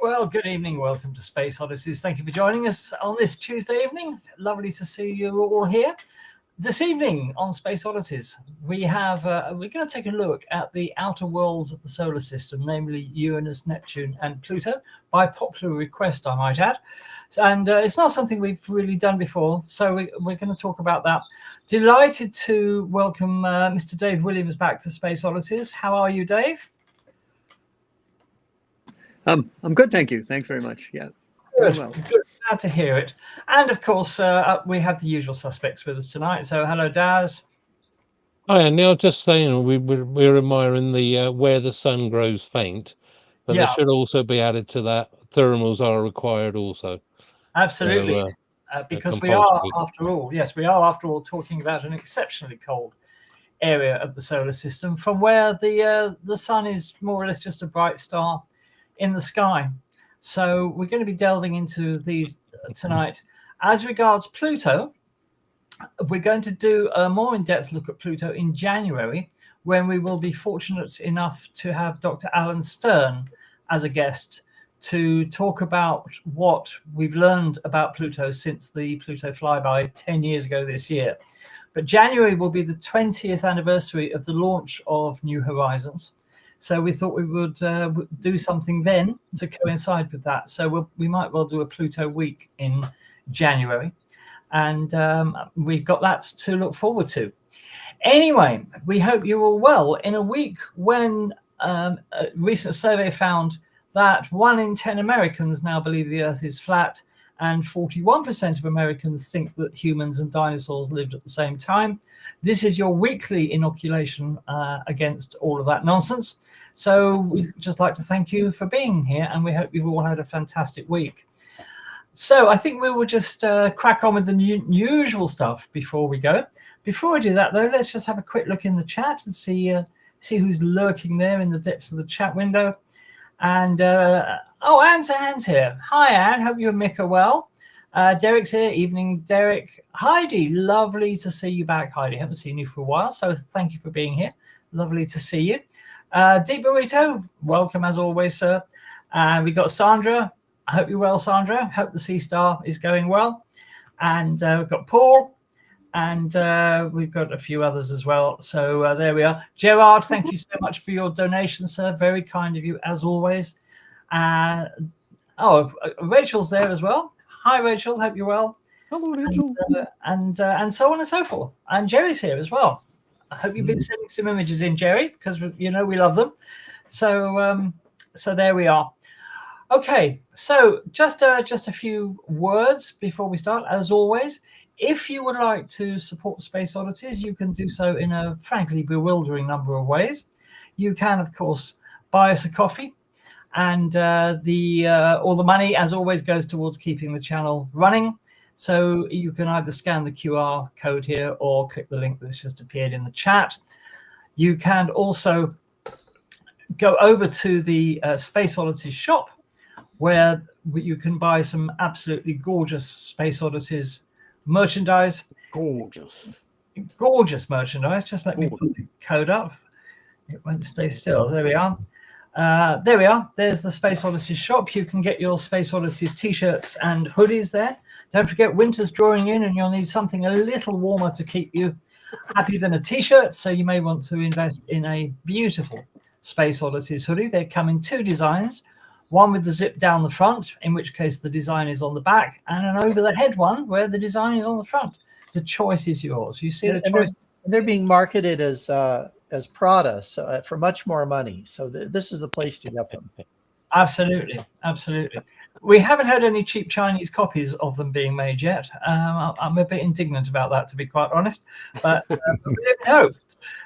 Well, good evening. Welcome to Space Oddities. Thank you for joining us on this Tuesday evening. Lovely to see you all here. This evening on Space Oddities, we're going to take a look at the outer worlds of the solar system, namely Uranus, Neptune, and Pluto, by popular request, I might add. And it's not something we've really done before, so we're going to talk about that. Delighted to welcome Mr. Dave Williams back to Space Oddities. How are you, Dave? I'm good, thank you. Thanks very much. Yeah, good. Well. Good. Glad to hear it. And of course, we have the usual suspects with us tonight. So, hello, Daz. Hi, Andy. I was just saying we're admiring the where the sun grows faint, but there should also be added to that. Thermals are required also. Absolutely, so, because we are, after all, talking about an exceptionally cold area of the solar system, from where the sun is more or less just a bright star in the sky. So we're going to be delving into these tonight. As regards Pluto, we're going to do a more in-depth look at Pluto in January, when we will be fortunate enough to have Dr. Alan Stern as a guest to talk about what we've learned about Pluto since the Pluto flyby 10 years ago this year. But January will be the 20th anniversary of the launch of New Horizons. So we thought we would do something then to coincide with that. So we might well do a Pluto week in January. And we've got that to look forward to. Anyway, we hope you're all well. In a week when a recent survey found that 1 in 10 Americans now believe the Earth is flat, and 41% of Americans think that humans and dinosaurs lived at the same time. This is your weekly inoculation against all of that nonsense. So we'd just like to thank you for being here, and we hope you've all had a fantastic week. So I think we will just crack on with the usual stuff before we go. Before we do that, though, let's just have a quick look in the chat and see who's lurking there in the depths of the chat window. And Anne's here. Hi, Anne. Hope you and Mick are well. Derek's here. Evening, Derek. Heidi, lovely to see you back, Heidi. Haven't seen you for a while, so thank you for being here. Lovely to see you. Deep Burrito, welcome as always, sir. We got Sandra. I hope you're well, Sandra. Hope the Sea Star is going well. And we've got Paul, and we've got a few others as well. So there we are. Gerard, thank you so much for your donation, sir. Very kind of you, as always. Rachel's there as well. Hi, Rachel. Hope you're well. Hello, Rachel. And so on and so forth. And Jerry's here as well. I hope you've been sending some images in, Jerry, because we love them. So there we are. Okay, so just a few words before we start. As always, if you would like to support Space Oddities, you can do so in a frankly bewildering number of ways. You can, of course, buy us a coffee, and all the money, as always, goes towards keeping the channel running. So you can either scan the QR code here or click the link that's just appeared in the chat. You can also go over to the Space Oddities shop, where you can buy some absolutely gorgeous Space Oddities merchandise. Gorgeous merchandise. Just let me put the code up. It won't stay still. There we are. There we are. There's the Space Oddities shop. You can get your Space Oddities t-shirts and hoodies there. Don't forget, winter's drawing in, and you'll need something a little warmer to keep you happy than a t-shirt. So you may want to invest in a beautiful Space Oddities hoodie. They come in 2 designs. One with the zip down the front, in which case the design is on the back, and an over-the-head one where the design is on the front. The choice is yours. You see the choice. They're being marketed as Prada, so for much more money. So this is the place to get them. Absolutely, absolutely. We haven't had any cheap Chinese copies of them being made yet. I'm a bit indignant about that, to be quite honest. But we didn't hope.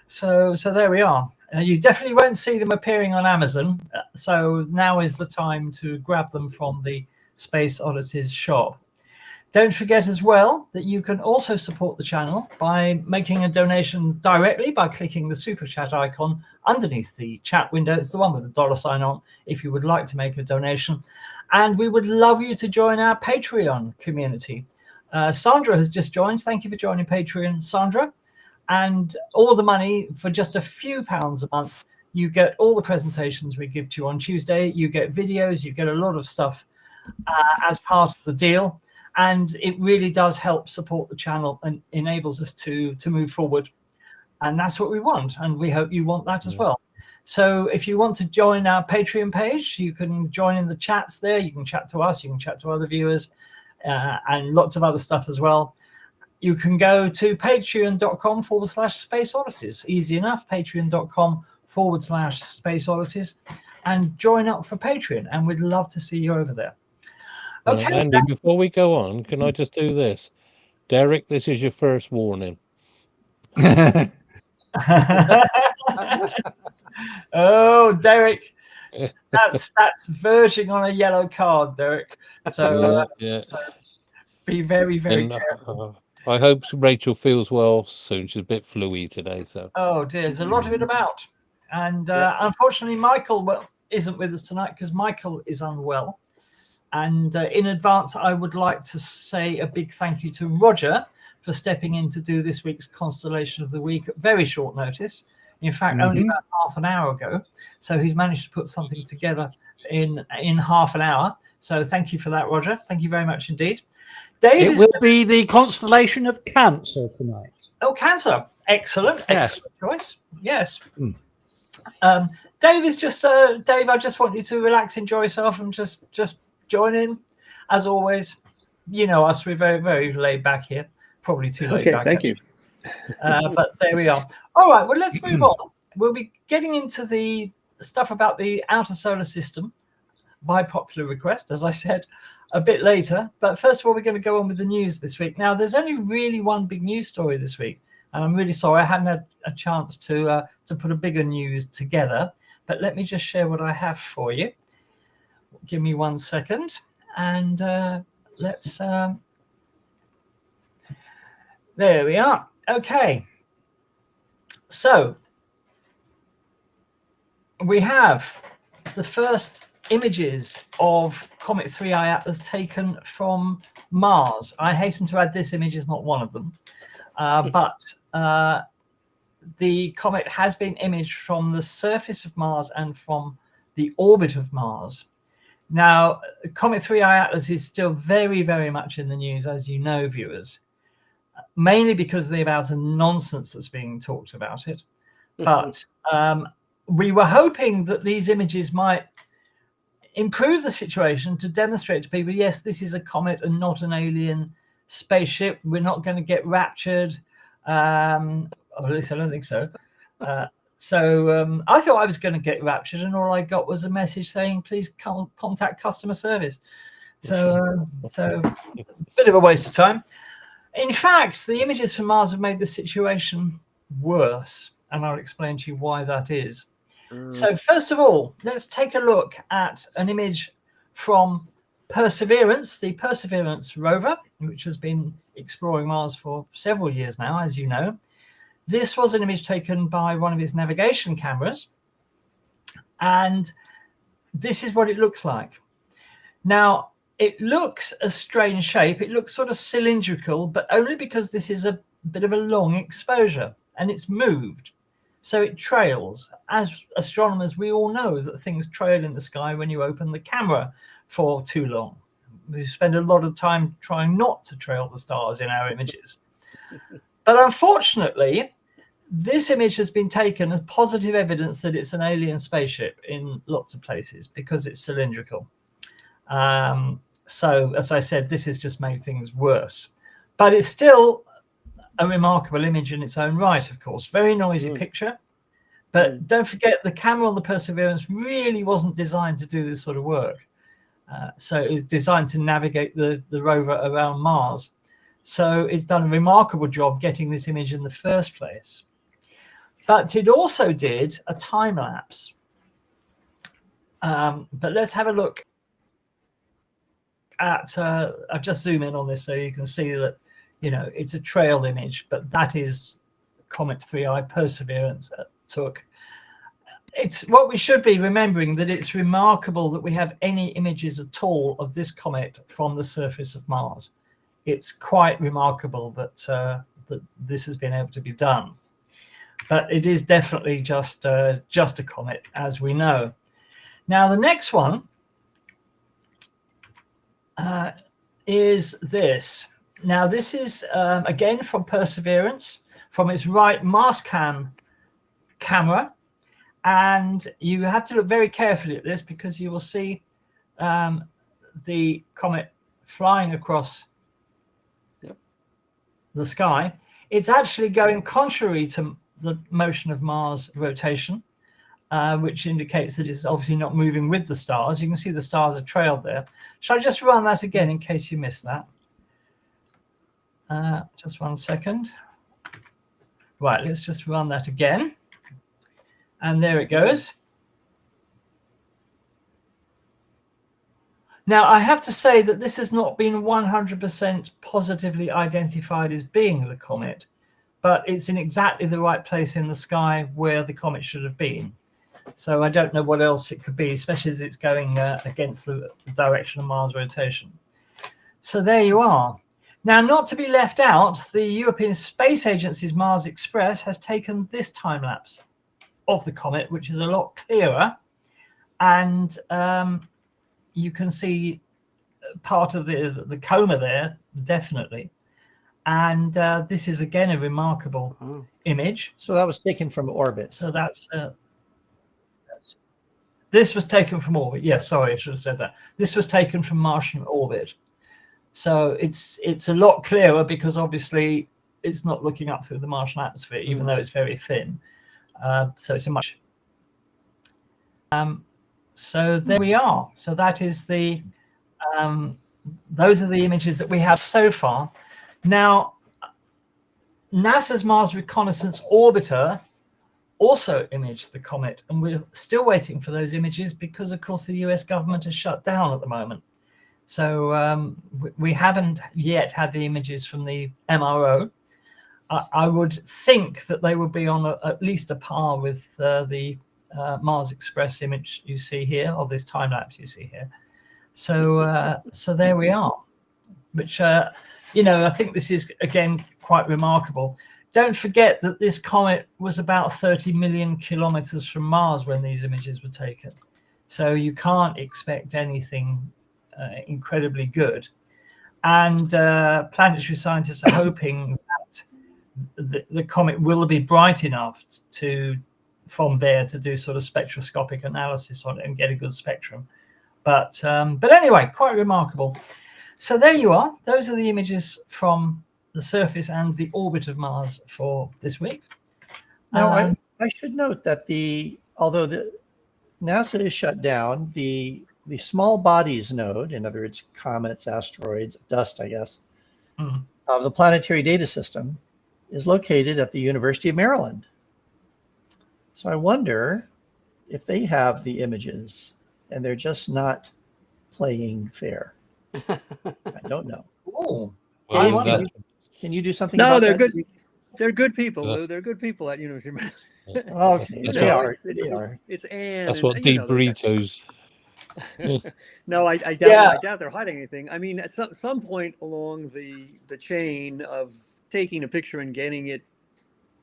So there we are. You definitely won't see them appearing on Amazon. So now is the time to grab them from the Space Oddities shop. Don't forget as well that you can also support the channel by making a donation directly by clicking the super chat icon underneath the chat window. It's the one with the $sign on if you would like to make a donation. And we would love you to join our Patreon community. Sandra has just joined. Thank you for joining Patreon, Sandra. And all the money, for just a few pounds a month, You get all the presentations we give to you on Tuesday. You get videos. You get a lot of stuff as part of the deal. And it really does help support the channel and enables us to move forward. And that's what we want. And we hope you want that as well. So if you want to join our Patreon page, you can join in the chats there. You can chat to us. You can chat to other viewers and lots of other stuff as well. You can go to patreon.com/Space Oddities. Easy enough. Patreon.com/Space Oddities and join up for Patreon. And we'd love to see you over there. Okay. Andy, before we go on, can I just do this? Derek, this is your first warning. Oh, Derek, that's verging on a yellow card, Derek. So, so be very, very careful. I hope Rachel feels well soon. She's a bit fluey today. So. Oh dear, there's a lot of it about, and unfortunately, Michael isn't with us tonight because Michael is unwell. And in advance, I would like to say a big thank you to Roger for stepping in to do this week's Constellation of the Week at very short notice. In fact, only about half an hour ago. So he's managed to put something together in half an hour. So thank you for that, Roger. Thank you very much indeed. Dave, it will be the constellation of Cancer tonight. Oh, Cancer. Excellent. Yes. Excellent choice. Yes. Dave is just, Dave, I just want you to relax, enjoy yourself, and just join in. As always, you know us, we're very, very laid back here. Probably too laid back. Thank you. But there we are. All right, well, let's move on. We'll be getting into the stuff about the outer solar system by popular request, as I said, a bit later. But first of all, we're going to go on with the news this week. Now, there's only really one big news story this week, and I'm really sorry I hadn't had a chance to put a bigger news together. But let me just share what I have for you. Give me 1 second, and let's... there we are. Okay. So we have the first images of Comet 3I Atlas taken from Mars. I hasten to add this image is not one of them, but the comet has been imaged from the surface of Mars and from the orbit of Mars. Now, Comet 3I Atlas is still very, very much in the news, as you know, viewers, mainly because of the amount of nonsense that's being talked about it. But we were hoping that these images might improve the situation to demonstrate to people, yes, this is a comet and not an alien spaceship. We're not going to get raptured. Or at least I don't think so. So I thought I was going to get raptured, and all I got was a message saying, please contact customer service. So a bit of a waste of time. In fact, the images from Mars have made the situation worse, and I'll explain to you why that is. So first of all, let's take a look at an image from Perseverance, the Perseverance rover, which has been exploring Mars for several years now, as you know. This was an image taken by one of its navigation cameras, and this is what it looks like. Now, it looks a strange shape. It looks sort of cylindrical, but only because this is a bit of a long exposure, and it's moved. So it trails. As astronomers, we all know that things trail in the sky when you open the camera for too long. We spend a lot of time trying not to trail the stars in our images. But unfortunately, this image has been taken as positive evidence that it's an alien spaceship in lots of places because it's cylindrical. So, as I said, this has just made things worse. But it's still a remarkable image in its own right, of course. Very noisy picture. But don't forget, the camera on the Perseverance really wasn't designed to do this sort of work. So it was designed to navigate the rover around Mars. So it's done a remarkable job getting this image in the first place. But it also did a time lapse. But let's have a look at, I'll just zoom in on this so you can see that, you know, it's a trail image, but that is Comet 3I Perseverance took. It's what we should be remembering, that it's remarkable that we have any images at all of this comet from the surface of Mars. It's quite remarkable that that this has been able to be done. but it is definitely just a comet, as we know. Now, the next one is this. Now, this is, again, from Perseverance, from its right Mastcam camera. And you have to look very carefully at this because you will see the comet flying across the sky. It's actually going contrary to the motion of Mars' rotation, which indicates that it's obviously not moving with the stars. You can see the stars are trailed there. Shall I just run that again in case you missed that? Just 1 second. Right, let's just run that again. And there it goes. Now, I have to say that this has not been 100% positively identified as being the comet, but it's in exactly the right place in the sky where the comet should have been. So I don't know what else it could be, especially as it's going against the direction of Mars rotation. So there you are. Now, not to be left out, the European Space Agency's Mars Express has taken this time lapse of the comet, which is a lot clearer, and you can see part of the coma there, definitely. And this is again a remarkable image. So that was taken from orbit. So that's this was taken from orbit. Yes, sorry, I should have said that. This was taken from Martian orbit. So it's a lot clearer because obviously it's not looking up through the Martian atmosphere, even though it's very thin. So it's a much. So there we are. So that is the. Those are the images that we have so far. Now, NASA's Mars Reconnaissance Orbiter also imaged the comet, and we're still waiting for those images because, of course, the US government is shut down at the moment. So we haven't yet had the images from the MRO. I would think that they would be on at least a par with the Mars Express image you see here, or this time lapse you see here. So so there we are, which you know, I think this is again quite remarkable. Don't forget that this comet was about 30 million kilometers from Mars when these images were taken, so you can't expect anything incredibly good. And planetary scientists are hoping that the comet will be bright enough to, from there, to do sort of spectroscopic analysis on it and get a good spectrum. But anyway, quite remarkable. So there you are. Those are the images from the surface and the orbit of Mars for this week. Now, I should note that although the NASA is shut down, the small bodies node, in other words, comets, asteroids, dust, I guess, of the planetary data system is located at the University of Maryland. So I wonder if they have the images and they're just not playing fair. I don't know. Oh, Dave, can you do something No, about they're that? good. They're good people, Lou. They're good people at University of Maryland. Okay, That's they right. are. They are. It's Anne. That's and, what you deep know, those guys. burritos. No, I doubt. Yeah. I doubt they're hiding anything. I mean, at some point along the chain of taking a picture and getting it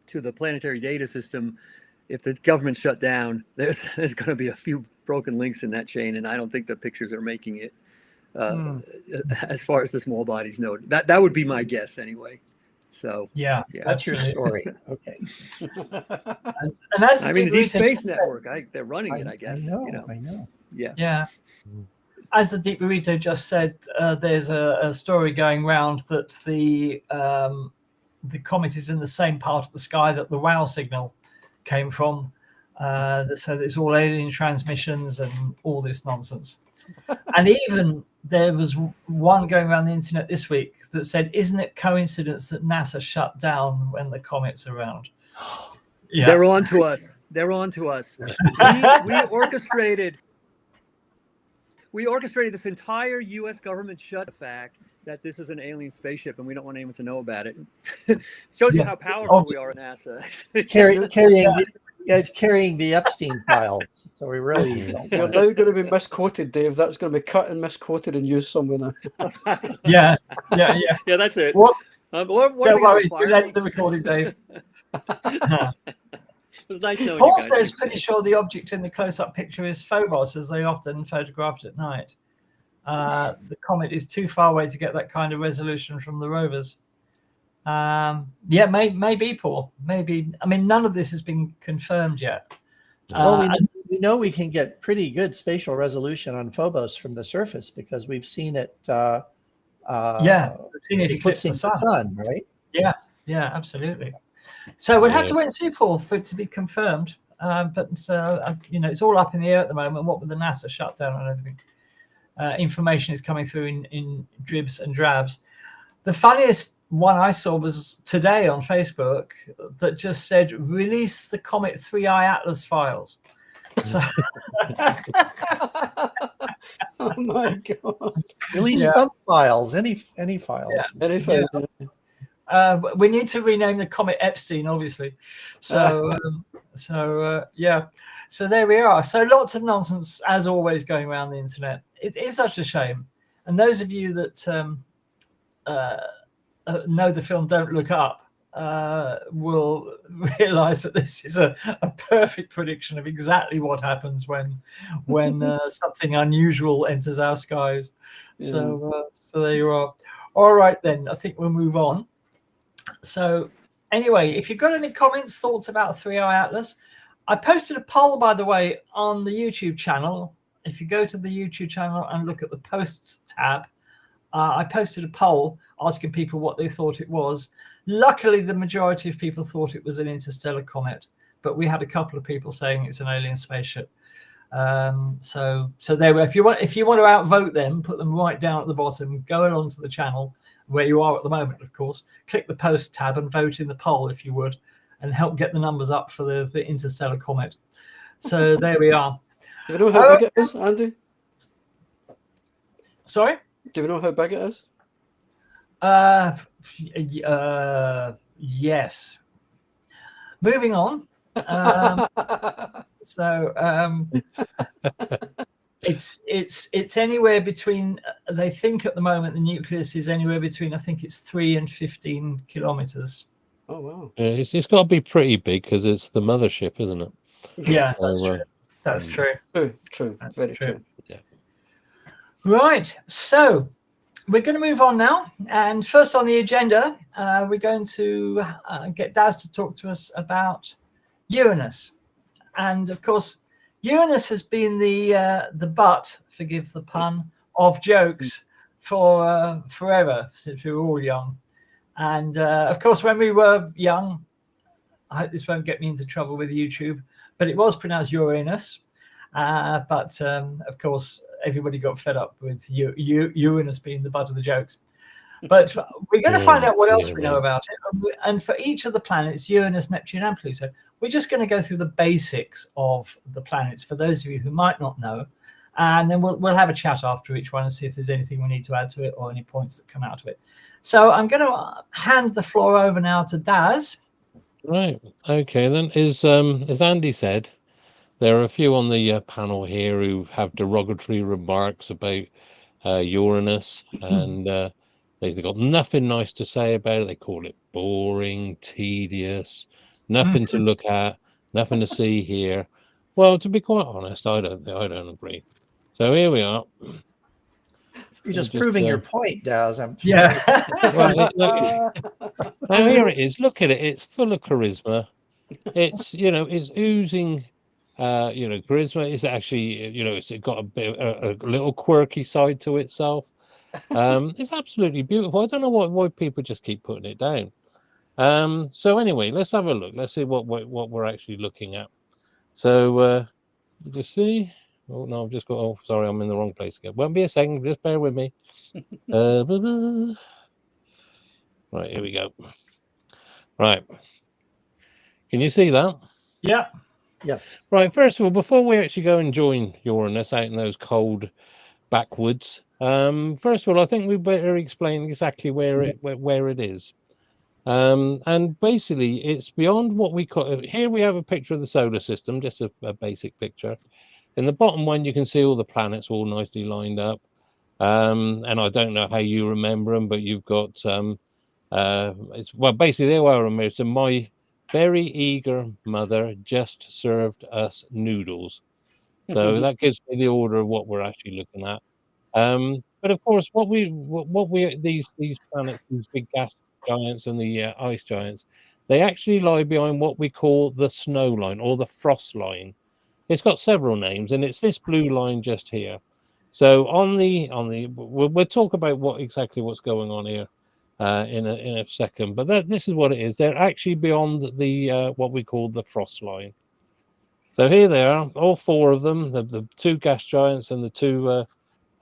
to the planetary data system, if the government's shut down, there's going to be a few broken links in that chain, and I don't think the pictures are making it. As far as the small bodies node, that would be my guess anyway. So yeah, That's your story. Okay. and that's I mean, the Deep research- Space Network, they're running it, I guess. I know. Yeah. Yeah. As the Deep Burrito just said, there's a story going around that the comet is in the same part of the sky that the WOW signal came from. So there's all alien transmissions and all this nonsense. And even there was one going around the internet this week that said, isn't it coincidence that NASA shut down when the comet's around? Yeah. They're on to us. They're on to us. We orchestrated this entire U.S. government shut the fact that this is an alien spaceship and we don't want anyone to know about it. Shows you how powerful we are at NASA. It's carrying the Epstein files. So we really You're now going to be misquoted, Dave. That's going to be cut and misquoted and used somewhere now. Yeah, that's it. What? Don't Don't worry, you let the recording, Dave. was nice knowing you Paul guys. says pretty sure the object in the close-up picture is Phobos, as they often photographed at night. The comet is too far away to get that kind of resolution from the rovers. Yeah, maybe, Paul. Maybe. I mean, none of this has been confirmed yet. Well, we know we can get pretty good spatial resolution on Phobos from the surface because we've seen it. Yeah, we've seen it eclipsing the sun, right? Yeah, absolutely. So we'll have to wait and see, Paul, for it to be confirmed. But it's all up in the air at the moment. What with the NASA shutdown and everything, information is coming through in dribs and drabs. The funniest one I saw was today on Facebook that just said, release the Comet 3i Atlas files. So Oh my god! Release some files, any files. Yeah. Any files. We need to rename the Comet Epstein, obviously. So so there we are. So lots of nonsense, as always, going around the internet. It is such a shame. And those of you that know the film Don't Look Up will realize that this is a perfect prediction of exactly what happens when something unusual enters our skies. So there you are. All right, then I think we'll move on. So anyway, if you've got any comments, thoughts about 3i Atlas, I posted a poll, by the way, on the YouTube channel. If you go to the YouTube channel and look at the posts tab, I posted a poll asking people what they thought it was. Luckily, the majority of people thought it was an interstellar comet, but we had a couple of people saying it's an alien spaceship. So there. If you want to outvote them, put them right down at the bottom. Go along to the channel where you are at the moment, of course. Click the post tab and vote in the poll if you would, and help get the numbers up for the interstellar comet. So there we are. Do you know how big it is, Andy? Sorry? Do you know how big it is? Yes. Moving on. It's anywhere between. They think at the moment the nucleus is anywhere between. I think it's 3 and 15 kilometers. Oh wow! Yeah, it's got to be pretty big because it's the mothership, isn't it? Yeah, that's true. That's true. True. That's Very true. Yeah. Right. So we're going to move on now. And first on the agenda, we're going to get Daz to talk to us about Uranus. And of course, Uranus has been the butt, forgive the pun, of jokes for forever, since we were all young. And of course, when we were young, I hope this won't get me into trouble with YouTube, but it was pronounced Uranus. But of course, everybody got fed up with Uranus being the butt of the jokes. But we're going to find out what else we know about it. And for each of the planets, Uranus, Neptune, and Pluto, we're just going to go through the basics of the planets for those of you who might not know. And then we'll have a chat after each one and see if there's anything we need to add to it or any points that come out of it. So I'm going to hand the floor over now to Daz. Right. Okay. Then, as Andy said, there are a few on the panel here who have derogatory remarks about Uranus, and they've got nothing nice to say about it. They call it boring, tedious, nothing to look at, nothing to see here. Well, to be quite honest, I don't agree. So here we are. You're just proving your point, Daz. Yeah. Well, now here it is. Look at it. It's full of charisma. It's it's oozing. Charisma is actually, it's got a bit a little quirky side to itself. It's absolutely beautiful. I don't know why people just keep putting it down. So anyway, let's have a look. Let's see what we're actually looking at. So just see. Oh no, I've just got. Oh, sorry, I'm in the wrong place again. Won't be a second. Just bear with me. Right, here we go. Right, can you see that? Yeah. Yes. Right. First of all, before we actually go and join Uranus out in those cold backwoods, first of all, I think we better explain exactly where it is. And basically, it's beyond what we call. Here we have a picture of the solar system, just a basic picture. In the bottom one, you can see all the planets all nicely lined up. And I don't know how you remember them, but you've got basically the way I remember. So very eager mother just served us noodles. So that gives me the order of what we're actually looking at. But of course, these planets, these big gas giants and the ice giants, they actually lie behind what we call the snow line or the frost line. It's got several names, and it's this blue line just here. So we'll talk about what's going on here in a second. But this is what it is. They're actually beyond the what we call the frost line. So here they are, all four of them, the two gas giants and the two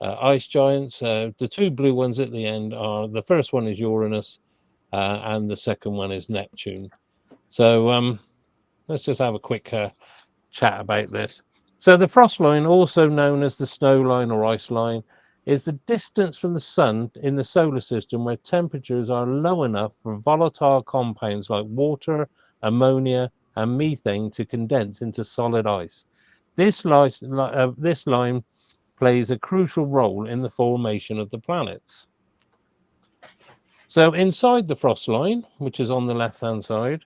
ice giants. The two blue ones at the end are, the first one is Uranus, and the second one is Neptune. So let's just have a quick chat about this. So the frost line, also known as the snow line or ice line, is the distance from the sun in the solar system where temperatures are low enough for volatile compounds like water, ammonia, and methane to condense into solid ice. This line plays a crucial role in the formation of the planets. So inside the frost line, which is on the left-hand side,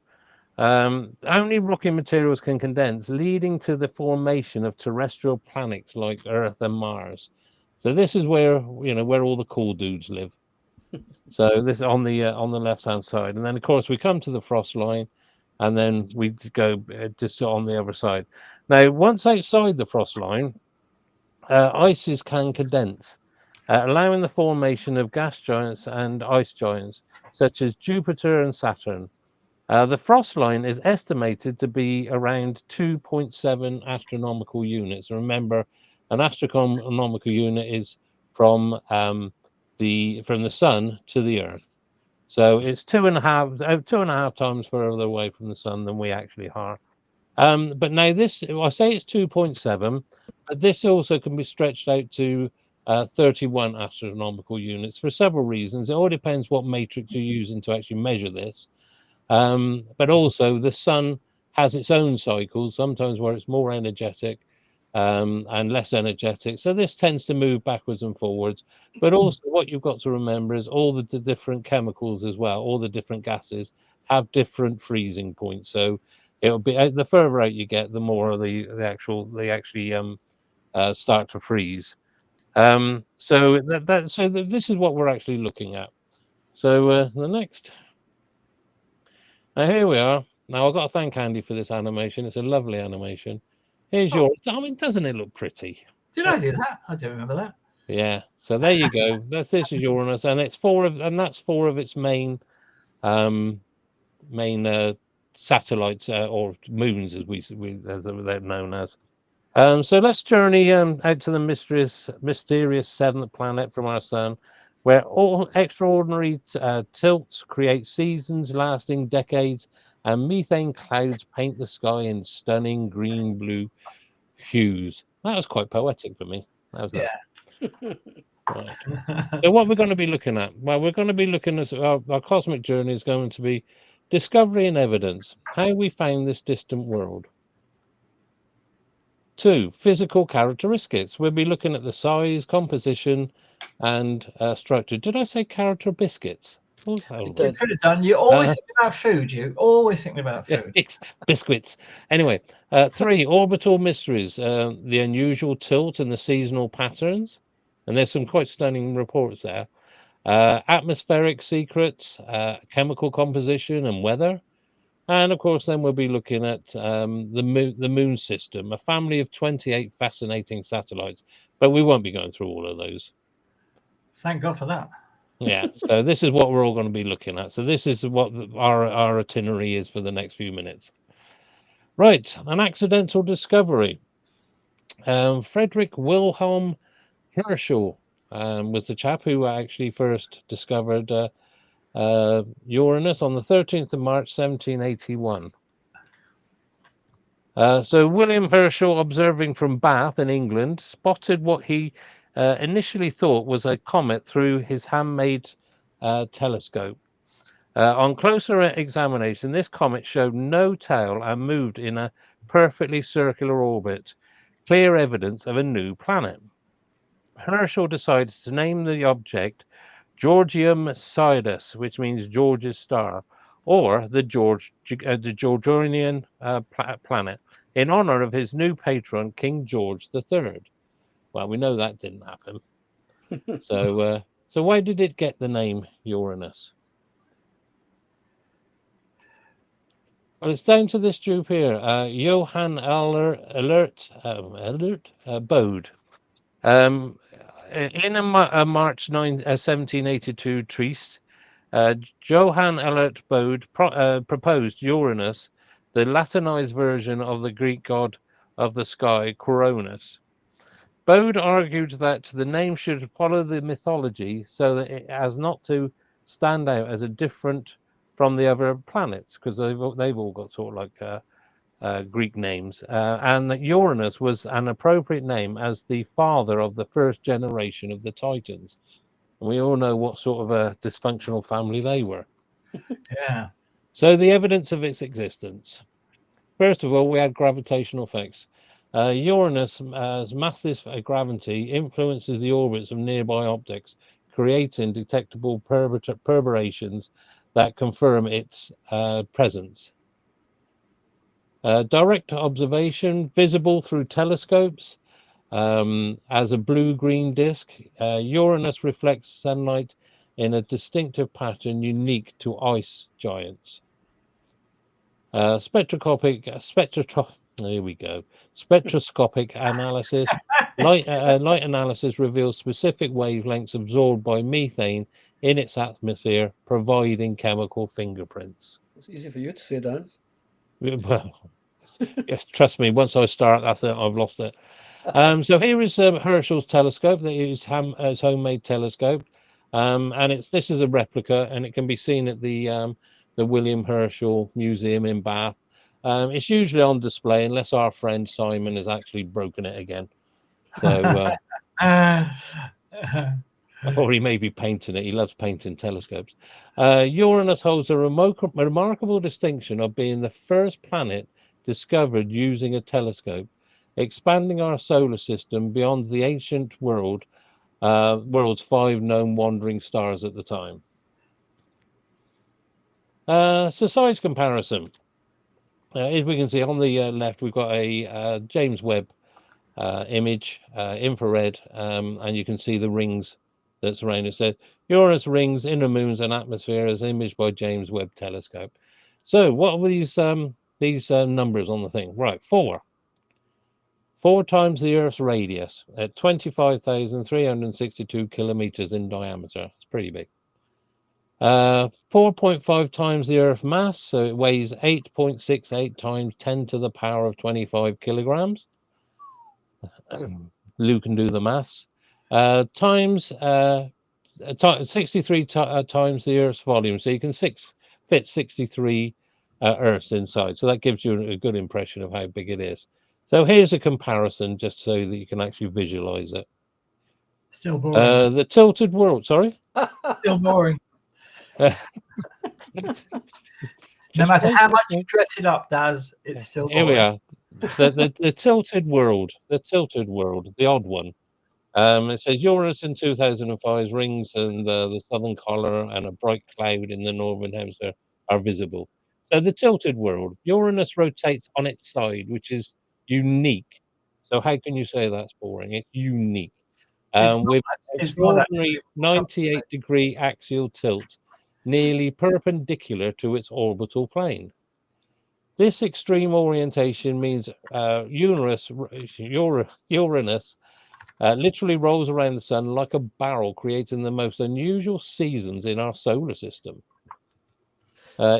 only rocky materials can condense, leading to the formation of terrestrial planets like Earth and Mars. So this is where where all the cool dudes live. So this on the left-hand side, and then of course we come to the frost line, and then we go just on the other side. Now, once outside the frost line, ices can condense, allowing the formation of gas giants and ice giants, such as Jupiter and Saturn. The frost line is estimated to be around 2.7 astronomical units. Remember, an astronomical unit is from the sun to the Earth. So it's 2.5 times further away from the sun than we actually are. But now I say it's 2.7, but this also can be stretched out to 31 astronomical units for several reasons. It all depends what matrix you're using to actually measure this. But also the sun has its own cycles, sometimes where it's more energetic and less energetic. So this tends to move backwards and forwards. But also what you've got to remember is all the different chemicals as well, all the different gases have different freezing points. So it'll be the further out you get, the more they actually start to freeze. So this is what we're actually looking at. So the next. Now here we are. Now I've got to thank Andy for this animation. It's a lovely animation. Here's your. I mean, doesn't it look pretty? Did I do that? I don't remember that. Yeah. So there you go. This is Uranus, and that's four of its main satellites or moons, as they're known as. So let's journey out to the mysterious seventh planet from our sun, where all extraordinary tilts create seasons lasting decades, and methane clouds paint the sky in stunning green-blue hues. That was quite poetic for me. That was right. So what we're going to be looking at? Well, we're going to be looking at our cosmic journey is going to be discovery and evidence, how we found this distant world. 2, physical characteristics. We'll be looking at the size, composition, and structure. Did I say character biscuits? You could have done. You always think about food. You always think about food. Biscuits. Anyway, 3, orbital mysteries. The unusual tilt and the seasonal patterns. And there's some quite stunning reports there. Atmospheric secrets, chemical composition and weather. And of course, then we'll be looking at the moon system, a family of 28 fascinating satellites. But we won't be going through all of those. Thank God for that. Yeah. So this is what we're all going to be looking at. So this is what our itinerary is for the next few minutes. Right. An accidental discovery. Frederick Wilhelm Herschel was the chap who actually first discovered Uranus on the 13th of March, 1781. So William Herschel, observing from Bath in England, spotted what he initially thought was a comet through his handmade telescope. On closer examination, this comet showed no tail and moved in a perfectly circular orbit, clear evidence of a new planet. Herschel decided to name the object Georgium Sidus, which means George's star, or the Georgian planet, in honor of his new patron, King George III. Well, we know that didn't happen. So why did it get the name Uranus? Well, it's down to this dupe here, Johann Alert Bode. In a March 1782 treatise, Johann Alert Bode proposed Uranus, the Latinized version of the Greek god of the sky, Cronus. Bode argued that the name should follow the mythology so that it has not to stand out as a different from the other planets, because they've all got sort of like Greek names, and that Uranus was an appropriate name as the father of the first generation of the Titans. And we all know what sort of a dysfunctional family they were. Yeah. So the evidence of its existence. First of all, we had gravitational effects. Uranus' massive gravity influences the orbits of nearby objects, creating detectable perturbations that confirm its presence. Direct observation, visible through telescopes as a blue-green disk. Uranus reflects sunlight in a distinctive pattern unique to ice giants. Spectroscopic analysis. Light analysis reveals specific wavelengths absorbed by methane in its atmosphere, providing chemical fingerprints. It's easy for you to say that. Well, yes, trust me. Once I start, that's it. I've lost it. So here is Herschel's telescope. That is his homemade telescope, and this is a replica, and it can be seen at the William Herschel Museum in Bath. It's usually on display unless our friend Simon has actually broken it again. So, or he may be painting it. He loves painting telescopes. Uranus holds a remarkable distinction of being the first planet discovered using a telescope, expanding our solar system beyond the ancient world's 5 known wandering stars at the time. So size comparison. As we can see on the left, we've got a James Webb image, infrared, and you can see the rings that surround it. So Uranus rings, inner moons, and atmosphere as imaged by James Webb telescope. So what were these numbers on the thing? Right, 4 times the Earth's radius at 25,362 kilometers in diameter. It's pretty big. 4.5 times the Earth mass, so it weighs 8.68 times 10 to the power of 25 kilograms. Lou can do the maths. Times 63 times the Earth's volume, so you can fit 63 Earths inside. So that gives you a good impression of how big it is. So here's a comparison, just so that you can actually visualize it. Still boring. The tilted world. Sorry. Still boring. No matter how much you dress it up, Daz, it's still boring. Here we are. The tilted world, the odd one. It says Uranus in 2005 rings and the southern collar and a bright cloud in the northern hemisphere are visible. So the tilted world, Uranus rotates on its side, which is unique. So how can you say that's boring? It's unique. With extraordinary 98-degree axial tilt, nearly perpendicular to its orbital plane. This extreme orientation means Uranus literally rolls around the sun like a barrel, creating the most unusual seasons in our solar system.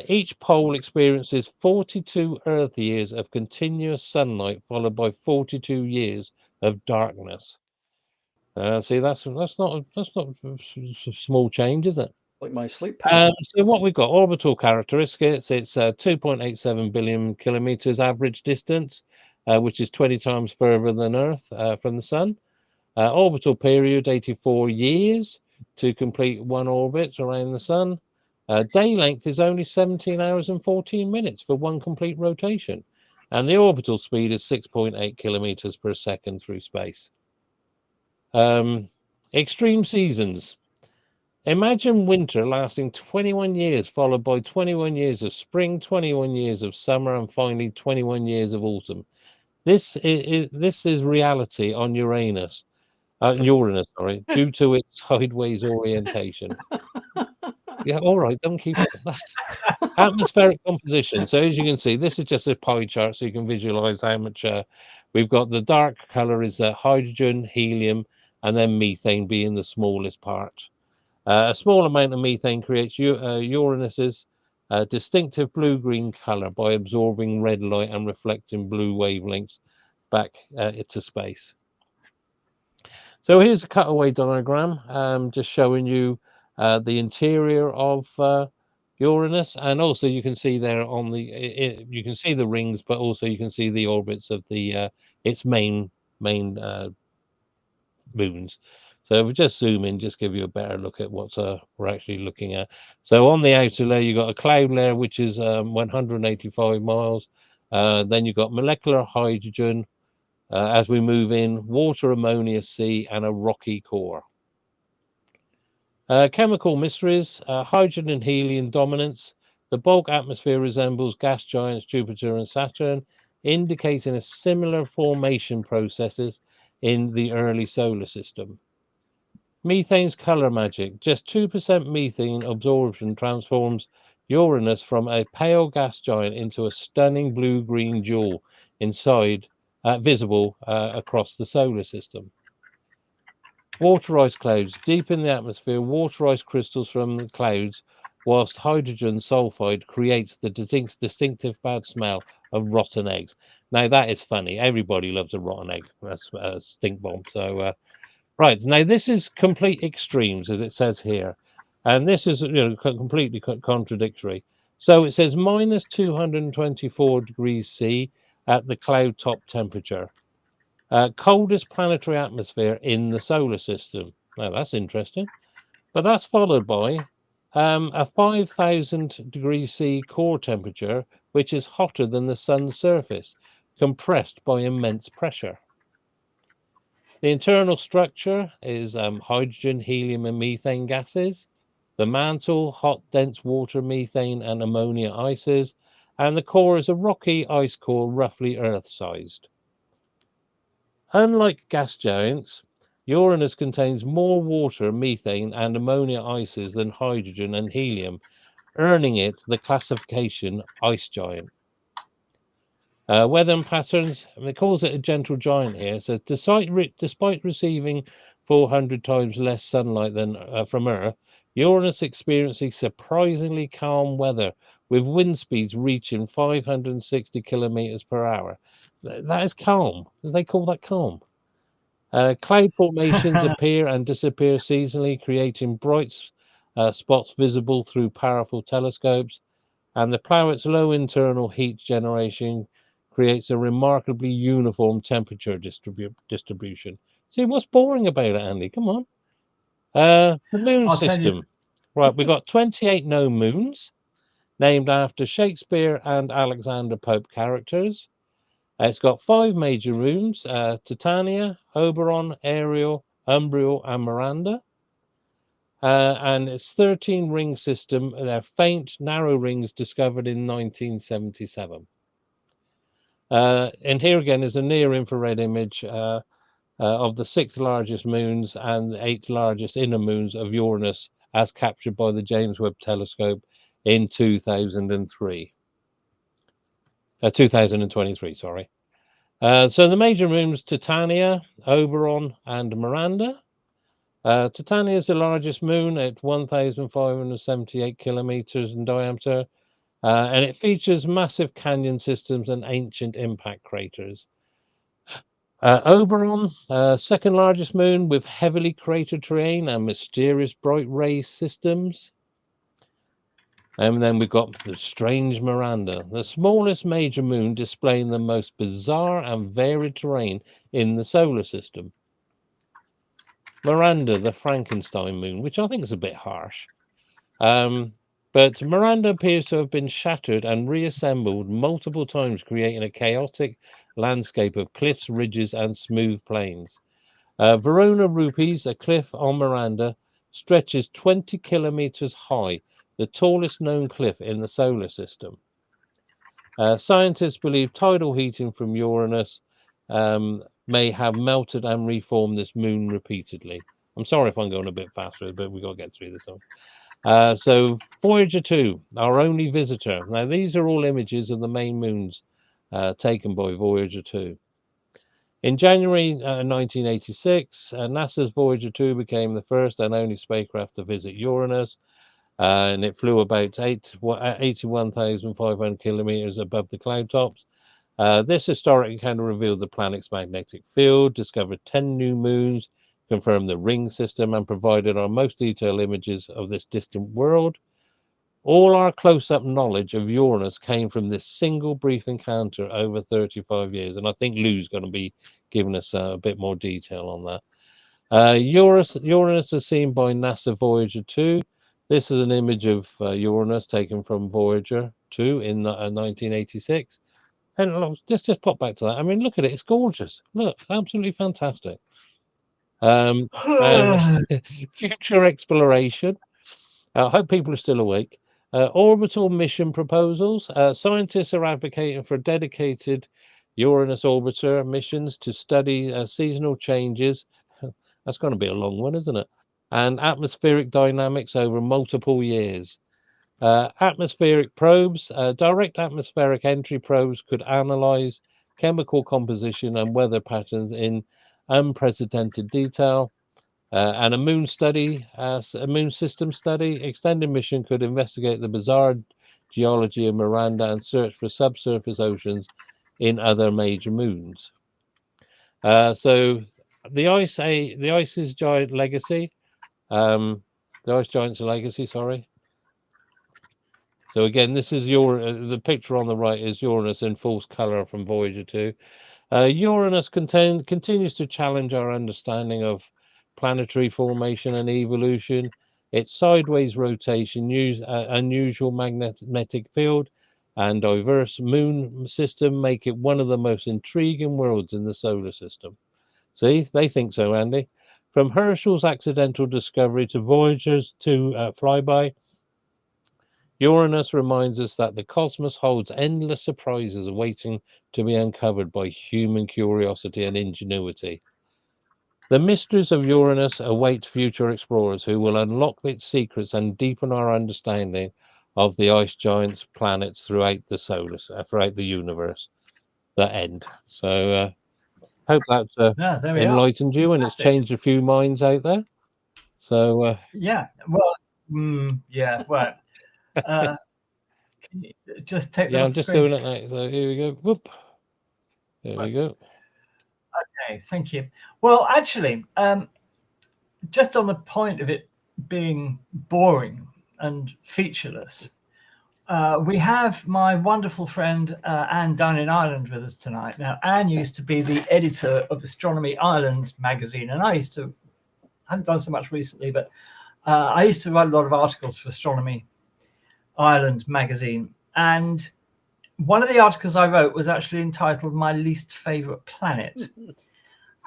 Each pole experiences 42 Earth years of continuous sunlight, followed by 42 years of darkness. See, that's not a small change, is it? Like my sleep pattern. So what we've got, orbital characteristics, it's 2.87 billion kilometers average distance, which is 20 times further than Earth from the sun. Orbital period, 84 years to complete one orbit around the sun. Day length is only 17 hours and 14 minutes for one complete rotation. And the orbital speed is 6.8 kilometers per second through space. Extreme seasons. Imagine winter lasting 21 years, followed by 21 years of spring, 21 years of summer, and finally 21 years of autumn. This is reality on Uranus, sorry, due to its sideways orientation. Yeah, all right, don't keep it. Atmospheric composition. So as you can see, this is just a pie chart, so you can visualize how much we've got. The dark color is hydrogen, helium, and then methane being the smallest part. A small amount of methane creates Uranus's distinctive blue-green color by absorbing red light and reflecting blue wavelengths back into space. So here's a cutaway diagram, just showing you the interior of Uranus, and also you can see there on the you can see the rings, but also you can see the orbits of the its main moons. So if we just zoom in, just give you a better look at what we're actually looking at. So on the outer layer, you've got a cloud layer, which is 185 miles. Then you've got molecular hydrogen as we move in, water, ammonia, sea, and a rocky core. Chemical mysteries, hydrogen and helium dominance. The bulk atmosphere resembles gas giants Jupiter and Saturn, indicating a similar formation processes in the early solar system. Methane's color magic. Just 2% methane absorption transforms Uranus from a pale gas giant into a stunning blue-green jewel inside, visible across the solar system. Water ice clouds. Deep in the atmosphere, water ice crystals from the clouds, whilst hydrogen sulfide creates the distinctive bad smell of rotten eggs. Now, that is funny. Everybody loves a rotten egg. That's a stink bomb. So, right. Now, this is complete extremes, as it says here. And this is completely contradictory. So it says minus 224 degrees C at the cloud top temperature. Coldest planetary atmosphere in the solar system. Now that's interesting, but that's followed by a 5,000 degrees C core temperature, which is hotter than the sun's surface, compressed by immense pressure. The internal structure is hydrogen, helium, and methane gases. The mantle, hot, dense water, methane, and ammonia ices, and the core is a rocky ice core, roughly Earth-sized. Unlike gas giants, Uranus contains more water, methane, and ammonia ices than hydrogen and helium, earning it the classification ice giant. Weather patterns, it calls it a gentle giant here. So despite receiving 400 times less sunlight than from Earth, Uranus experiencing surprisingly calm weather with wind speeds reaching 560 kilometers per hour. That is calm. They call that calm. Cloud formations appear and disappear seasonally, creating bright spots visible through powerful telescopes. And the planet's low internal heat generation creates a remarkably uniform temperature distribution. See, what's boring about it, Andy? Come on. The moon system. Right, we've got 28 known moons, named after Shakespeare and Alexander Pope characters. It's got 5 major moons, Titania, Oberon, Ariel, Umbriel, and Miranda. And it's 13 ring system. They're faint, narrow rings discovered in 1977. And here again is a near-infrared image of the 6 largest moons and the 8 largest inner moons of Uranus as captured by the James Webb Telescope in 2023. 2023, sorry. So the major moons, Titania, Oberon, and Miranda. Titania is the largest moon at 1,578 kilometers in diameter, and it features massive canyon systems and ancient impact craters. Oberon, second largest moon with heavily cratered terrain and mysterious bright ray systems. And then we've got the strange Miranda, the smallest major moon displaying the most bizarre and varied terrain in the solar system. Miranda, the Frankenstein moon, which I think is a bit harsh. But Miranda appears to have been shattered and reassembled multiple times, creating a chaotic landscape of cliffs, ridges, and smooth plains. Verona Rupees, a cliff on Miranda, stretches 20 kilometers high, the tallest known cliff in the solar system. Scientists believe tidal heating from Uranus may have melted and reformed this moon repeatedly. I'm sorry if I'm going a bit faster, but we've got to get through this one. So Voyager 2, our only visitor. Now, these are all images of the main moons taken by Voyager 2. In January 1986, NASA's Voyager 2 became the first and only spacecraft to visit Uranus, and it flew about 81,500 kilometers above the cloud tops. This historic encounter revealed the planet's magnetic field, discovered 10 new moons, confirmed the ring system, and provided our most detailed images of this distant world. All our close-up knowledge of Uranus came from this single brief encounter over 35 years, and I think Lou's going to be giving us a bit more detail on that. Uranus is seen by NASA Voyager 2. This is an image of Uranus taken from Voyager 2 in 1986. And look, just pop back to that. I mean, look at it. It's gorgeous. Look, absolutely fantastic. And future exploration. I hope people are still awake. Orbital mission proposals. Scientists are advocating for dedicated Uranus orbiter missions to study seasonal changes. That's going to be a long one, isn't it? And atmospheric dynamics over multiple years. Atmospheric probes. Direct atmospheric entry probes could analyze chemical composition and weather patterns in unprecedented detail. And a moon study, a moon system study, extended mission could investigate the bizarre geology of Miranda and search for subsurface oceans in other major moons. So the Ice's giant legacy, the ice giant's legacy. Sorry. So again, this is the picture on the right is Uranus in false color from Voyager 2. Uranus continues to challenge our understanding of planetary formation and evolution. Its sideways rotation, unusual magnetic field, and diverse moon system make it one of the most intriguing worlds in the solar system. See, they think so, Andy. From Herschel's accidental discovery to Voyager's 2 flyby, Uranus reminds us that the cosmos holds endless surprises awaiting to be uncovered by human curiosity and ingenuity. The mysteries of Uranus await future explorers who will unlock its secrets and deepen our understanding of the ice giant's planets throughout the universe. The end. So hope that's enlightened you. Fantastic. And it's changed a few minds out there. So yeah, well, well. Can you just take that? Yeah, I'm just doing it now. So here we go. Whoop. There we go. Okay, thank you. Well, actually, just on the point of it being boring and featureless, we have my wonderful friend Anne down in Ireland with us tonight. Now, Anne used to be the editor of Astronomy Ireland magazine, and I haven't done so much recently, but I used to write a lot of articles for Astronomy Ireland magazine, and one of the articles I wrote was actually entitled "My Least Favorite Planet,"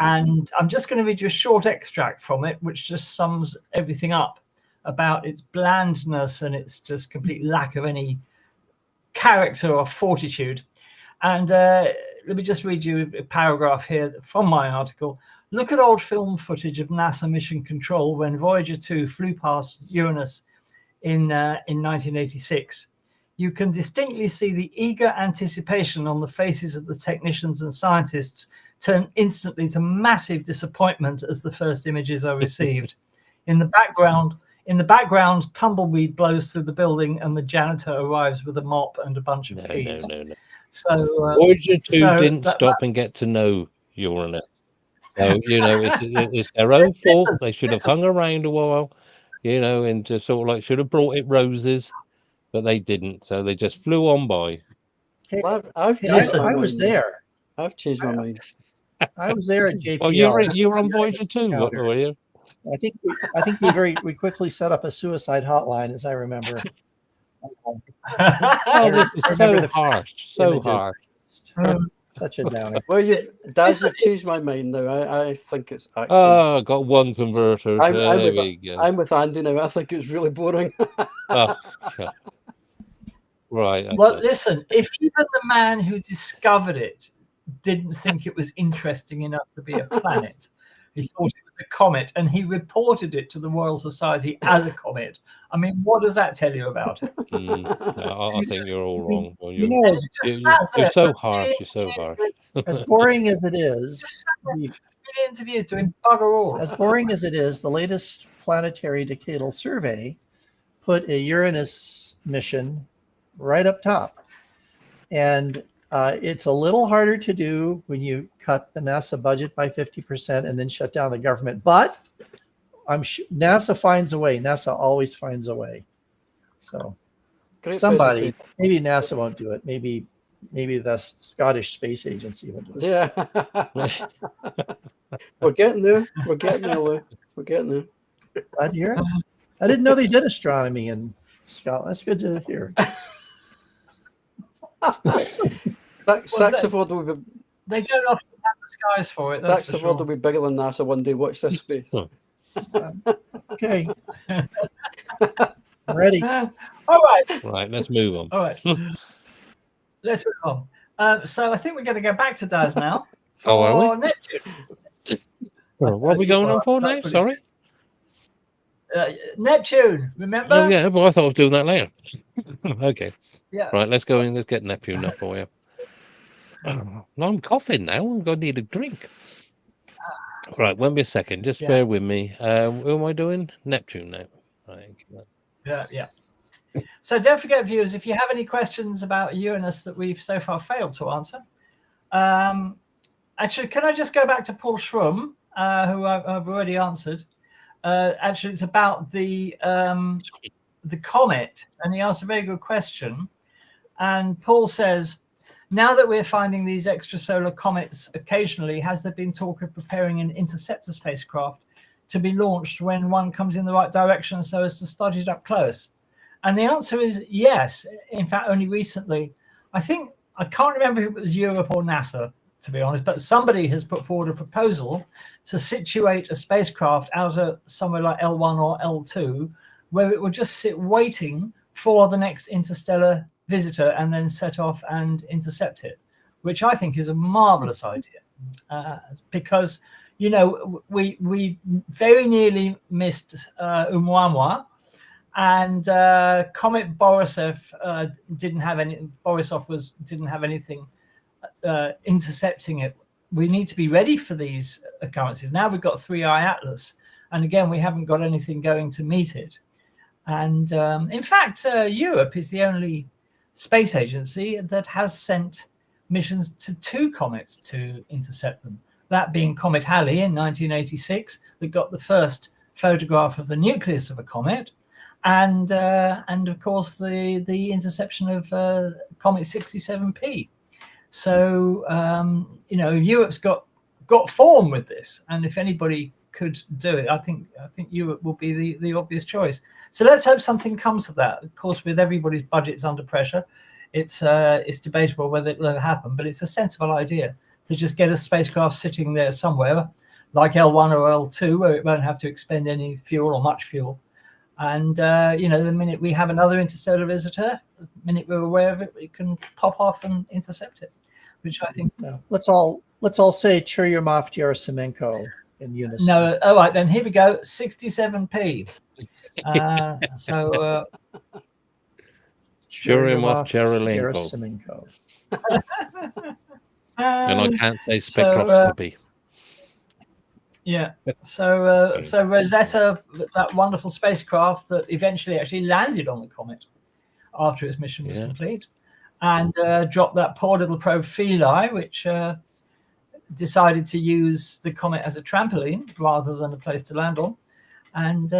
and I'm just going to read you a short extract from it, which just sums everything up about its blandness and its just complete lack of any character or fortitude. And let me just read you a paragraph here from my article. Look at old film footage of NASA mission control when Voyager 2 flew past Uranus in 1986. You can distinctly see the eager anticipation on the faces of the technicians and scientists turn instantly to massive disappointment as the first images are received. In the background, tumbleweed blows through the building and the janitor arrives with a mop and a bunch of keys. No. So Voyager 2 didn't stop and get to know Uranus. So, it's their own fault. They should have hung around a while, and just sort of like should have brought it roses, but they didn't. So they just flew on by. Hey, I was there. I've changed my mind. I was there at JPL. Oh, you were on Voyager 2, were you? I think we quickly set up a suicide hotline, as I remember. Oh, this is so harsh. So harsh. such a downer. Well, Daz, you've changed my mind now. I think it's actually. Oh, got one converter. There we go. I'm with Andy now. I think it's really boring. Oh, God. Right. Well, Okay. listen, if even the man who discovered it didn't think it was interesting enough to be a planet, he thought it was a comet, and he reported it to the Royal Society as a comet. I mean, what does that tell you about it? I think you're all wrong. Well, You know, you're so harsh. You're so harsh. as boring as it is, Millions of years doing bugger all. as boring as it is, the latest planetary decadal survey put a Uranus mission right up top. And it's a little harder to do when you cut the NASA budget by 50% and then shut down the government. But I'm sure NASA finds a way. NASA always finds a way. So Great somebody, presentation. maybe NASA won't do it. Maybe the Scottish Space Agency will do it. Yeah. We're getting there. We're getting there, Lou. We're getting there. Glad to hear it. I didn't know they did astronomy in Scotland. That's good to hear. Saxiford will be. They don't often have the skies for it. That's for Saxiford sure. will be bigger than NASA one day. Watch this space. Okay. I'm ready. All right. Right. Let's move on. All right. Let's move on. So I think we're going to go back to Daz now for Oh, are we? Neptune. What are we going on for now? That's what it Sorry. Neptune, remember? Oh yeah. Well, I thought I was doing that later. Okay. Yeah. Right. Let's go in. Let's get Neptune up for you. Oh, I'm coughing now. I'm going to need a drink. Right. Won't be a second. Just bear with me. Who am I doing? Neptune now. Right. Yeah. So don't forget, viewers, if you have any questions about Uranus that we've so far failed to answer, actually, can I just go back to Paul Schrum, who I've already answered? Actually, it's about the comet, and he asked a very good question. And Paul says, now that we're finding these extrasolar comets occasionally, has there been talk of preparing an interceptor spacecraft to be launched when one comes in the right direction so as to study it up close? And the answer is yes. In fact, only recently, I can't remember if it was Europe or NASA, to be honest, but somebody has put forward a proposal to situate a spacecraft out of somewhere like L1 or L2, where it would just sit waiting for the next interstellar visitor and then set off and intercept it, which I think is a marvelous idea, because, you know, we very nearly missed Oumuamua, and Comet Borisov didn't have anything intercepting it. We need to be ready for these occurrences. Now we've got 3i Atlas, and again, we haven't got anything going to meet it. And in fact, Europe is the only space agency that has sent missions to 2 comets to intercept them. That being Comet Halley in 1986, that got the first photograph of the nucleus of a comet, and of course the interception of Comet 67P. So you know, Europe's got form with this, and if anybody could do it, I think Europe will be the obvious choice. So let's hope something comes of that. Of course, with everybody's budgets under pressure, it's debatable whether it'll ever happen, but it's a sensible idea to just get a spacecraft sitting there somewhere, like L1 or L2, where it won't have to expend any fuel or much fuel. And you know, the minute we have another interstellar visitor, the minute we're aware of it, we can pop off and intercept it, which I think. No, let's all say Churyumov Gerasimenko in unison. No, all right, then here we go. 67p. So Churyumov Gerasimenko. And I can't say spectroscopy. Yeah. So Rosetta, that wonderful spacecraft that eventually actually landed on the comet after its mission was complete, and dropped that poor little probe Philae, which decided to use the comet as a trampoline rather than a place to land on, and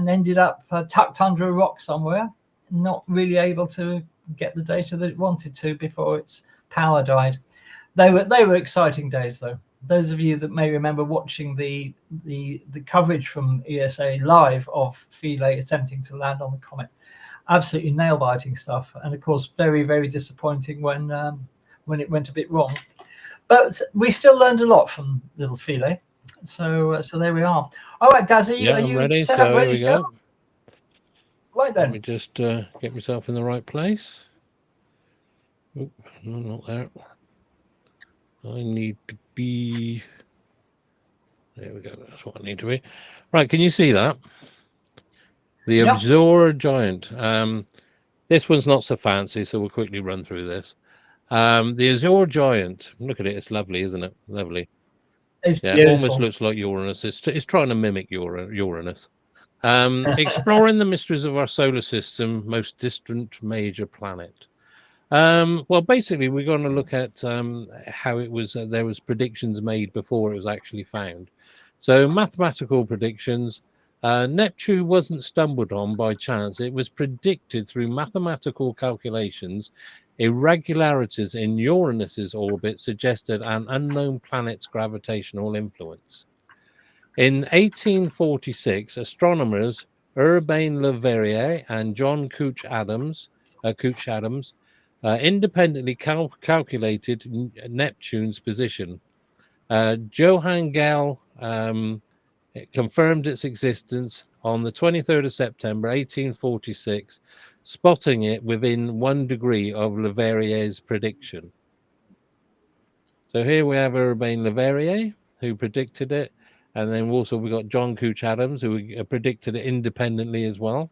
ended up tucked under a rock somewhere, not really able to get the data that it wanted to before its power died. They were exciting days, though. Those of you that may remember watching the coverage from ESA live of Philae attempting to land on the comet, absolutely nail-biting stuff, and of course very, very disappointing when it went a bit wrong. But we still learned a lot from little Philae. So there we are. All right, Daz, are I'm you ready. set So up, here ready we to go? go. Right Let me then. just get myself in the right place. Oop, no, not there. I need to be. There we go. That's what I need to be. Right, can you see that? The Yep. Absor Giant. This one's not so fancy, so we'll quickly run through this. The Azure Giant. Look at it. It's lovely, isn't it? Lovely. It's Yeah, beautiful. almost looks like Uranus. It's trying to mimic Uranus. Exploring the mysteries of our solar system, most distant major planet. Well, basically, we're going to look at how it was. There was predictions made before it was actually found. So mathematical predictions. Neptune wasn't stumbled on by chance. It was predicted through mathematical calculations. Irregularities in Uranus's orbit suggested an unknown planet's gravitational influence. In 1846, astronomers Urbain Le Verrier and John Couch-Adams independently calculated Neptune's position. Johann Galle confirmed its existence on the 23rd of September 1846, spotting it within 1 degree of Le Verrier's prediction. So here we have Urbain Le Verrier, who predicted it, and then also we got John Couch-Adams, who predicted it independently as well.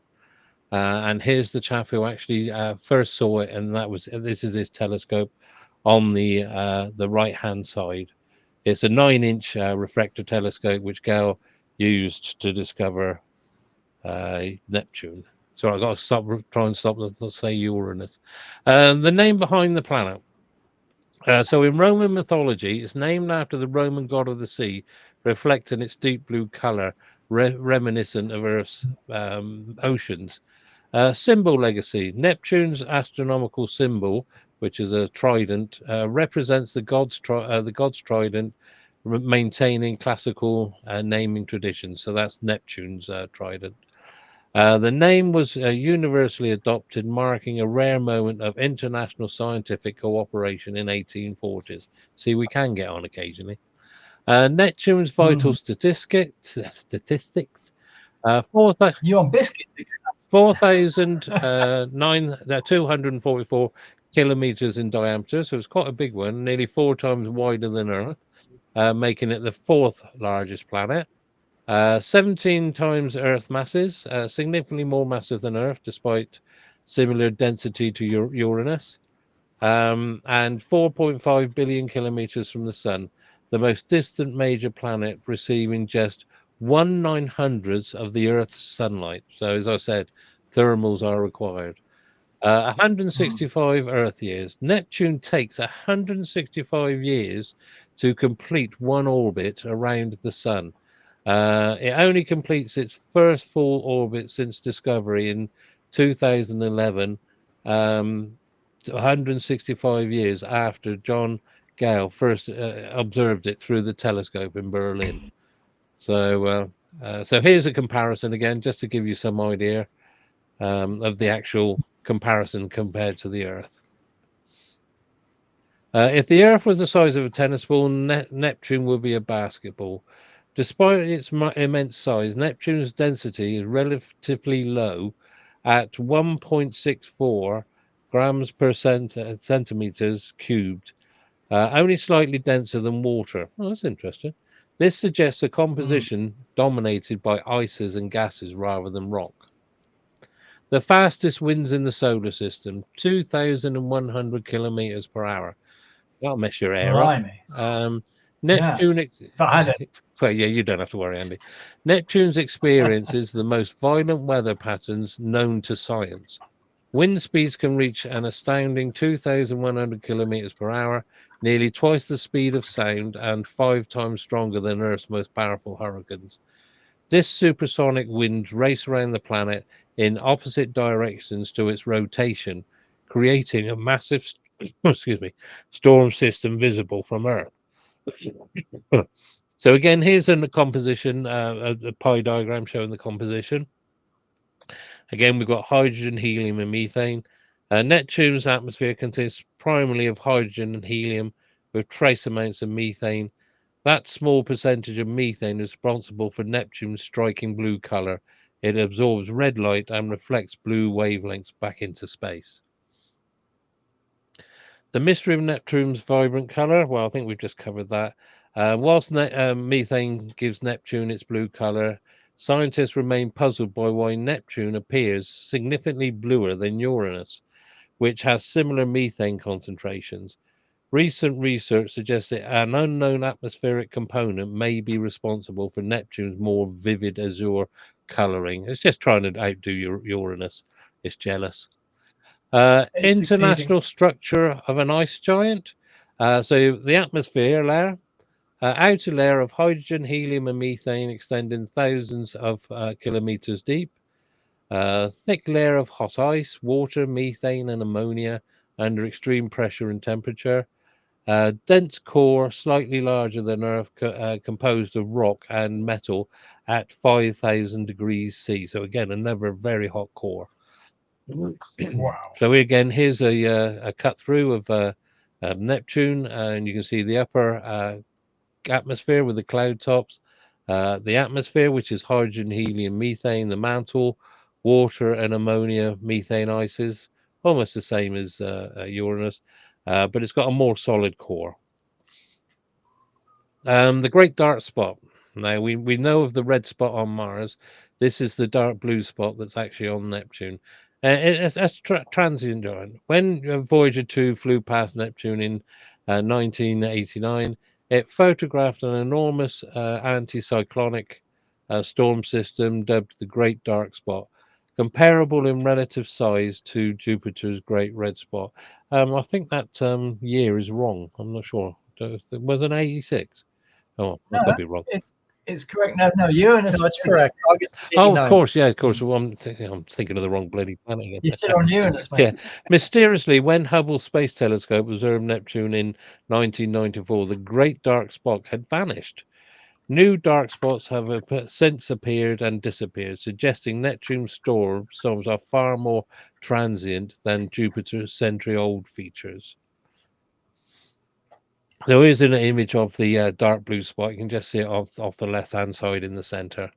And here's the chap who actually first saw it, and this is his telescope on the right hand side. It's a 9-inch refractor telescope which Gale used to discover Neptune. So I got to try and stop. Let's say Uranus. The name behind the planet. So in Roman mythology, it's named after the Roman god of the sea, reflecting its deep blue color, reminiscent of Earth's oceans. Symbol legacy. Neptune's astronomical symbol, which is a trident, represents the god's trident, maintaining classical naming traditions. So that's Neptune's trident. The name was universally adopted, marking a rare moment of international scientific cooperation in 1840s. See, we can get on occasionally. Neptune's vital statistics. You on biscuits? 4,244 kilometers in diameter, so it's quite a big one, nearly 4 times wider than Earth, making it the 4th largest planet. 17 times Earth masses, significantly more massive than Earth, despite similar density to Uranus, and 4.5 billion kilometers from the Sun, the most distant major planet, receiving just 1/900th of the Earth's sunlight. So, as I said, thermals are required. 165 Earth years. Neptune takes 165 years to complete one orbit around the Sun. It only completes its first full orbit since discovery in 2011, 165 years after John Gale first observed it through the telescope in Berlin. So here's a comparison again, just to give you some idea of the actual comparison compared to the Earth. If the Earth was the size of a tennis ball, Neptune would be a basketball. Despite its immense size, Neptune's density is relatively low at 1.64 grams per centimeters cubed, only slightly denser than water. Oh, that's interesting. This suggests a composition dominated by ices and gases rather than rock. The fastest winds in the solar system, 2,100 kilometers per hour. That'll mess your air up. Neptune. Well, yeah, you don't have to worry, Andy. Neptune's experiences the most violent weather patterns known to science. Wind speeds can reach an astounding 2,100 kilometers per hour, nearly twice the speed of sound and 5 times stronger than Earth's most powerful hurricanes. This supersonic wind races around the planet in opposite directions to its rotation, creating a massive storm system visible from Earth. So again, here's a composition, a pie diagram showing the composition. Again, we've got hydrogen, helium, and methane. Neptune's atmosphere consists primarily of hydrogen and helium, with trace amounts of methane. That small percentage of methane is responsible for Neptune's striking blue color. It absorbs red light and reflects blue wavelengths back into space. The mystery of Neptune's vibrant color, well, I think we've just covered that. Whilst methane gives Neptune its blue color, scientists remain puzzled by why Neptune appears significantly bluer than Uranus, which has similar methane concentrations. Recent research suggests that an unknown atmospheric component may be responsible for Neptune's more vivid azure coloring. It's just trying to outdo Uranus. It's jealous. It's International succeeding. structure of an ice giant. So the atmosphere layer, outer layer of hydrogen, helium, and methane extending thousands of kilometers deep. Thick layer of hot ice, water, methane, and ammonia under extreme pressure and temperature. Dense core, slightly larger than Earth, composed of rock and metal at 5,000 degrees C. So again, another very hot core. Wow. So again, here's a cut through of Neptune, and you can see the upper atmosphere with the cloud tops, the atmosphere, which is hydrogen, helium, methane, the mantle, water, and ammonia, methane ices, almost the same as Uranus, but it's got a more solid core. The great dark spot. Now, we know of the red spot on Mars. This is the dark blue spot that's actually on Neptune. It's transient giant. When Voyager 2 flew past Neptune in 1989, it photographed an enormous anticyclonic storm system dubbed the Great Dark Spot, comparable in relative size to Jupiter's Great Red Spot. I think that year is wrong. I'm not sure. It was an 86. Oh, I could be wrong. It's correct. No, Uranus. No, it's correct. August Oh, 89. of course, yeah, of course. Well, I'm thinking of the wrong bloody planet again. You're still on Uranus, mate. Yeah. Mysteriously, when Hubble Space Telescope observed Neptune in 1994, the Great Dark Spot had vanished. New dark spots have since appeared and disappeared, suggesting Neptune's storms are far more transient than Jupiter's century-old features. There is an image of the dark blue spot. You can just see it off the left-hand side in the center.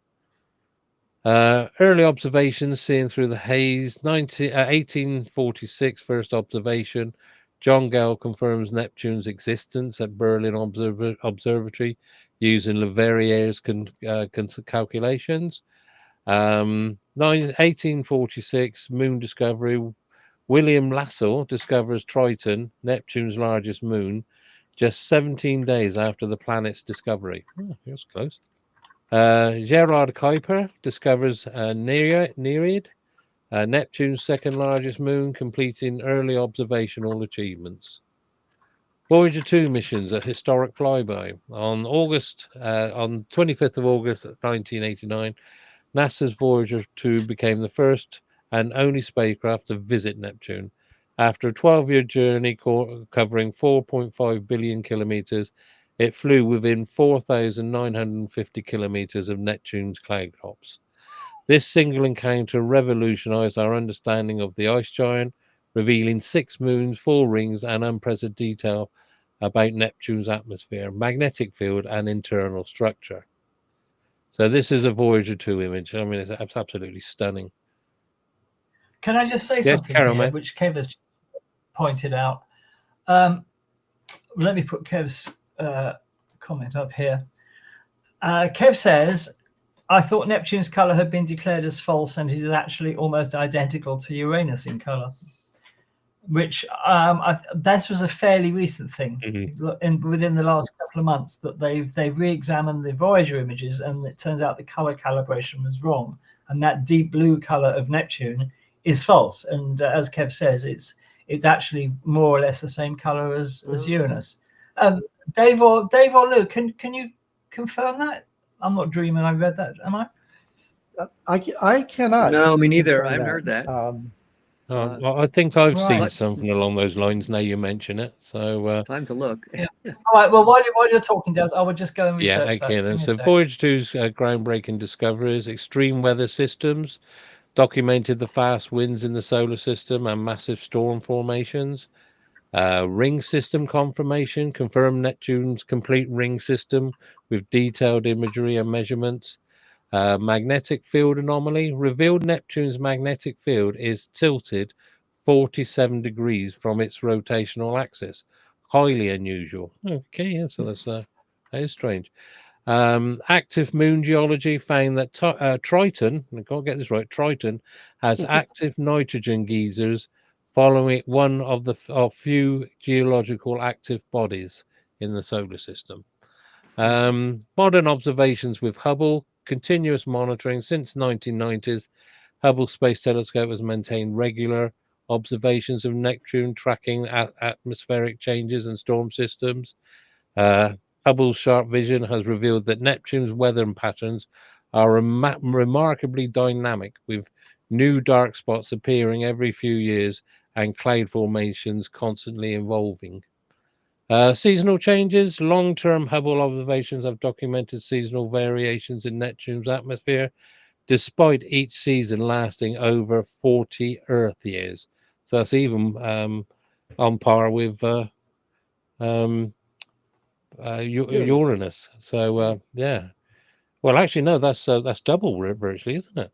Early observations seen through the haze. 1846, first observation. John Gale confirms Neptune's existence at Berlin Observatory using Leverrier's calculations. 1846, moon discovery. William Lassell discovers Triton, Neptune's largest moon, just 17 days after the planet's discovery. Oh, that's close. Gerard Kuiper discovers Nereid, Neptune's second largest moon, completing early observational achievements. Voyager 2 missions, a historic flyby. On 25th of August 1989, NASA's Voyager 2 became the first and only spacecraft to visit Neptune. After a 12-year journey covering 4.5 billion kilometers, it flew within 4,950 kilometers of Neptune's cloud tops. This single encounter revolutionized our understanding of the ice giant, revealing 6 moons, 4 rings, and unprecedented detail about Neptune's atmosphere, magnetic field, and internal structure. So this is a Voyager 2 image. I mean, it's absolutely stunning. Can I just say something here, which Kev has pointed out? Let me put Kev's comment up here. Kev says, I thought Neptune's color had been declared as false, and it is actually almost identical to Uranus in color, which this was a fairly recent thing. Within the last couple of months that they've re-examined the Voyager images, and it turns out the color calibration was wrong, and that deep blue color of Neptune is false. And as Kev says, it's actually more or less the same color as Uranus. Dave or Lou, can you confirm that? I'm not dreaming. I read that. Am I? I cannot. No, me neither. I haven't heard that. I think I've seen something along those lines. Now you mention it, so time to look. Yeah. All right. Well, while you're talking, Des, I would just go and research okay, that. then. So Voyager 2's groundbreaking discoveries: extreme weather systems, documented the fast winds in the solar system and massive storm formations. Ring system confirmation confirmed Neptune's complete ring system with detailed imagery and measurements. Magnetic field anomaly revealed Neptune's magnetic field is tilted 47 degrees from its rotational axis. Highly unusual. Okay, yeah, so that is strange. Active moon geology found that Triton, I can't get this right, Triton has active nitrogen geysers following one of the few geological active bodies in the solar system. Modern observations with Hubble, continuous monitoring since 1990s. Hubble Space Telescope has maintained regular observations of Neptune, tracking atmospheric changes and storm systems. Hubble's sharp vision has revealed that Neptune's weather patterns are remarkably dynamic, with new dark spots appearing every few years and cloud formations constantly evolving. Seasonal changes. Long-term Hubble observations have documented seasonal variations in Neptune's atmosphere, despite each season lasting over 40 Earth years. So that's even on par with Uranus. So yeah. Well, actually, no, that's double virtually, isn't it?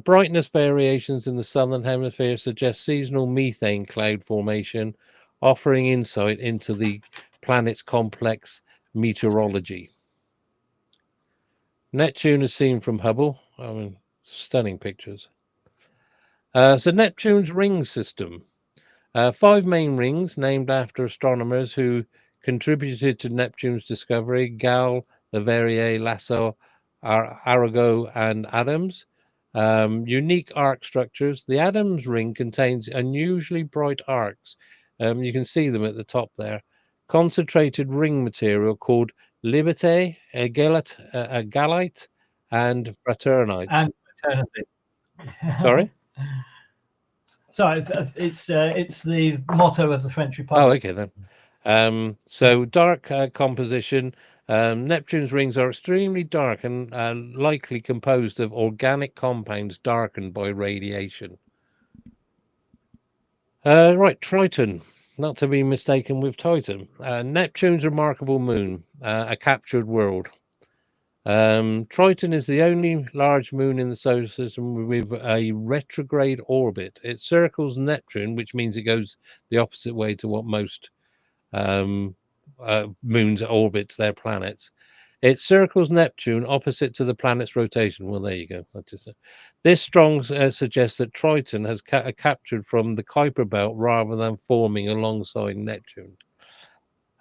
Brightness variations in the southern hemisphere suggest seasonal methane cloud formation, offering insight into the planet's complex meteorology. Neptune is seen from Hubble. I mean, stunning pictures. So Neptune's ring system. 5 main rings named after astronomers who contributed to Neptune's discovery: Gall, Leverrier, Lasso, Arago, and Adams. Unique arc structures. The Adams ring contains unusually bright arcs. You can see them at the top there. Concentrated ring material called Liberté, Gallite, and Fraternite. And fraternity. Sorry? Sorry, it's the motto of the French Republic. Oh, okay then. So dark composition. Neptune's rings are extremely dark and likely composed of organic compounds darkened by radiation. Right, Triton, not to be mistaken with Titan. Neptune's remarkable moon, a captured world. Triton is the only large moon in the solar system with a retrograde orbit. It circles Neptune, which means it goes the opposite way to what most moons orbit their planets. It circles Neptune opposite to the planet's rotation. Well, there you go. This strong suggests that Triton has captured from the Kuiper belt rather than forming alongside Neptune.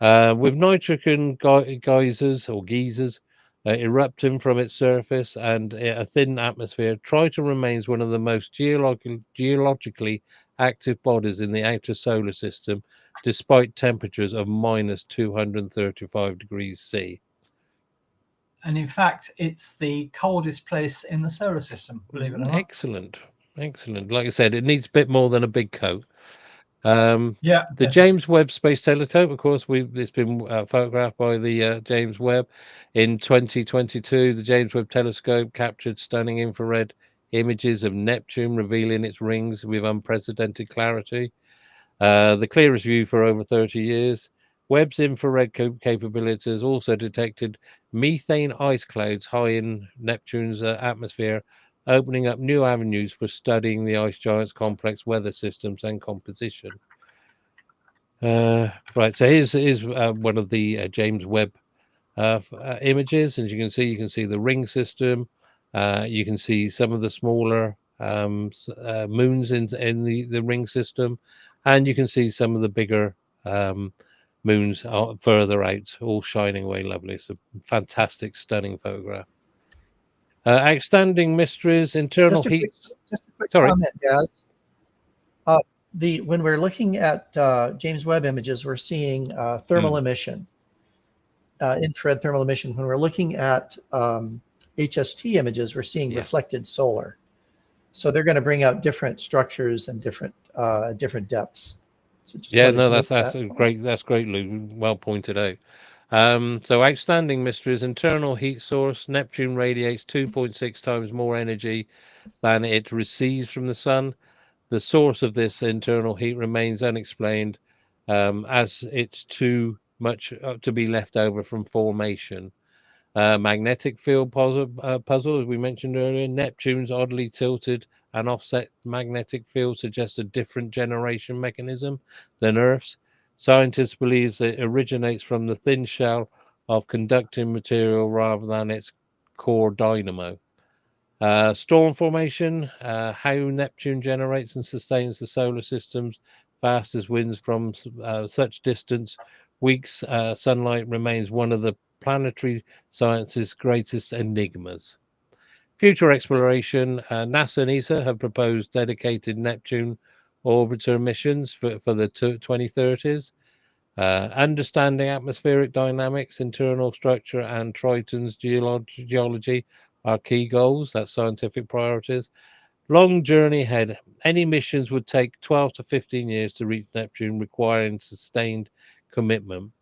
With nitrogen geysers erupting from its surface and a thin atmosphere, Triton remains one of the most geologically active bodies in the outer solar system, despite temperatures of minus 235 degrees C. And in fact, it's the coldest place in the solar system, believe it or not. Excellent. Like I said, it needs a bit more than a big coat. Yeah. The definitely. James Webb Space Telescope, of course, it's been photographed by the James Webb in 2022. The James Webb Telescope captured stunning infrared images of Neptune, revealing its rings with unprecedented clarity. The clearest view for over 30 years. Webb's infrared capabilities also detected methane ice clouds high in Neptune's atmosphere, opening up new avenues for studying the ice giant's complex weather systems and composition. Right, so here's one of the James Webb images. As you can see the ring system. You can see some of the smaller moons in the ring system, and you can see some of the bigger moons further out, all shining away lovely. It's a fantastic, stunning photograph. Outstanding mysteries, internal heat. Just a quick Sorry. comment, guys. When we're looking at James Webb images, we're seeing thermal emission, infrared thermal emission. When we're looking at HST images, we're seeing reflected solar. So they're going to bring out different structures and different depths. So that's great. That's great, Lou. Well pointed out. So outstanding mysteries, internal heat source. Neptune radiates 2.6 times more energy than it receives from the sun. The source of this internal heat remains unexplained. as it's too much to be left over from formation. Magnetic field puzzle, as we mentioned earlier. Neptune's oddly tilted and offset magnetic field suggests a different generation mechanism than Earth's. Scientists believe it originates from the thin shell of conducting material rather than its core dynamo. Storm formation, how Neptune generates and sustains the solar system's fastest winds from such distance. Weeks, sunlight remains one of the planetary science's greatest enigmas. Future exploration, NASA and ESA have proposed dedicated Neptune orbiter missions for the 2030s. Understanding atmospheric dynamics, internal structure, and Triton's geology are key goals. That's scientific priorities. Long journey ahead. Any missions would take 12 to 15 years to reach Neptune, requiring sustained commitment.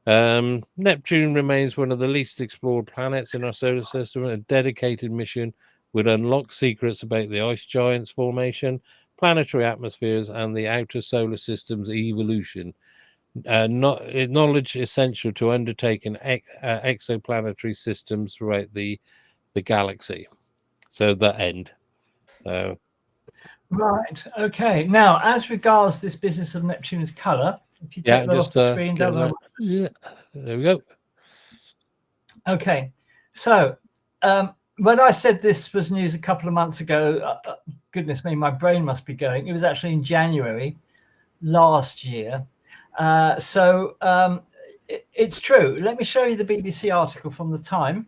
Neptune remains one of the least explored planets in our solar system. A dedicated mission would unlock secrets about the ice giants formation, planetary atmospheres, and the outer solar system's evolution. Knowledge essential to undertaking exoplanetary systems throughout the galaxy. So the end. Right. Okay. Now, as regards this business of Neptune's color, if you take that off the screen, yeah, there we go. Okay. So, when I said this was news a couple of months ago, goodness me, my brain must be going. It was actually in January last year. It's true. Let me show you the BBC article from the time.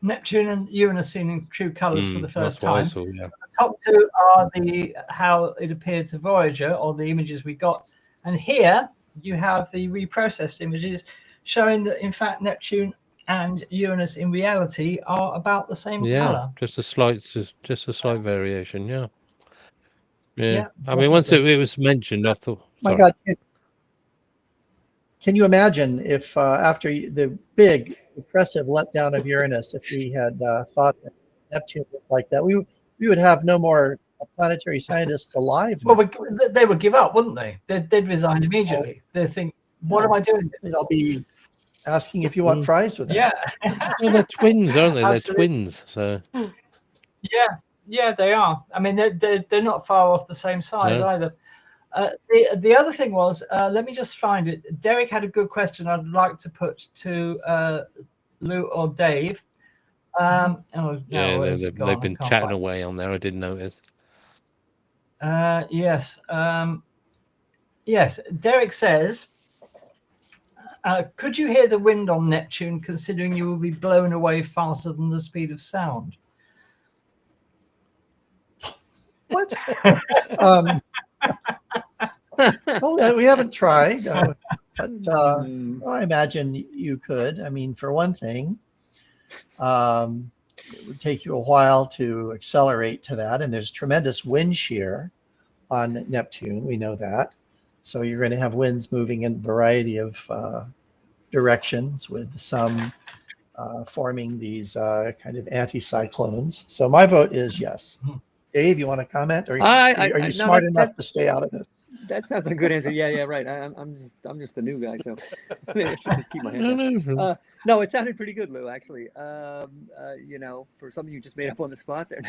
Neptune and Uranus seen in true colours for the first time. Yeah. The top two are how it appeared to Voyager, or the images we got. And here you have the reprocessed images showing that, in fact, Neptune and Uranus in reality are about the same colour. Just a slight variation. Yeah. I definitely. mean, once it was mentioned, I thought, my God, can you imagine if after the big impressive letdown of Uranus, if we had thought that Neptune looked like that, we would have no more planetary scientists alive. Well, they would give up, wouldn't they? They'd resign immediately. They'd think, what am I doing? They'll be asking if you want fries with them. Yeah. well, they're twins, aren't they? They're twins. So yeah, they are. I mean, they're not far off the same size either. The other thing was, let me just find it. Derek had a good question I'd like to put to Lou or Dave. they've been chatting away on there. I didn't notice. Yes. Yes. Derek says, could you hear the wind on Neptune, considering you will be blown away faster than the speed of sound? What? Well, we haven't tried, but I imagine you could. I mean, for one thing, it would take you a while to accelerate to that, and there's tremendous wind shear on Neptune. We know that. So you're going to have winds moving in a variety of directions, with some forming these kind of anticyclones. So my vote is yes. Dave, you want to comment? Or are you smart enough to stay out of this? That sounds like a good answer. Yeah, right. I'm just the new guy, so maybe I should just keep my hand down. No, it sounded pretty good, Lou. Actually, for something you just made up on the spot there.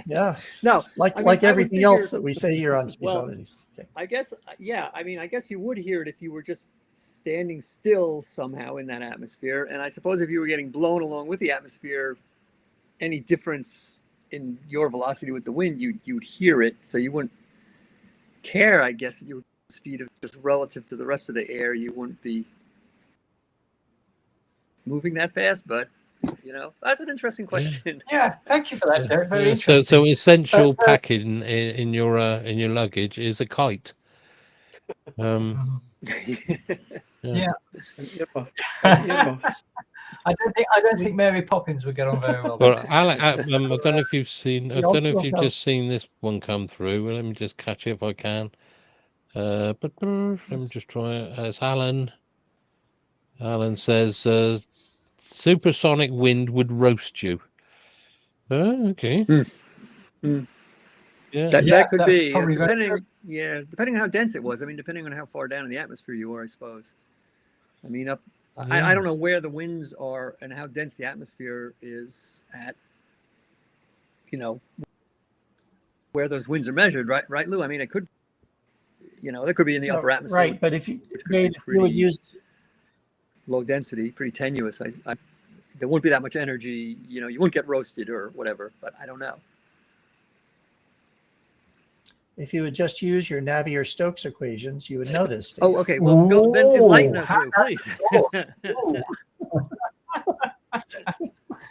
Yeah. No, like everything else that we say here on Space Oddities. Okay. I guess, yeah. I mean, I guess you would hear it if you were just standing still somehow in that atmosphere. And I suppose if you were getting blown along with the atmosphere, any difference in your velocity with the wind, you'd hear it. So you wouldn't care, I guess, that your speed of just relative to the rest of the air, you wouldn't be moving that fast. But that's an interesting question. Yeah, thank you for that. They're very interesting. So essential packing in your luggage is a kite. Yeah. I don't think Mary Poppins would get on very well. Well, Alec, I don't know if you've seen. I don't know if you've just seen this one come through. Well, let me just catch it if I can. But let me just try it. It's Alan. Alan says, "Supersonic wind would roast you." Okay. Yeah. That could that's be probably very depending. Yeah, depending on how dense it was. I mean, depending on how far down in the atmosphere you are, I suppose. I mean, I don't know where the winds are and how dense the atmosphere is at. You know, where those winds are measured, right, Lou? I mean, it could. There could be in the upper atmosphere. Right, but if you, which could Dave, be if you would pretty use, low density, pretty tenuous. There won't be that much energy. You won't get roasted or whatever. But I don't know. if you would just use your Navier-Stokes equations, you would know this, Dave. Oh, okay. Well, go, then enlighten us, Lou, please.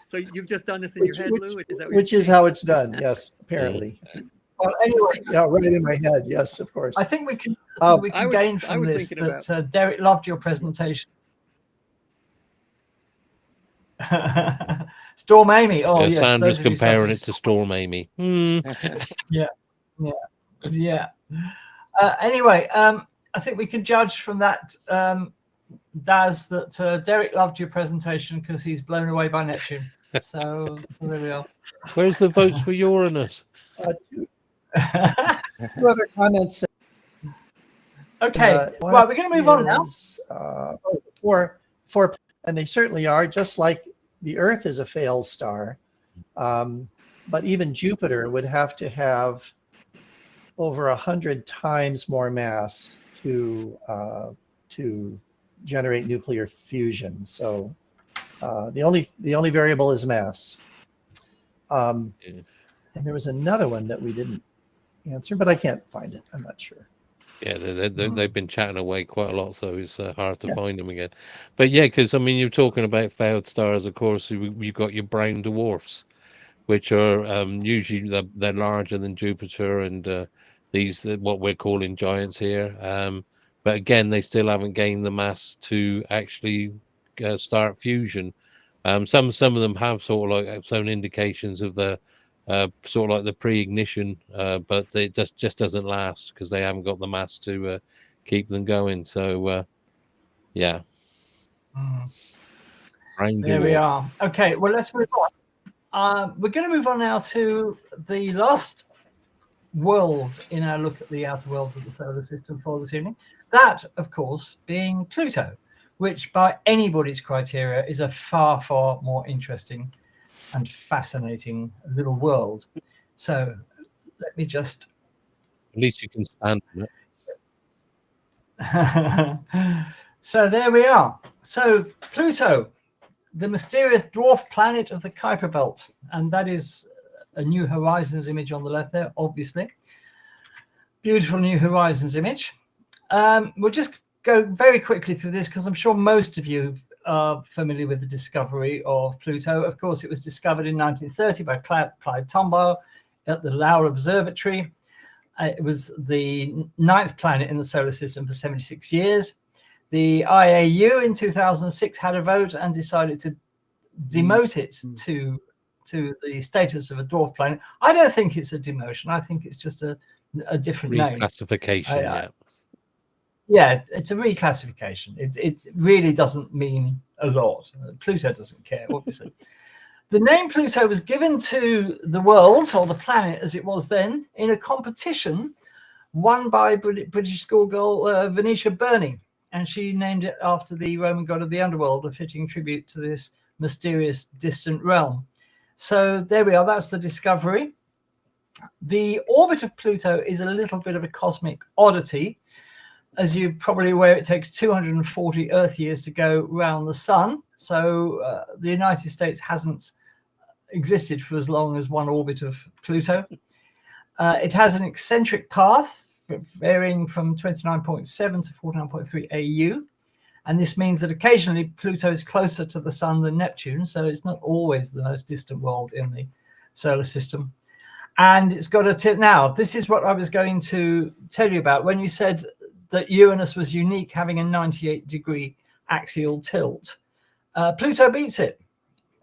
So you've just done this in your head, Lou? Is that what Which you're is saying? how it's done, yes, apparently. well. Anyway, Yeah, right in my head, yes, of course. I think we can I gain was from this thinking that Derek loved your presentation. Storm Amy. Oh, yes. Sandra's those of you comparing it suffering- to Storm Amy. Yeah. Anyway, I think we can judge from that, Daz, that Derek loved your presentation because he's blown away by Neptune. So there we are. Where's the votes for Uranus? Two other comments. Okay, well, we're going to move on now. For and they certainly are, just like the Earth is a failed star. But even Jupiter would have to have over 100 times more mass to generate nuclear fusion. So the only variable is mass. And there was another one that we didn't answer, but I can't find it. I'm not sure. Yeah, they've been chatting away quite a lot, so it's hard to find them again. But yeah, because I mean, you're talking about failed stars. Of course, you've got your brown dwarfs, which are usually they're larger than Jupiter, and these what we're calling giants here. But again, they still haven't gained the mass to actually start fusion. Some of them have sort of like some indications of the sort of like the pre-ignition, but it just doesn't last because they haven't got the mass to keep them going. So yeah. There we are. Okay, well, let's move on. We're going to move on now to the last world in our look at the outer worlds of the solar system for this evening. That, of course, being Pluto, which by anybody's criteria is a far, far more interesting and fascinating little world. So let me just... At least you can stand on it. So there we are. So Pluto, the mysterious dwarf planet of the Kuiper Belt, and that is a New Horizons image on the left there, obviously. Beautiful New Horizons image. We'll just go very quickly through this because I'm sure most of you are familiar with the discovery of Pluto. Of course, it was discovered in 1930 by Clyde Tombaugh at the Lowell Observatory. It was the 9th planet in the solar system for 76 years. The IAU in 2006 had a vote and decided to demote it to the status of a dwarf planet. I don't think it's a demotion. I think it's just a different name. Reclassification, Yeah, it's a reclassification. It really doesn't mean a lot. Pluto doesn't care, obviously. The name Pluto was given to the world, or the planet as it was then, in a competition won by British schoolgirl Venetia Burney. And she named it after the Roman god of the underworld, a fitting tribute to this mysterious distant realm. So there we are. That's the discovery. The orbit of Pluto is a little bit of a cosmic oddity. As you're probably aware, it takes 240 Earth years to go around the sun. So the United States hasn't existed for as long as one orbit of Pluto. It has an eccentric path varying from 29.7 to 49.3 AU. And this means that occasionally Pluto is closer to the sun than Neptune. So it's not always the most distant world in the solar system. And it's got a tip. Now, this is what I was going to tell you about when you said that Uranus was unique, having a 98-degree axial tilt. Pluto beats it.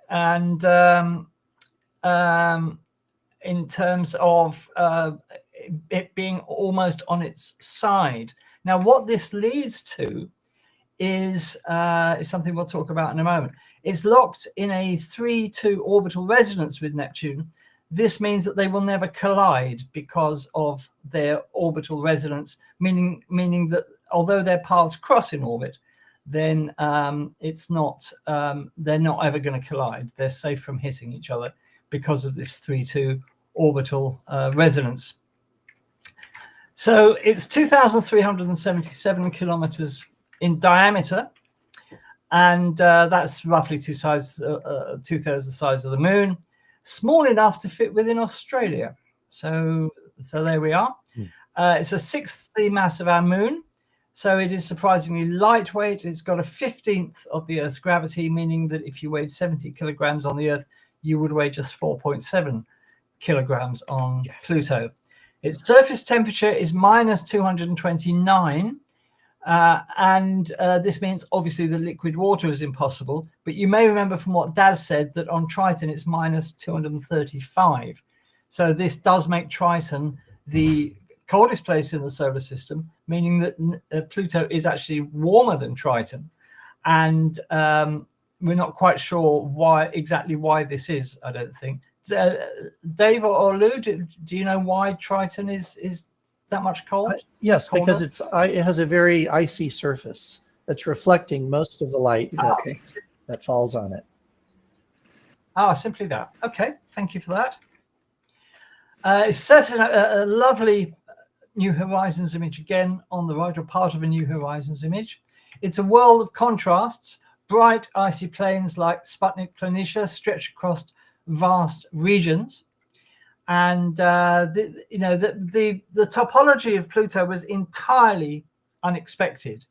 And in terms of it being almost on its side. Now, what this leads to is something we'll talk about in a moment. It's locked in a 3-2 orbital resonance with Neptune this means that they will never collide because of their orbital resonance, meaning that although their paths cross in orbit, then it's not they're not ever going to collide. They're safe from hitting each other because of this 3-2 orbital resonance. So it's 2,377 kilometers in diameter, and that's roughly two-thirds the size of the moon. Small enough to fit within Australia. So there we are. It's a sixth the mass of our moon. So it is surprisingly lightweight. It's got a 15th of the Earth's gravity, meaning that if you weighed 70 kilograms on the Earth, you would weigh just 4.7 kilograms on Pluto. Its surface temperature is minus 229. And this means obviously the liquid water is impossible. But you may remember from what Daz said that on Triton it's minus 235. So this does make Triton the coldest place in the solar system, meaning that Pluto is actually warmer than Triton. And we're not quite sure exactly why this is, I don't think. Dave or Lou, do you know why Triton is that much cold? Yes, colder? because it has a very icy surface that's reflecting most of the light that falls on it. Ah, simply that. Okay, thank you for that. It's surfacing a lovely New Horizons image again on the right, or part of a New Horizons image. It's a world of contrasts. Bright icy plains like Sputnik Planitia stretch across vast regions. And the topology of Pluto was entirely unexpected.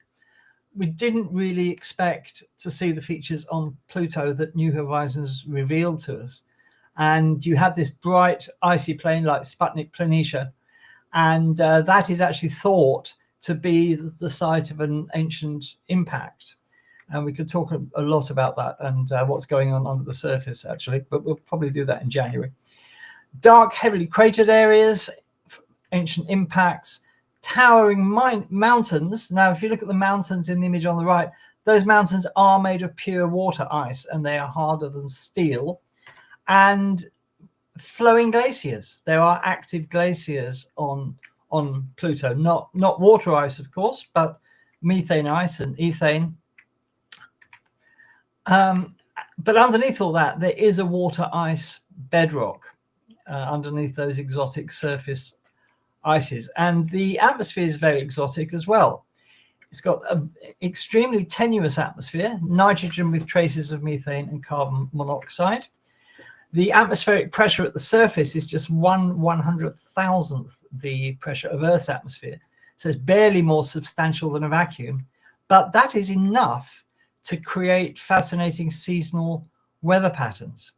We didn't really expect to see the features on Pluto that New Horizons revealed to us. And you have this bright icy plain like Sputnik Planitia, and that is actually thought to be the site of an ancient impact. And we could talk a lot about that and what's going on under the surface, actually, but we'll probably do that in January. Dark, heavily cratered areas, ancient impacts, towering mountains. Now, if you look at the mountains in the image on the right, those mountains are made of pure water ice, and they are harder than steel. And flowing glaciers. There are active glaciers on Pluto, not water ice, of course, but methane ice and ethane. But underneath all that, there is a water ice bedrock underneath those exotic surface ices. And the atmosphere is very exotic as well. It's got an extremely tenuous atmosphere, nitrogen with traces of methane and carbon monoxide. The atmospheric pressure at the surface is just 1/100,000th the pressure of Earth's atmosphere. So it's barely more substantial than a vacuum, but that is enough to create fascinating seasonal weather patterns.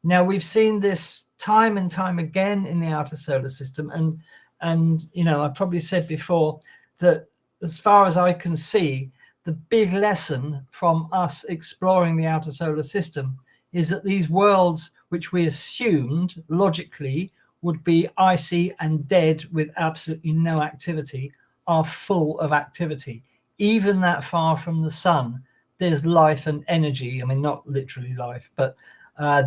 Now, we've seen this time and time again in the outer solar system. And I probably said before that as far as I can see, the big lesson from us exploring the outer solar system is that these worlds, which we assumed logically would be icy and dead with absolutely no activity, are full of activity. Even that far from the sun, there's life and energy. I mean, not literally life, but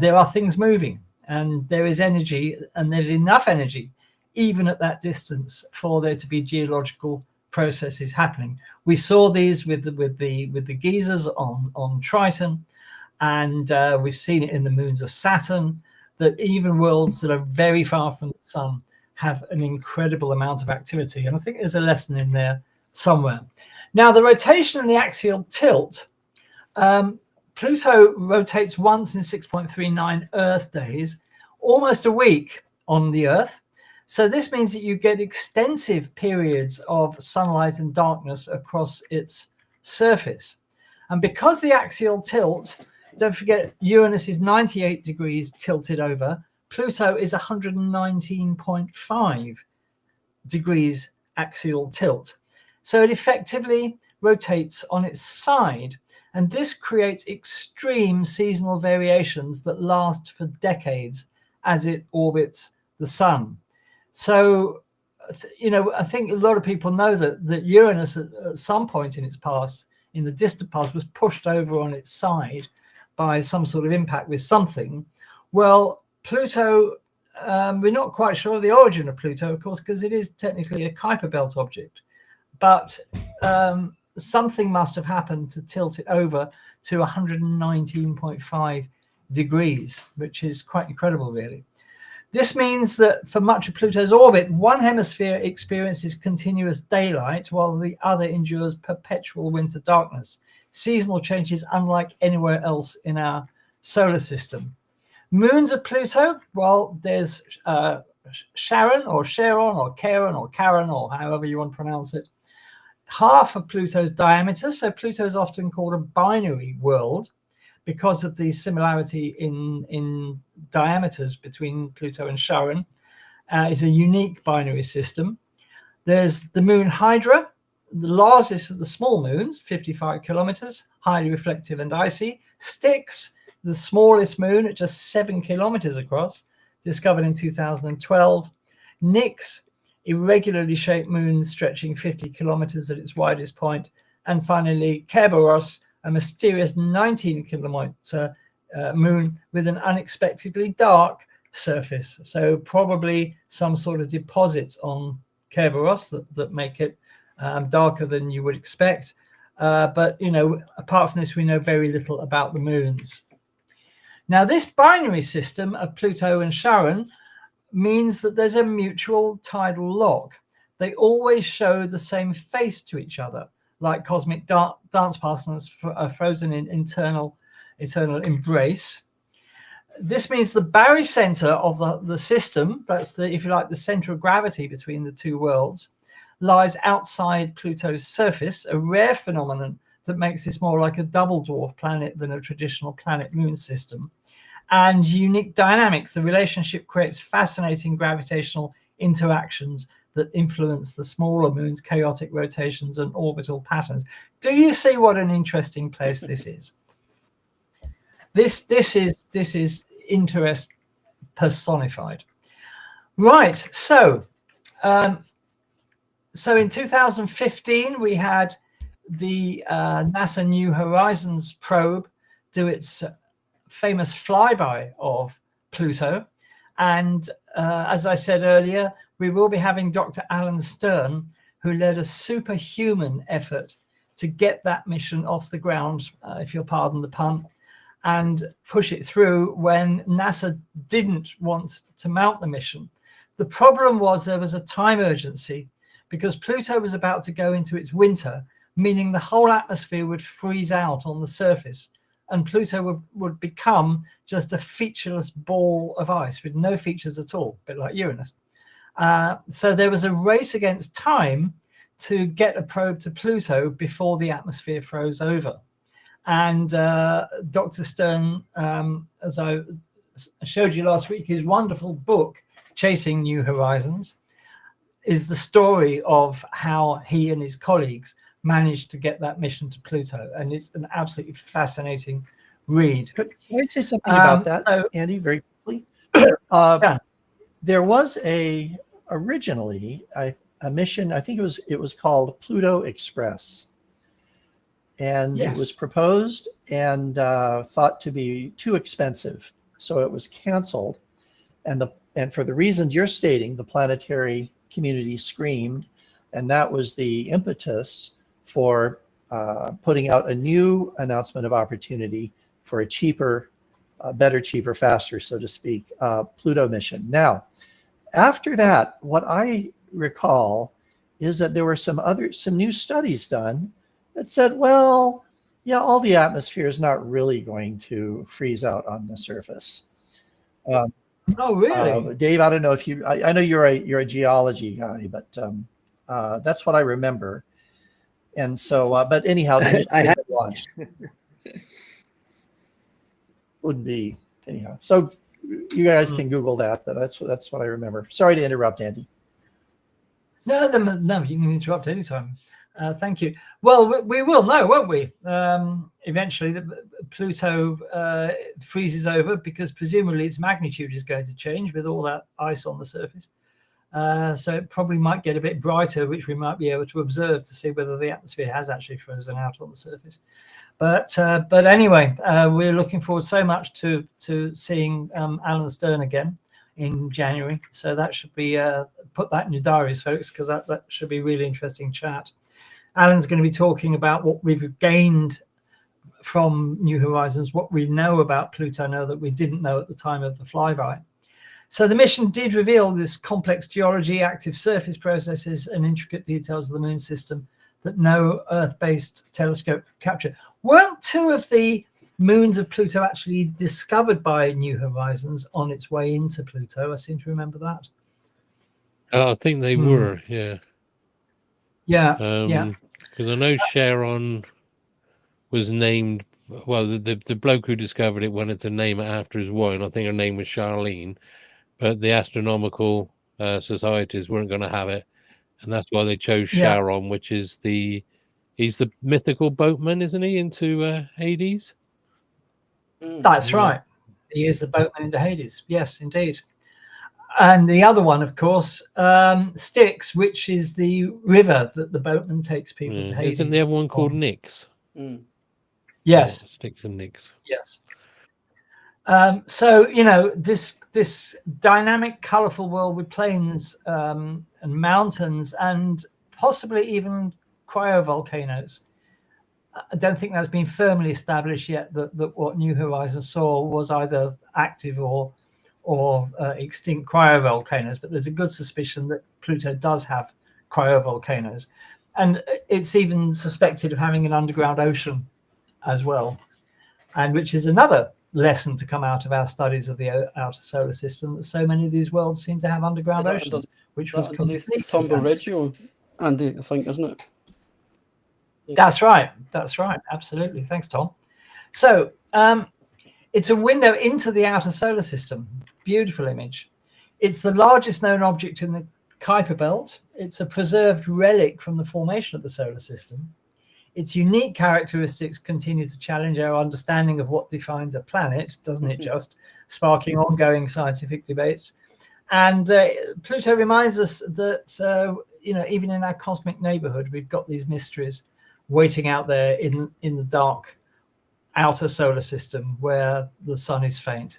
there are things moving, and there is energy, and there's enough energy even at that distance for there to be geological processes happening. We saw these with the geysers on Triton, and we've seen it in the moons of Saturn, that even worlds that are very far from the sun have an incredible amount of activity. And I think there's a lesson in there somewhere. Now, the rotation and the axial tilt, Pluto rotates once in 6.39 Earth days, almost a week on the Earth. So this means that you get extensive periods of sunlight and darkness across its surface. And because the axial tilt, don't forget, Uranus is 98 degrees tilted over, Pluto is 119.5 degrees axial tilt. So it effectively rotates on its side. And this creates extreme seasonal variations that last for decades as it orbits the sun. So, I think a lot of people know that Uranus at some point in its past, in the distant past, was pushed over on its side by some sort of impact with something. Well, Pluto we're not quite sure of the origin of Pluto, of course, because it is technically a Kuiper belt object. But something must have happened to tilt it over to 119.5 degrees, which is quite incredible, really. This means that for much of Pluto's orbit, one hemisphere experiences continuous daylight while the other endures perpetual winter darkness. Seasonal changes unlike anywhere else in our solar system. Moons of Pluto, well, there's Charon or Charon or Charon or Charon or however you want to pronounce it. Half of Pluto's diameter, so Pluto is often called a binary world because of the similarity in diameters between Pluto and Charon. Is a unique binary system. There's the moon Hydra, the largest of the small moons, 55 kilometers, highly reflective and icy. Styx, the smallest moon at just 7 kilometers across, discovered in 2012. Nix, irregularly shaped moon stretching 50 kilometers at its widest point. And finally, Kerberos, a mysterious 19-kilometer moon with an unexpectedly dark surface. So probably some sort of deposits on Kerberos that make it darker than you would expect. But, you know, apart from this, we know very little about the moons. Now, this binary system of Pluto and Charon means that there's a mutual tidal lock. They always show the same face to each other, like cosmic dance partners frozen in eternal embrace. This means the barycenter of the system, that's the, if you like, the center of gravity between the two worlds, lies outside Pluto's surface, a rare phenomenon that makes this more like a double dwarf planet than a traditional planet-moon system. And unique dynamics, the relationship creates fascinating gravitational interactions that influence the smaller moon's chaotic rotations and orbital patterns. Do you see what an interesting place this is? This is interest personified. Right. So in 2015 we had the NASA New Horizons probe do its famous flyby of Pluto, and as I said earlier, we will be having Dr. Alan Stern, who led a superhuman effort to get that mission off the ground, if you'll pardon the pun, and push it through when NASA didn't want to mount the mission. The problem was there was a time urgency because Pluto was about to go into its winter, meaning the whole atmosphere would freeze out on the surface, and Pluto would become just a featureless ball of ice with no features at all, a bit like Uranus. So there was a race against time to get a probe to Pluto before the atmosphere froze over. And Dr. Stern, as I showed you last week, his wonderful book, Chasing New Horizons, is the story of how he and his colleagues managed to get that mission to Pluto. And it's an absolutely fascinating read. Can I say something about that, Andy, very quickly? Yeah. There was originally a mission, I think it was called Pluto Express. And yes, it was proposed and thought to be too expensive. So it was canceled. And for the reasons you're stating, the planetary community screamed. And that was the impetus for putting out a new announcement of opportunity for a cheaper, better, cheaper, faster, so to speak, Pluto mission. Now, after that, what I recall is that there were some new studies done that said, well, yeah, all the atmosphere is not really going to freeze out on the surface. Oh, really? Dave, I don't know if I know you're a geology guy, but that's what I remember. And so, but anyhow, I have watched. Wouldn't be anyhow. So you guys can Google that, but that's what I remember. Sorry to interrupt, Andy. No, you can interrupt anytime. Thank you. Well, we will know, won't we? Eventually, Pluto freezes over because presumably its magnitude is going to change with all that ice on the surface. So it probably might get a bit brighter, which we might be able to observe to see whether the atmosphere has actually frozen out on the surface. But anyway, we're looking forward so much to seeing Alan Stern again in January. So that should be, put that in your diaries, folks, because that should be a really interesting chat. Alan's going to be talking about what we've gained from New Horizons, what we know about Pluto now that we didn't know at the time of the flyby. So the mission did reveal this complex geology, active surface processes, and intricate details of the moon system that no Earth-based telescope captured. Weren't two of the moons of Pluto actually discovered by New Horizons on its way into Pluto? I seem to remember that. I think they were, yeah. Yeah, because I know Charon was named. Well, the bloke who discovered it wanted to name it after his wife. I think her name was Charlene, but the astronomical societies weren't going to have it, and that's why they chose Charon, which is he's the mythical boatman, isn't he, into Hades? That's right. He is the boatman into Hades. Yes, indeed. And the other one, of course, Styx, which is the river that the boatman takes people to Hades. Isn't the other one called Nyx? Yes. Yeah, Styx and Nyx. Yes. So, you know, this dynamic, colorful world with plains and mountains and possibly even cryovolcanoes. I don't think that's been firmly established yet that what New Horizons saw was either active or extinct cryovolcanoes, but there's a good suspicion that Pluto does have cryovolcanoes, and it's even suspected of having an underground ocean as well, and which is another lesson to come out of our studies of the outer solar system, that so many of these worlds seem to have underground oceans, which was completely Tombo Reggio, Andy, I think, isn't it? That's right. That's right. Absolutely. Thanks, Tom. So it's a window into the outer solar system. Beautiful image. It's the largest known object in the Kuiper belt. It's a preserved relic from the formation of the solar system. Its unique characteristics continue to challenge our understanding of what defines a planet, doesn't it, just sparking ongoing scientific debates. And Pluto reminds us that, you know, even in our cosmic neighborhood, we've got these mysteries waiting out there in the dark outer solar system where the sun is faint.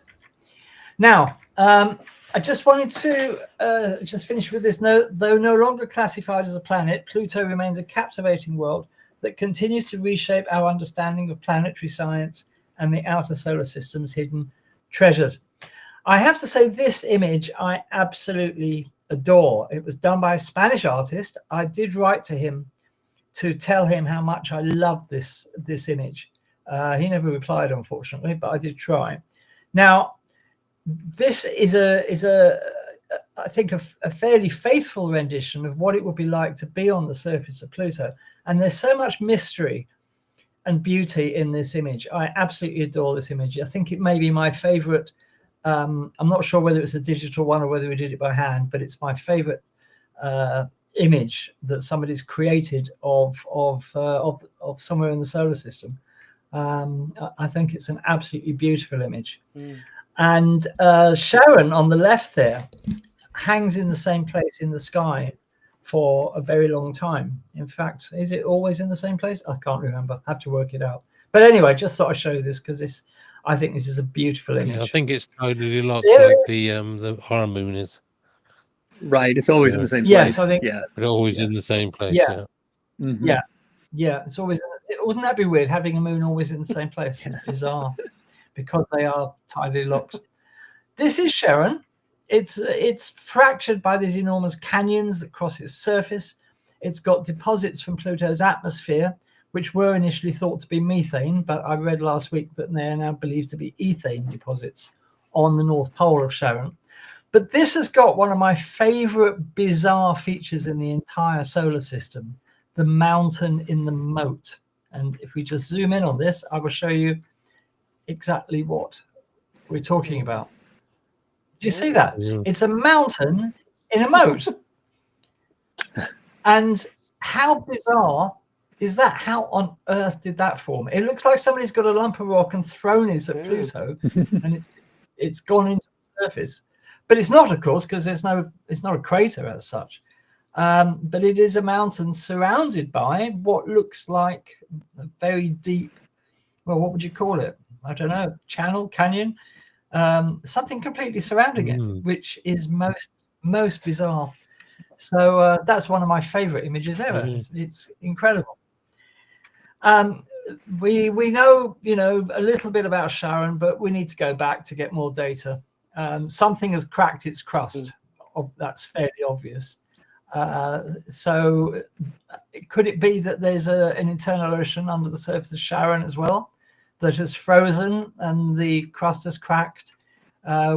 Now, I just wanted to just finish with this note. Though no longer classified as a planet, Pluto remains a captivating world that continues to reshape our understanding of planetary science and the outer solar system's hidden treasures. I have to say, this image I absolutely adore. It was done by a Spanish artist. I did write to him to tell him how much I love this image. He never replied, unfortunately, but I did try. Now, this is I think a fairly faithful rendition of what it would be like to be on the surface of Pluto. And there's so much mystery and beauty in this image. I absolutely adore this image. I think it may be my favorite. I'm not sure whether it's a digital one or whether we did it by hand, but it's my favorite image that somebody's created of somewhere in the solar system. I think it's an absolutely beautiful image. And Charon on the left there hangs in the same place in the sky for a very long time. In fact, is it always in the same place? I can't remember. I have to work it out. But anyway, just thought I'd show you this because I think this is a beautiful image. Yeah, I think it's totally locked like our moon is. Right, it's always in the same place. Yes, I think It's always in the same place. Yeah. Mm-hmm. Yeah. It's always. Wouldn't that be weird, having a moon always in the same place? It's bizarre because they are tightly locked. This is Charon. It's fractured by these enormous canyons that cross its surface. It's got deposits from Pluto's atmosphere, which were initially thought to be methane, but I read last week that they are now believed to be ethane deposits on the North Pole of Charon. But this has got one of my favorite bizarre features in the entire solar system, the mountain in the moat. And if we just zoom in on this, I will show you exactly what we're talking about. Do you see that? Yeah. It's a mountain in a moat. And how bizarre is that? How on earth did that form? It looks like somebody's got a lump of rock and thrown it at Pluto, and it's gone into the surface. But it's not, of course, because it's not a crater as such. But it is a mountain surrounded by what looks like a very deep, well, what would you call it? I don't know, channel, canyon. something completely surrounding it, Mm. which is most bizarre. So that's one of my favorite images ever. It's incredible. We know, a little bit about Sharon, but we need to go back to get more data. Something has cracked its crust. That's fairly obvious. So could it be that there's an internal ocean under the surface of Sharon as well that has frozen and the crust has cracked?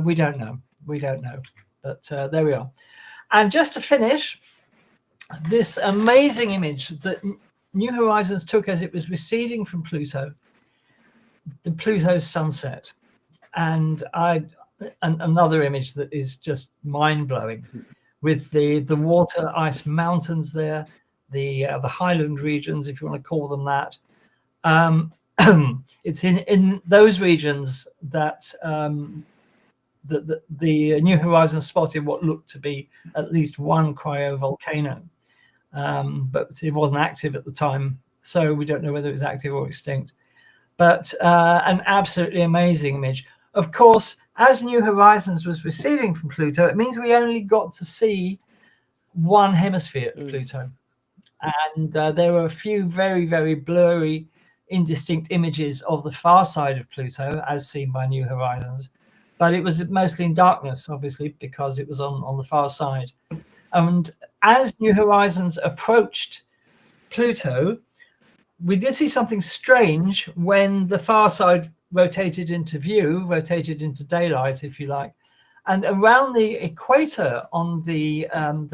We don't know. But there we are. And just to finish, this amazing image that New Horizons took as it was receding from Pluto, the Pluto's sunset, and another image that is just mind-blowing, with the water ice mountains there, the highland regions, if you want to call them that. It's in those regions that the New Horizons spotted what looked to be at least one cryovolcano. But it wasn't active at the time, so we don't know whether it was active or extinct. But an absolutely amazing image. Of course, as New Horizons was receding from Pluto, it means we only got to see one hemisphere of Pluto. And there were a few very, very blurry, indistinct images of the far side of Pluto, as seen by New Horizons. But it was mostly in darkness, obviously, because it was on the far side. And as New Horizons approached Pluto, we did see something strange when the far side rotated into view, rotated into daylight, if you like. And around the equator on the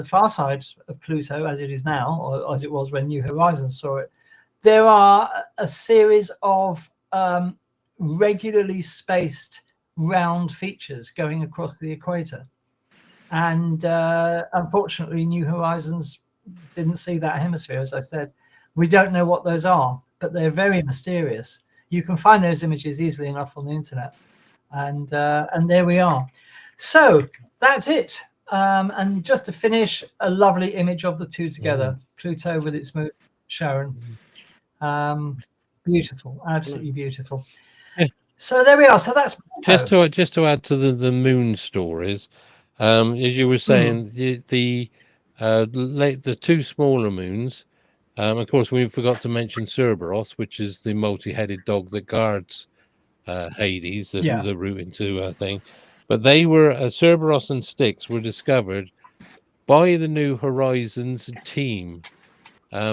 far side of Pluto, as it is now, or as it was when New Horizons saw it, there are a series of regularly spaced round features going across the equator. And unfortunately, New Horizons didn't see that hemisphere, as I said. We don't know what those are, but they're very mysterious. You can find those images easily enough on the internet. And there we are. So that's it. And just to finish, a lovely image of the two together, Pluto with its moon, Sharon. Beautiful, absolutely beautiful. So there we are. So that's Pluto. Just to add to the moon stories. As you were saying, the two smaller moons. Of course, we forgot to mention Cerberus, which is the multi-headed dog that guards Hades, the route into thing. But they were Cerberus and Styx were discovered by the New Horizons team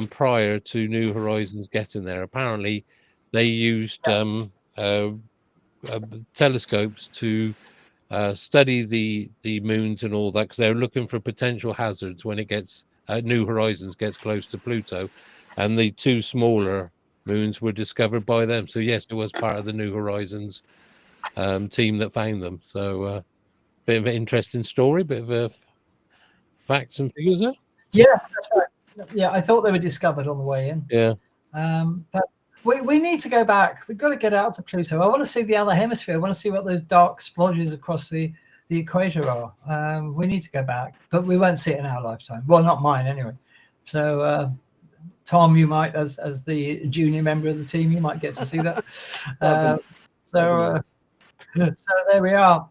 prior to New Horizons getting there. Apparently, they used telescopes to study the moons and all that, because they're looking for potential hazards when it gets New Horizons gets close to Pluto, and the two smaller moons were discovered by them. So yes, it was part of the New Horizons team that found them. So bit of an interesting story, bit of facts and figures there. Yeah, that's right. Yeah, I thought they were discovered on the way in. Yeah. But we need to go back. We've got to get out to Pluto. I want to see the other hemisphere. I want to see what those dark splodges across the equator are. We need to go back, but we won't see it in our lifetime. Well, not mine anyway. So Tom, you might, as the junior member of the team, you might get to see that. So there we are.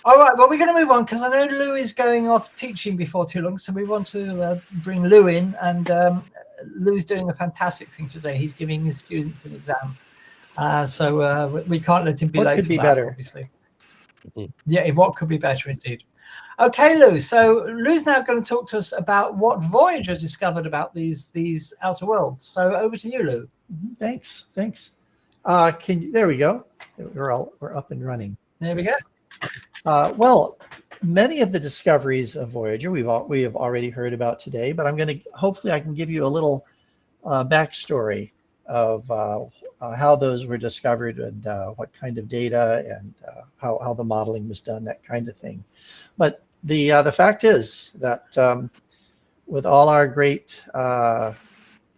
All right, well, we're going to move on because I know Lou is going off teaching before too long, so we want to bring Lou in, and Lou's doing a fantastic thing today. He's giving his students an exam, so we can't let him be late. What could be better? Obviously. Yeah, what could be better indeed. Okay, Lou. So Lou's now going to talk to us about what Voyager discovered about these outer worlds. So over to you, Lou. Thanks. There we go. We're up and running. There we go. Well, many of the discoveries of Voyager we have already heard about today, but hopefully I can give you a little backstory of how those were discovered and what kind of data and how the modeling was done, that kind of thing. But the fact is that with all our great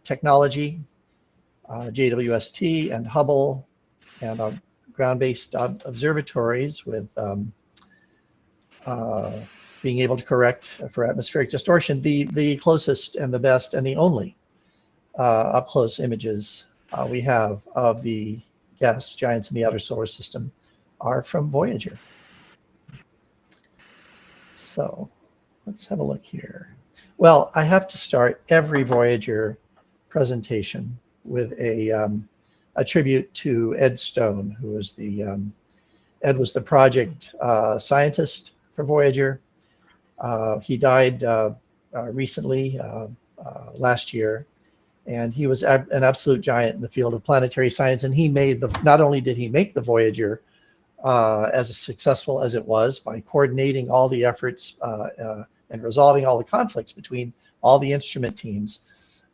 technology, JWST and Hubble and our ground-based observatories with being able to correct for atmospheric distortion, the closest and the best and the only up-close images we have of the gas giants in the outer solar system are from Voyager. So let's have a look here. Well, I have to start every Voyager presentation with a tribute to Ed Stone, who was Ed was the project scientist for Voyager. He died recently, last year, and he was an absolute giant in the field of planetary science. And he made not only did he make the Voyager as successful as it was by coordinating all the efforts and resolving all the conflicts between all the instrument teams,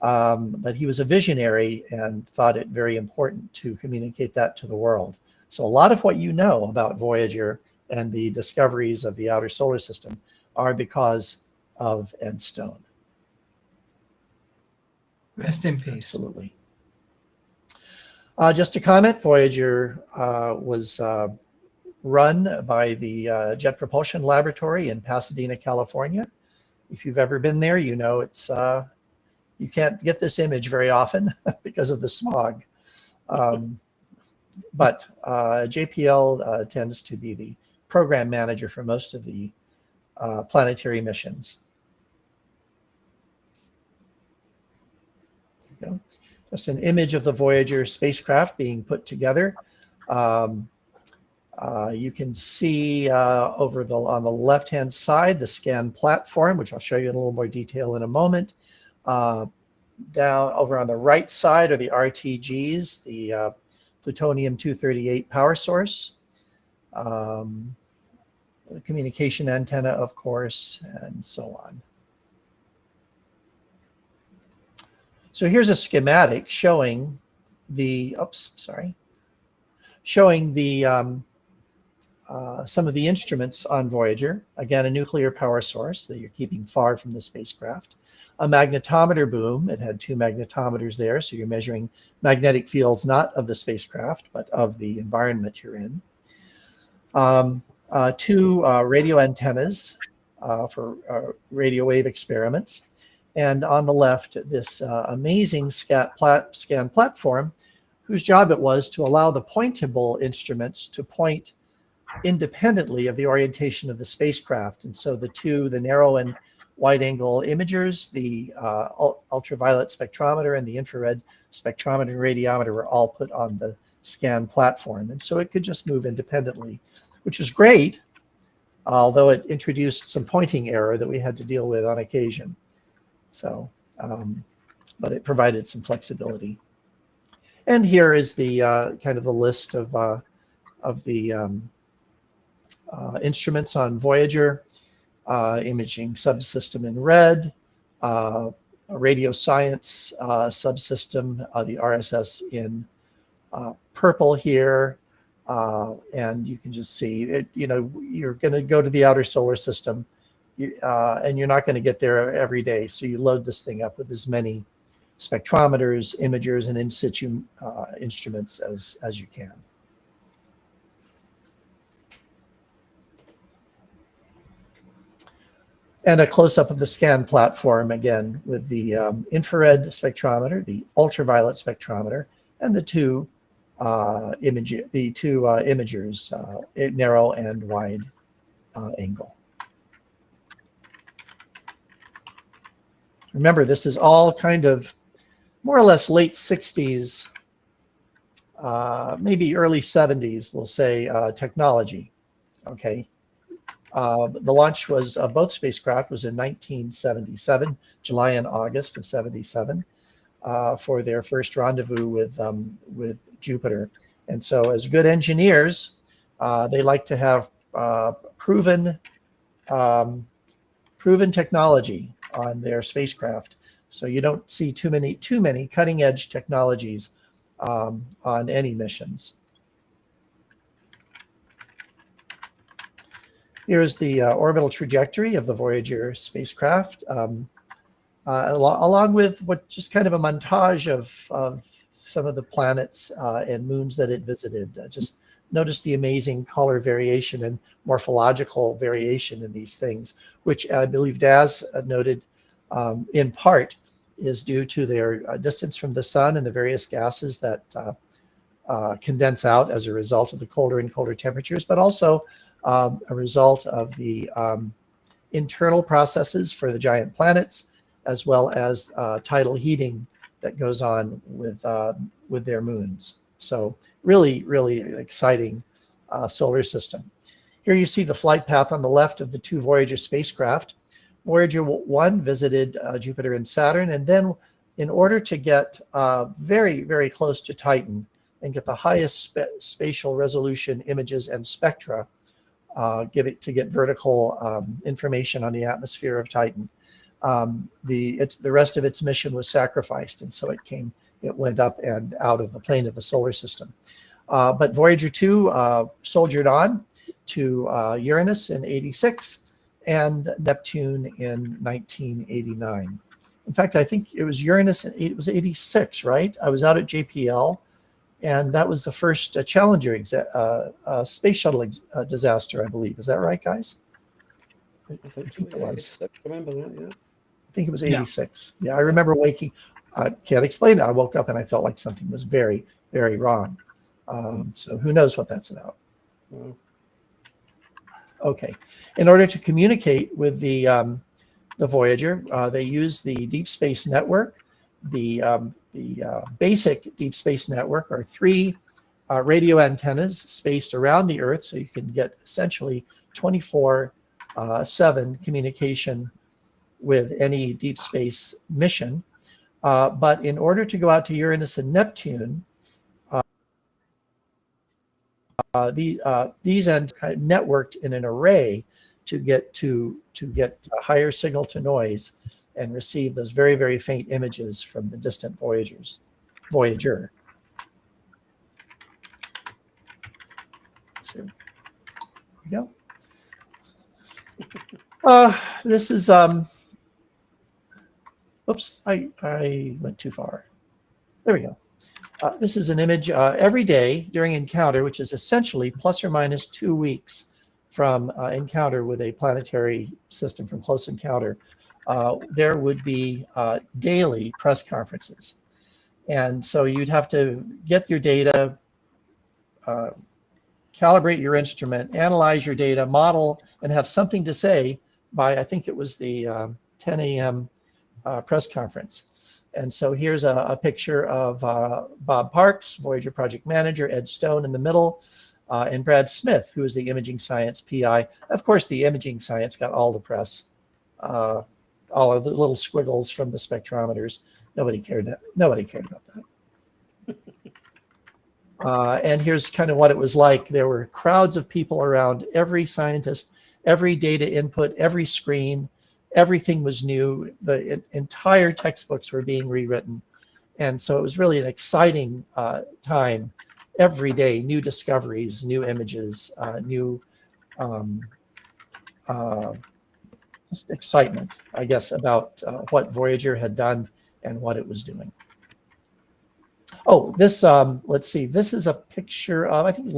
but he was a visionary and thought it very important to communicate that to the world. So a lot of what you know about Voyager and the discoveries of the outer solar system are because of Ed Stone. Rest in peace. Absolutely. Just a comment, Voyager was run by the Jet Propulsion Laboratory in Pasadena, California. If you've ever been there, you know it's you can't get this image very often because of the smog. But JPL tends to be the program manager for most of the planetary missions. There you go. Just an image of the Voyager spacecraft being put together. You can see over on the left-hand side the scan platform, which I'll show you in a little more detail in a moment. Down over on the right side are the RTGs, the plutonium-238 power source, the communication antenna, of course, and so on. So here's a schematic showing the, showing the some of the instruments on Voyager. Again, a nuclear power source that you're keeping far from the spacecraft. A magnetometer boom. It had two magnetometers there, so you're measuring magnetic fields not of the spacecraft, but of the environment you're in. Two radio antennas for radio wave experiments. And on the left, this amazing scan platform, whose job it was to allow the pointable instruments to point independently of the orientation of the spacecraft. And so the narrow and wide angle imagers, the ultraviolet spectrometer and the infrared spectrometer and radiometer were all put on the scan platform. And so it could just move independently, which was great, although it introduced some pointing error that we had to deal with on occasion. So, but it provided some flexibility. And here is the kind of the list of the instruments on Voyager. Imaging subsystem in red, a radio science subsystem, the RSS in purple here, and you can just see it. You know, you're going to go to the outer solar system, and you're not going to get there every day. So you load this thing up with as many spectrometers, imagers, and in situ instruments as you can. And a close-up of the scan platform, again, with the infrared spectrometer, the ultraviolet spectrometer, and the two imagers, narrow and wide angle. Remember, this is all kind of more or less late 60s, maybe early 70s, we'll say, technology, okay? The launch was, both spacecraft was in 1977, July and August of 77, for their first rendezvous with Jupiter. And so as good engineers, they like to have proven technology on their spacecraft. So you don't see too many cutting edge technologies on any missions. Here's the orbital trajectory of the Voyager spacecraft, along with what just kind of a montage of some of the planets and moons that it visited. Just notice the amazing color variation and morphological variation in these things, which I believe Daz noted in part is due to their distance from the sun and the various gases that condense out as a result of the colder and colder temperatures, but also a result of the internal processes for the giant planets, as well as tidal heating that goes on with their moons. So really, really exciting solar system. Here you see the flight path on the left of the two Voyager spacecraft. Voyager 1 visited Jupiter and Saturn, and then in order to get very, very close to Titan and get the highest spatial resolution images and spectra, to get vertical information on the atmosphere of Titan, the rest of its mission was sacrificed, and so it went up and out of the plane of the solar system. But Voyager 2 soldiered on to Uranus in '86 and Neptune in 1989. In fact, I think it was Uranus, it was '86, right? I was out at JPL, and that was the first Challenger space shuttle disaster, I believe. Is that right, guys? I think it was. I remember that, yeah. I think it was '86. Yeah, I remember waking. I can't explain it. I woke up and I felt like something was very, very wrong. So who knows what that's about? Wow. Okay. In order to communicate with the Voyager, they used the Deep Space Network. The basic Deep Space Network are 3 radio antennas spaced around the Earth, so you can get essentially 24/7 communication with any deep space mission. But in order to go out to Uranus and Neptune, these ends kind of networked in an array to get a higher signal to noise and receive those very, very faint images from the distant Voyager. So here we go. This is oops, I went too far. There we go. This is an image every day during encounter, which is essentially plus or minus 2 weeks from encounter with a planetary system, from close encounter. There would be daily press conferences. And so you'd have to get your data, calibrate your instrument, analyze your data, model, and have something to say by, I think it was the 10 a.m. Press conference. And so here's a picture of Bob Parks, Voyager project manager, Ed Stone in the middle, and Brad Smith, who is the imaging science PI. Of course, the imaging science got all the press, all of the little squiggles from the spectrometers. Nobody cared about that. And here's kind of what it was like. There were crowds of people around every scientist, every data input, every screen. Everything was new. The entire textbooks were being rewritten. And so it was really an exciting time. Every day, new discoveries, new images, new just excitement, I guess, about what Voyager had done and what it was doing. Oh, this, let's see, this is a picture of, I think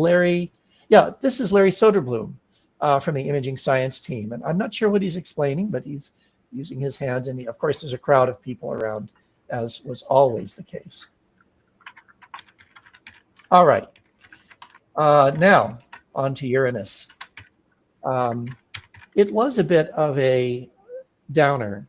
this is Larry Soderblom. From the imaging science team. And I'm not sure what he's explaining, but he's using his hands. And of course, there's a crowd of people around, as was always the case. All right. Now, on to Uranus. It was a bit of a downer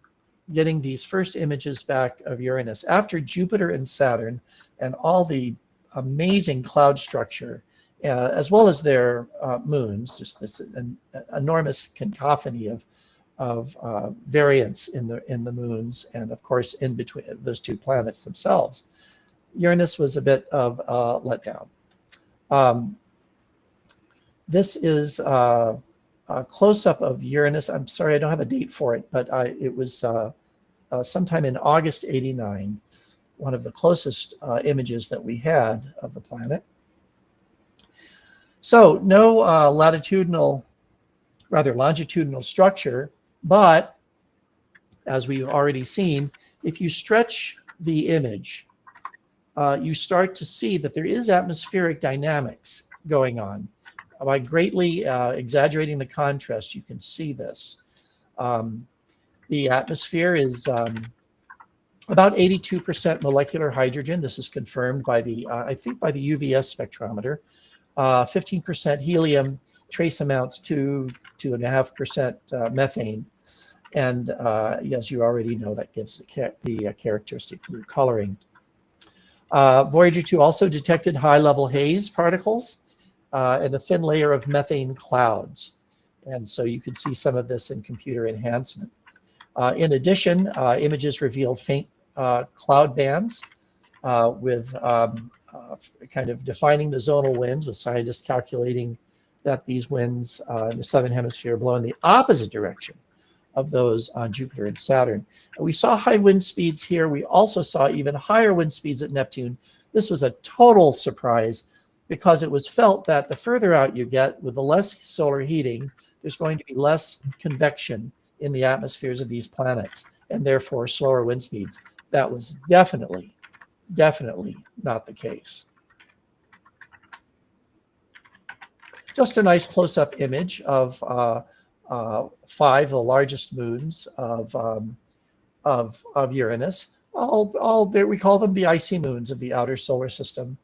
getting these first images back of Uranus after Jupiter and Saturn and all the amazing cloud structure, as well as their moons, just this enormous cacophony of variance in the moons, and of course in between those two planets themselves. Uranus was a bit of a letdown. This is a close-up of Uranus. I'm sorry, I don't have a date for it, but it was sometime in August '89, one of the closest images that we had of the planet. So no longitudinal structure, but as we've already seen, if you stretch the image, you start to see that there is atmospheric dynamics going on. By greatly exaggerating the contrast, you can see this. The atmosphere is about 82% molecular hydrogen. This is confirmed by the, I think by the UVS spectrometer. 15% helium, trace amounts 2.5% methane. And as you already know, that gives the characteristic blue coloring. Voyager 2 also detected high-level haze particles and a thin layer of methane clouds. And so you can see some of this in computer enhancement. In addition, images revealed faint cloud bands with kind of defining the zonal winds, with scientists calculating that these winds in the southern hemisphere blow in the opposite direction of those on Jupiter and Saturn. We saw high wind speeds here. We also saw even higher wind speeds at Neptune. This was a total surprise because it was felt that the further out you get with the less solar heating, there's going to be less convection in the atmospheres of these planets and therefore slower wind speeds. That was definitely not the case. Just a nice close-up image of 5 of the largest moons of Uranus. We call them the icy moons of the outer solar system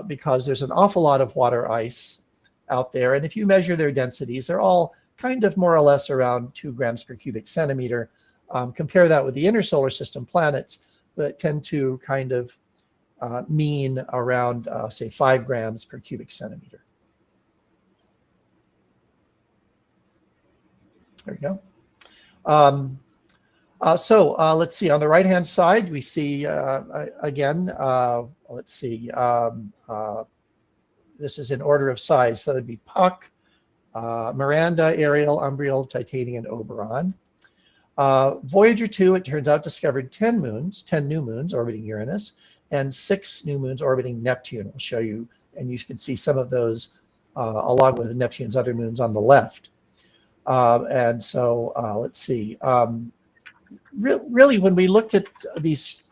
because there's an awful lot of water ice out there. And if you measure their densities, they're all kind of more or less around 2 grams per cubic centimeter. Compare that with the inner solar system planets that tend to kind of mean around, say, 5 grams per cubic centimeter. There we go. Let's see. On the right-hand side, we see, again, let's see. This is in order of size. So that'd be Puck, Miranda, Ariel, Umbriel, Titania, and Oberon. Voyager 2, it turns out, discovered 10 new moons orbiting Uranus, and 6 new moons orbiting Neptune. I'll show you, and you can see some of those along with Neptune's other moons on the left. Let's see. Really, when we looked at these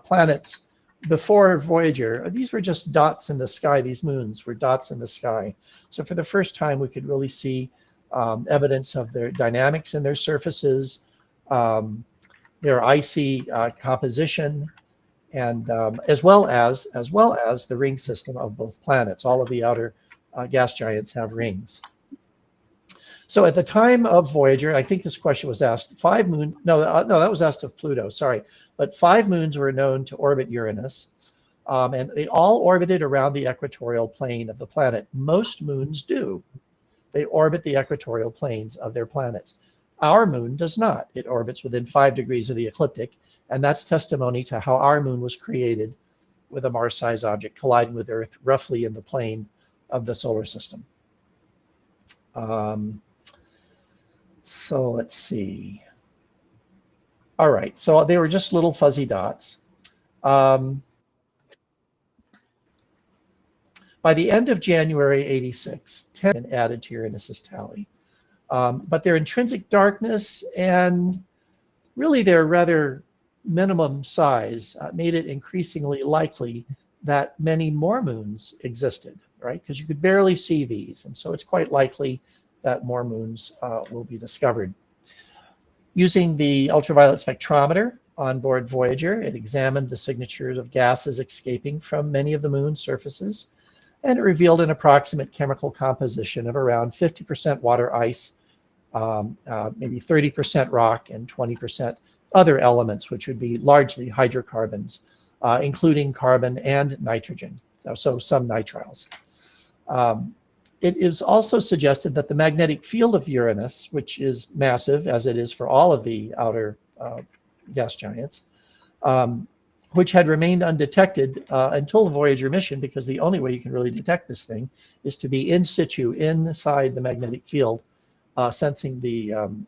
planets before Voyager, these were just dots in the sky. These moons were dots in the sky. So for the first time, we could really see evidence of their dynamics in their surfaces, their icy composition, and as well as the ring system of both planets. All of the outer gas giants have rings. So at the time of Voyager, I think this question was asked, that was asked of Pluto, sorry. But 5 moons were known to orbit Uranus, and they all orbited around the equatorial plane of the planet. Most moons do. They orbit the equatorial planes of their planets. Our moon does not. It orbits within 5 degrees of the ecliptic, and that's testimony to how our moon was created with a Mars-sized object colliding with Earth roughly in the plane of the solar system. So let's see. All right, so they were just little fuzzy dots. By the end of January 86, 10 added to Uranus's tally. But their intrinsic darkness and really their rather minimum size made it increasingly likely that many more moons existed, right? Because you could barely see these. And so it's quite likely that more moons will be discovered. Using the ultraviolet spectrometer on board Voyager, it examined the signatures of gases escaping from many of the moon's surfaces, and it revealed an approximate chemical composition of around 50% water ice, maybe 30% rock, and 20% other elements, which would be largely hydrocarbons, including carbon and nitrogen, so some nitriles. It is also suggested that the magnetic field of Uranus, which is massive, as it is for all of the outer gas giants, which had remained undetected until the Voyager mission, because the only way you can really detect this thing is to be in situ, inside the magnetic field, sensing the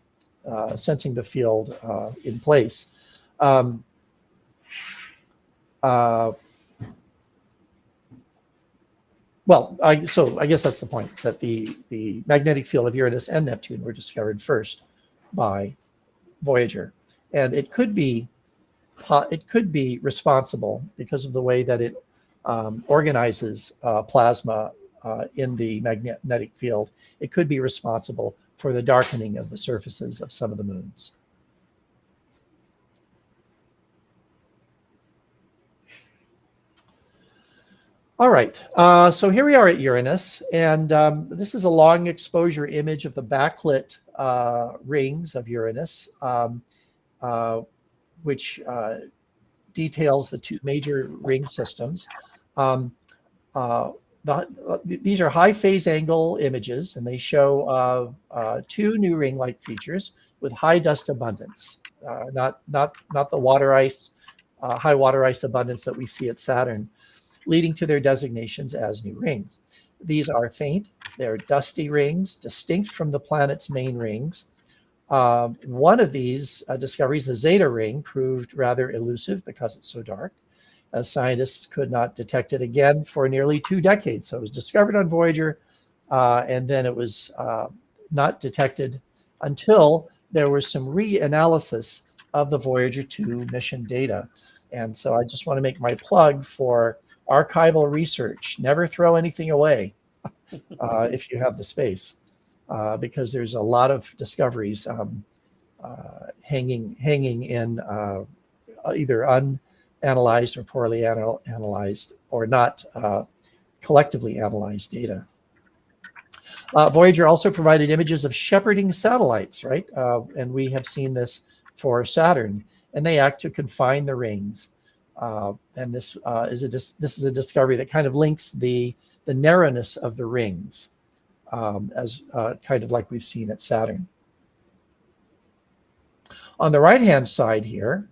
field in place. So I guess that's the point, that the magnetic field of Uranus and Neptune were discovered first by Voyager, and it could be responsible, because of the way that it organizes plasma in the magnetic field. It could be responsible for the darkening of the surfaces of some of the moons. All right, so here we are at Uranus, and this is a long exposure image of the backlit rings of Uranus, which details the two major ring systems. These are high phase angle images, and they show two new ring-like features with high dust abundance, not the water ice, high water ice abundance that we see at Saturn, leading to their designations as new rings. These are faint, they're dusty rings, distinct from the planet's main rings. One of these discoveries, the Zeta ring, proved rather elusive because it's so dark, as scientists could not detect it again for nearly 2 decades. So it was discovered on Voyager, and then it was not detected until there was some reanalysis of the Voyager 2 mission data. And so I just want to make my plug for archival research. Never throw anything away if you have the space, because there's a lot of discoveries hanging in either unanalyzed or poorly analyzed, or not collectively analyzed data. Voyager also provided images of shepherding satellites, right? And we have seen this for Saturn, and they act to confine the rings. And this is a discovery that kind of links the narrowness of the rings, as kind of like we've seen at Saturn. On the right-hand side here,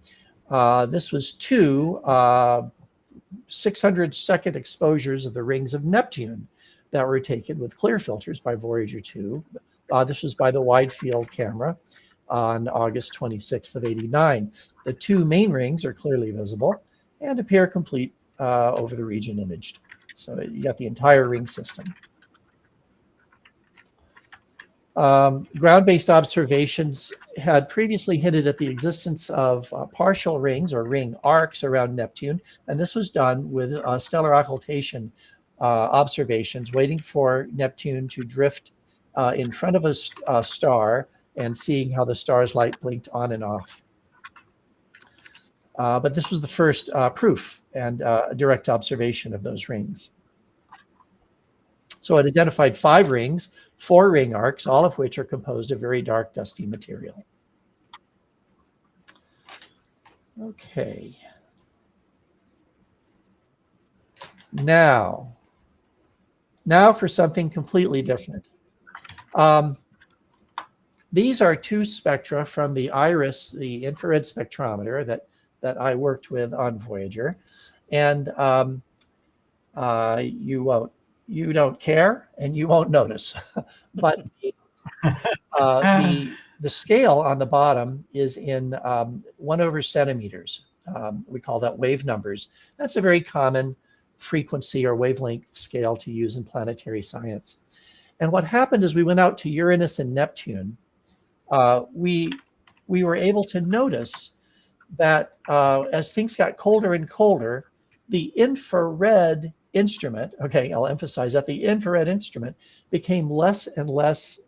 this was two 600-second exposures of the rings of Neptune that were taken with clear filters by Voyager 2. This was by the wide field camera on August 26th of '89. The two main rings are clearly visible and appear complete over the region imaged. So you got the entire ring system. Ground-based observations had previously hinted at the existence of partial rings or ring arcs around Neptune, and this was done with stellar occultation observations, waiting for Neptune to drift in front of a star and seeing how the star's light blinked on and off. But this was the first proof and direct observation of those rings. So it identified 5 rings, 4 ring arcs, all of which are composed of very dark, dusty material. Okay. Now for something completely different. These are 2 spectra from the IRIS, the infrared spectrometer that I worked with on Voyager, and you don't care and you won't notice, but the scale on the bottom is in 1/centimeters. We call that wave numbers. That's a very common frequency or wavelength scale to use in planetary science. And what happened is we went out to Uranus and Neptune. We were able to notice that as things got colder and colder, the infrared instrument, okay, I'll emphasize that the infrared instrument became less and less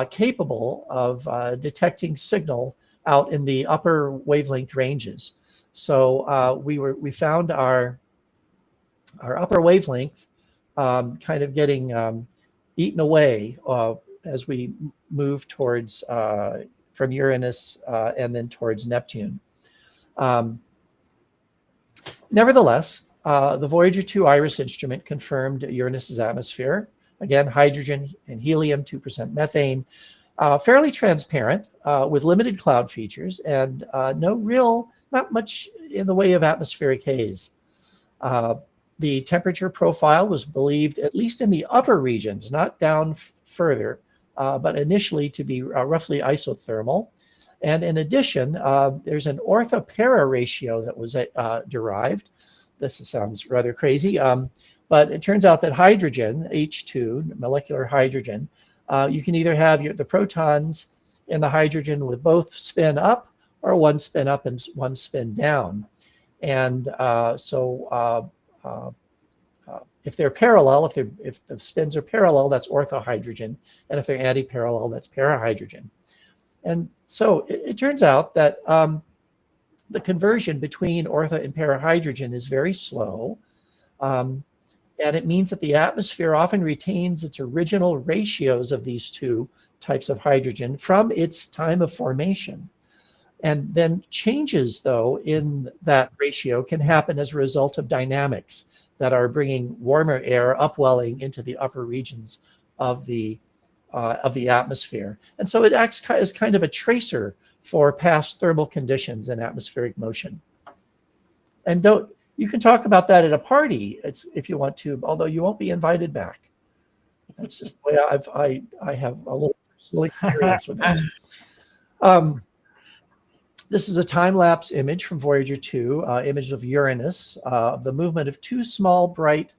capable of detecting signal out in the upper wavelength ranges. So we found our upper wavelength kind of getting eaten away as we move towards from Uranus and then towards Neptune. Nevertheless, the Voyager 2 IRIS instrument confirmed Uranus's atmosphere. Again, hydrogen and helium, 2% methane, fairly transparent with limited cloud features and not much in the way of atmospheric haze. The temperature profile was believed, at least in the upper regions, not down further, but initially to be roughly isothermal. And in addition, there's an ortho-para ratio that was derived. This sounds rather crazy, but it turns out that hydrogen, H2, molecular hydrogen, you can either have the protons in the hydrogen with both spin up or one spin up and one spin down. And if they're parallel, if the spins are parallel, that's orthohydrogen. And if they're anti-parallel, that's parahydrogen. And so it turns out that the conversion between ortho and parahydrogen is very slow. And it means that the atmosphere often retains its original ratios of these two types of hydrogen from its time of formation. And then changes, though, in that ratio can happen as a result of dynamics that are bringing warmer air upwelling into the upper regions of the atmosphere. And so it acts as kind of a tracer for past thermal conditions and atmospheric motion. And you can talk about that at a party if you want to, although you won't be invited back. That's just the way I have a little personal experience with this. This is a time-lapse image from Voyager 2, image of Uranus, of the movement of two small, bright,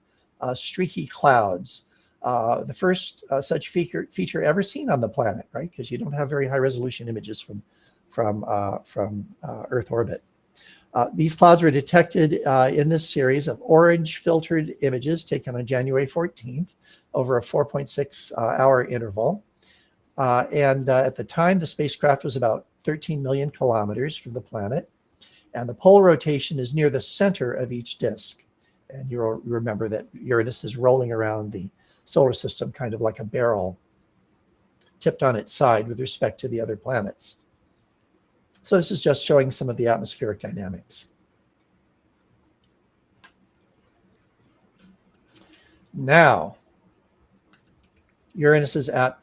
streaky clouds. The first such feature ever seen on the planet, right? Because you don't have very high-resolution images from Earth orbit. These clouds were detected in this series of orange-filtered images taken on January 14th over a 4.6-hour interval. And at the time, the spacecraft was about 13 million kilometers from the planet, and the polar rotation is near the center of each disk. And you'll remember that Uranus is rolling around the solar system kind of like a barrel tipped on its side with respect to the other planets. So this is just showing some of the atmospheric dynamics. Now, Uranus is at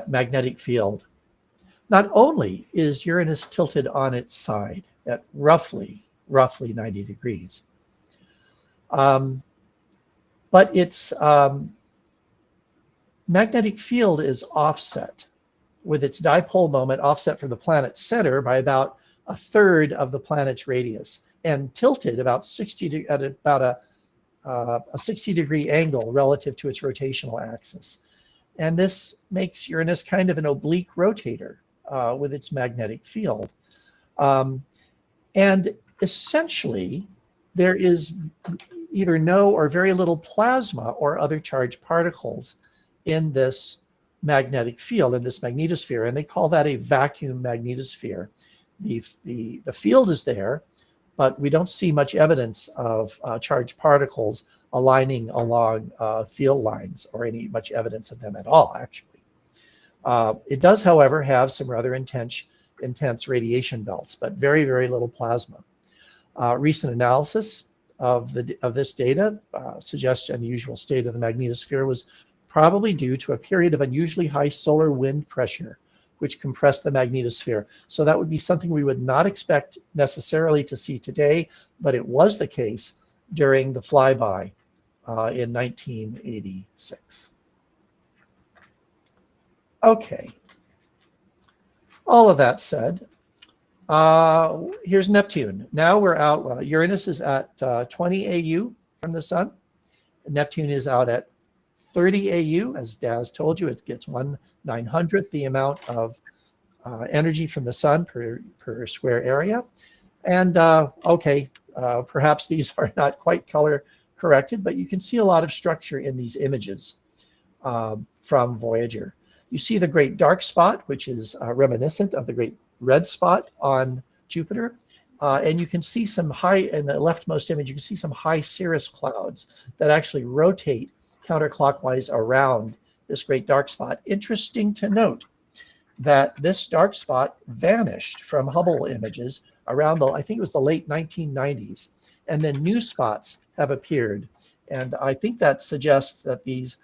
magnetic field. Not only is Uranus tilted on its side at roughly 90 degrees, but its magnetic field is offset, with its dipole moment offset from the planet's center by about a third of the planet's radius, and tilted about 60 at about a 60-degree angle relative to its rotational axis. And this makes Uranus kind of an oblique rotator with its magnetic field. And essentially, there is either no or very little plasma or other charged particles in this magnetic field, in this magnetosphere, and they call that a vacuum magnetosphere. The field is there, but we don't see much evidence of charged particles aligning along field lines or much evidence of them at all, actually. It does, however, have some rather intense radiation belts, but very, very little plasma. Recent analysis of this data suggests an unusual state of the magnetosphere was probably due to a period of unusually high solar wind pressure, which compressed the magnetosphere. So that would be something we would not expect necessarily to see today, but it was the case during the flyby in 1986. Okay. All of that said, here's Neptune. Now we're out. Uranus is at 20 AU from the sun. Neptune is out at 30 AU. As Daz told you, it gets 1/900th the amount of energy from the sun per square area. And perhaps these are not quite color corrected, but you can see a lot of structure in these images from Voyager. You see the great dark spot, which is reminiscent of the great red spot on Jupiter. And you can see some in the leftmost image, you can see some high cirrus clouds that actually rotate counterclockwise around this great dark spot. Interesting to note that this dark spot vanished from Hubble images around I think it was the late 1990s. And then new spots have appeared. And I think that suggests that these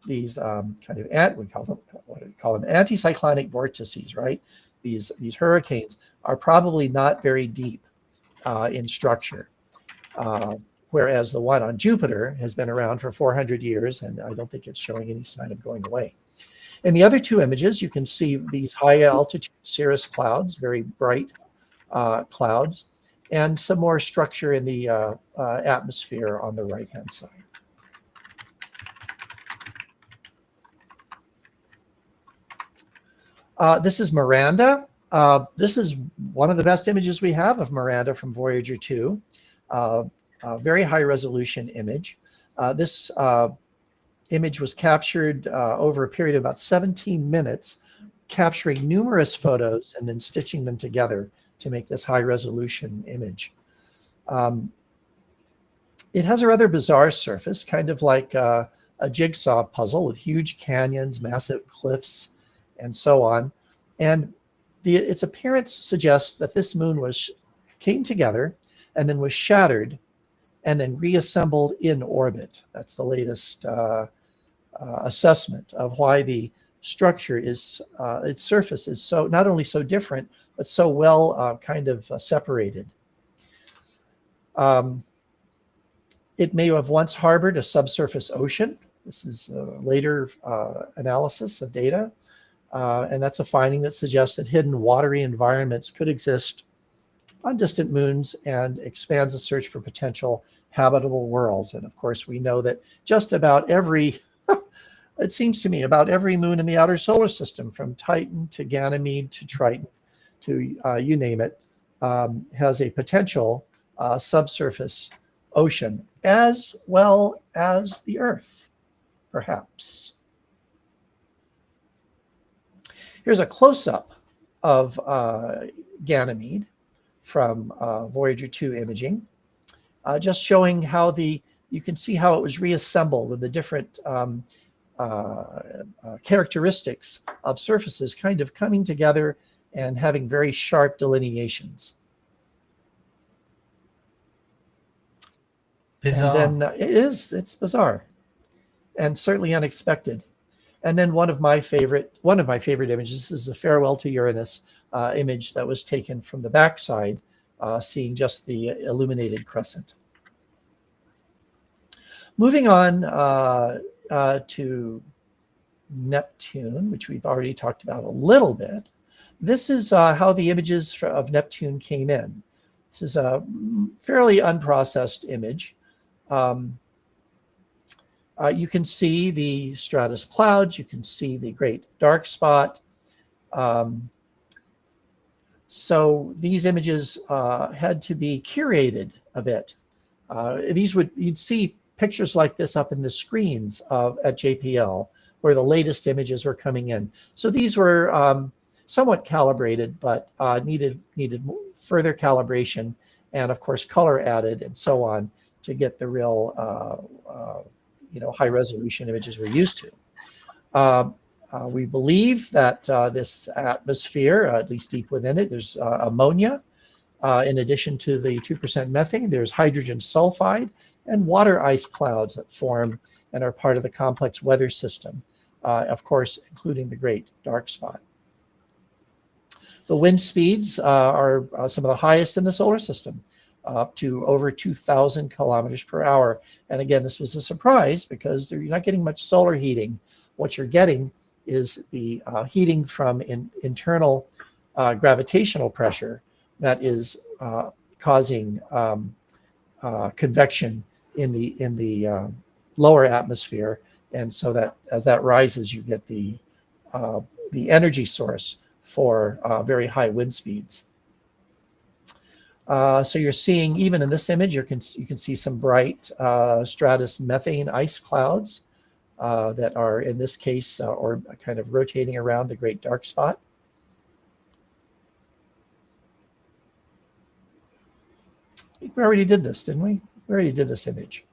kind of we call them anticyclonic vortices, right? These hurricanes are probably not very deep in structure, whereas the one on Jupiter has been around for 400 years, and I don't think it's showing any sign of going away. In the other two images, you can see these high altitude cirrus clouds, very bright clouds, and some more structure in the atmosphere on the right-hand side. This is Miranda. This is one of the best images we have of Miranda from Voyager 2. A very high resolution image. This image was captured over a period of about 17 minutes, capturing numerous photos and then stitching them together to make this high resolution image. It has a rather bizarre surface, kind of like a jigsaw puzzle with huge canyons, massive cliffs, and so on. And its appearance suggests that this moon came together and then was shattered and then reassembled in orbit. That's the latest assessment of why the structure is, its surface is so not only so different, but so well kind of separated. It may have once harbored a subsurface ocean. This is later analysis of data. And that's a finding that suggests that hidden watery environments could exist on distant moons and expands the search for potential habitable worlds. And of course, we know that just about every, it seems to me, about every moon in the outer solar system, from Titan to Ganymede to Triton to you name it, has a potential subsurface ocean, as well as the Earth, perhaps. Here's a close-up of Ganymede from Voyager 2 imaging, just showing how you can see how it was reassembled with the different characteristics of surfaces kind of coming together and having very sharp delineations. Bizarre. And then it's bizarre and certainly unexpected. And then one of my favorite images is the Farewell to Uranus image that was taken from the backside, seeing just the illuminated crescent. Moving on to Neptune, which we've already talked about a little bit. This is how the images of Neptune came in. This is a fairly unprocessed image. You can see the stratus clouds. You can see the great dark spot. So these images had to be curated a bit. You'd see pictures like this up in the screens at JPL, where the latest images were coming in. So these were somewhat calibrated, but needed further calibration, and of course color added and so on to get the real high resolution images we're used to. We believe that this atmosphere, at least deep within it, there's ammonia. In addition to the 2% methane, there's hydrogen sulfide and water ice clouds that form and are part of the complex weather system, of course, including the great dark spot. The wind speeds are some of the highest in the solar system, up to over 2,000 kilometers per hour. And again, this was a surprise because you're not getting much solar heating. What you're getting is the heating from internal gravitational pressure that is causing convection in the lower atmosphere. And so that as that rises, you get the energy source for very high wind speeds. So you're seeing, even in this image, you can see some bright stratus methane ice clouds that are, in this case, or kind of rotating around the great dark spot. I think we already did this, didn't we? We already did this image.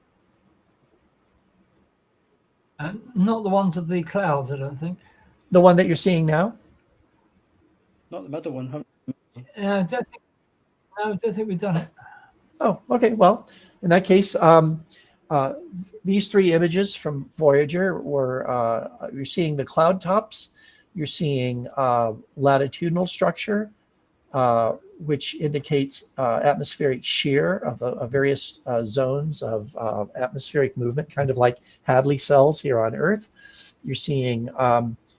Not the ones of the clouds, I don't think. The one that you're seeing now? Not the middle one. I don't think we've done it. Oh, okay. Well, in that case, these three images from Voyager were, you're seeing the cloud tops, you're seeing latitudinal structure, which indicates atmospheric shear of various zones of atmospheric movement, kind of like Hadley cells here on Earth. You're seeing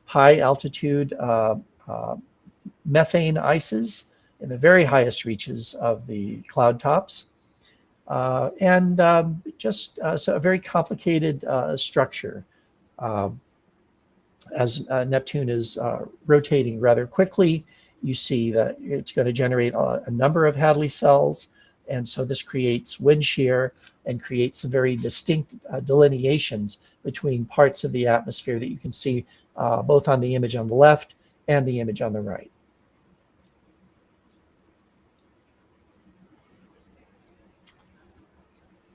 high altitude methane ices in the very highest reaches of the cloud tops. And so a very complicated structure. As Neptune is rotating rather quickly, you see that it's going to generate a number of Hadley cells. And so this creates wind shear and creates some very distinct delineations between parts of the atmosphere that you can see both on the image on the left and the image on the right.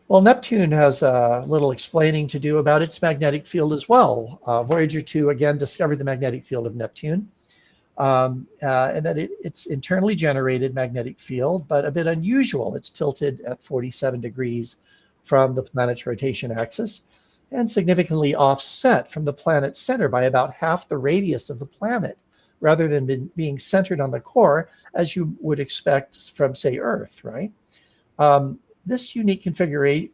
Well, Neptune has a little explaining to do about its magnetic field as well. Voyager 2 again discovered the magnetic field of Neptune, and that it's internally generated magnetic field, but a bit unusual. It's tilted at 47 degrees from the planet's rotation axis and significantly offset from the planet's center by about half the radius of the planet, rather than being centered on the core, as you would expect from, say, Earth, right? This unique configuration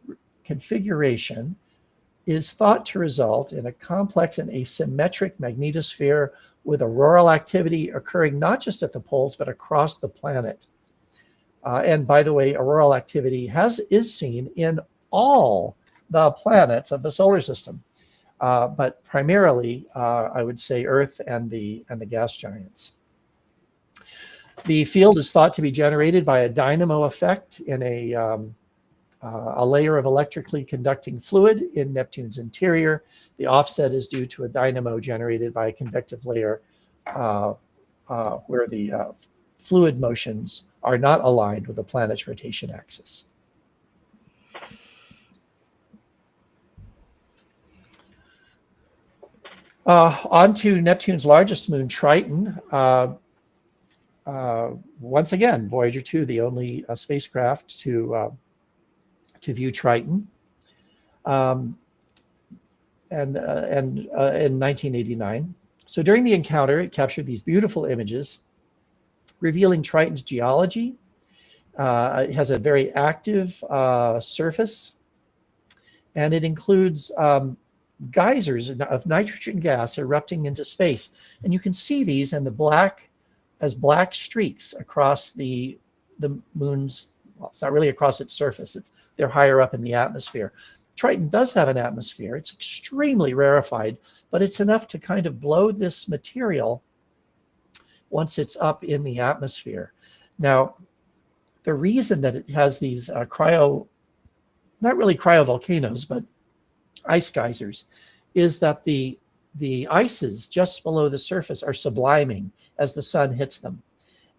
is thought to result in a complex and asymmetric magnetosphere with auroral activity occurring not just at the poles, but across the planet. And by the way, auroral activity is seen in all the planets of the solar system, but primarily, I would say, Earth and the gas giants. The field is thought to be generated by a dynamo effect in a layer of electrically conducting fluid in Neptune's interior. The offset is due to a dynamo generated by a convective layer where the fluid motions are not aligned with the planet's rotation axis. On to Neptune's largest moon, Triton. Once again, Voyager 2, the only spacecraft to view Triton, and in 1989. So during the encounter, it captured these beautiful images revealing Triton's geology. It has a very active surface, and it includes geysers of nitrogen gas erupting into space. And you can see these in the black streaks across the moon's, well, it's not really across its surface, they're higher up in the atmosphere. Triton does have an atmosphere. It's extremely rarefied, but it's enough to kind of blow this material once it's up in the atmosphere. Now, the reason that it has these not really cryovolcanoes, but ice geysers, is that the ices just below the surface are subliming as the sun hits them.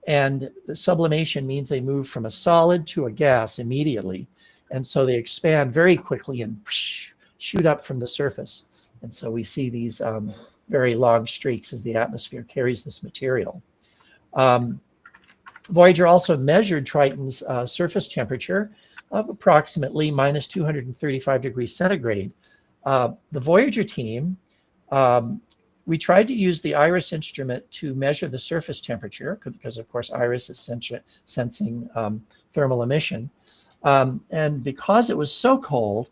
And the sublimation means they move from a solid to a gas immediately. And so they expand very quickly and shoot up from the surface. And so we see these very long streaks as the atmosphere carries this material. Voyager also measured Triton's surface temperature of approximately minus 235 degrees centigrade. The Voyager team, we tried to use the IRIS instrument to measure the surface temperature because, of course, IRIS is sensing thermal emission. And because it was so cold,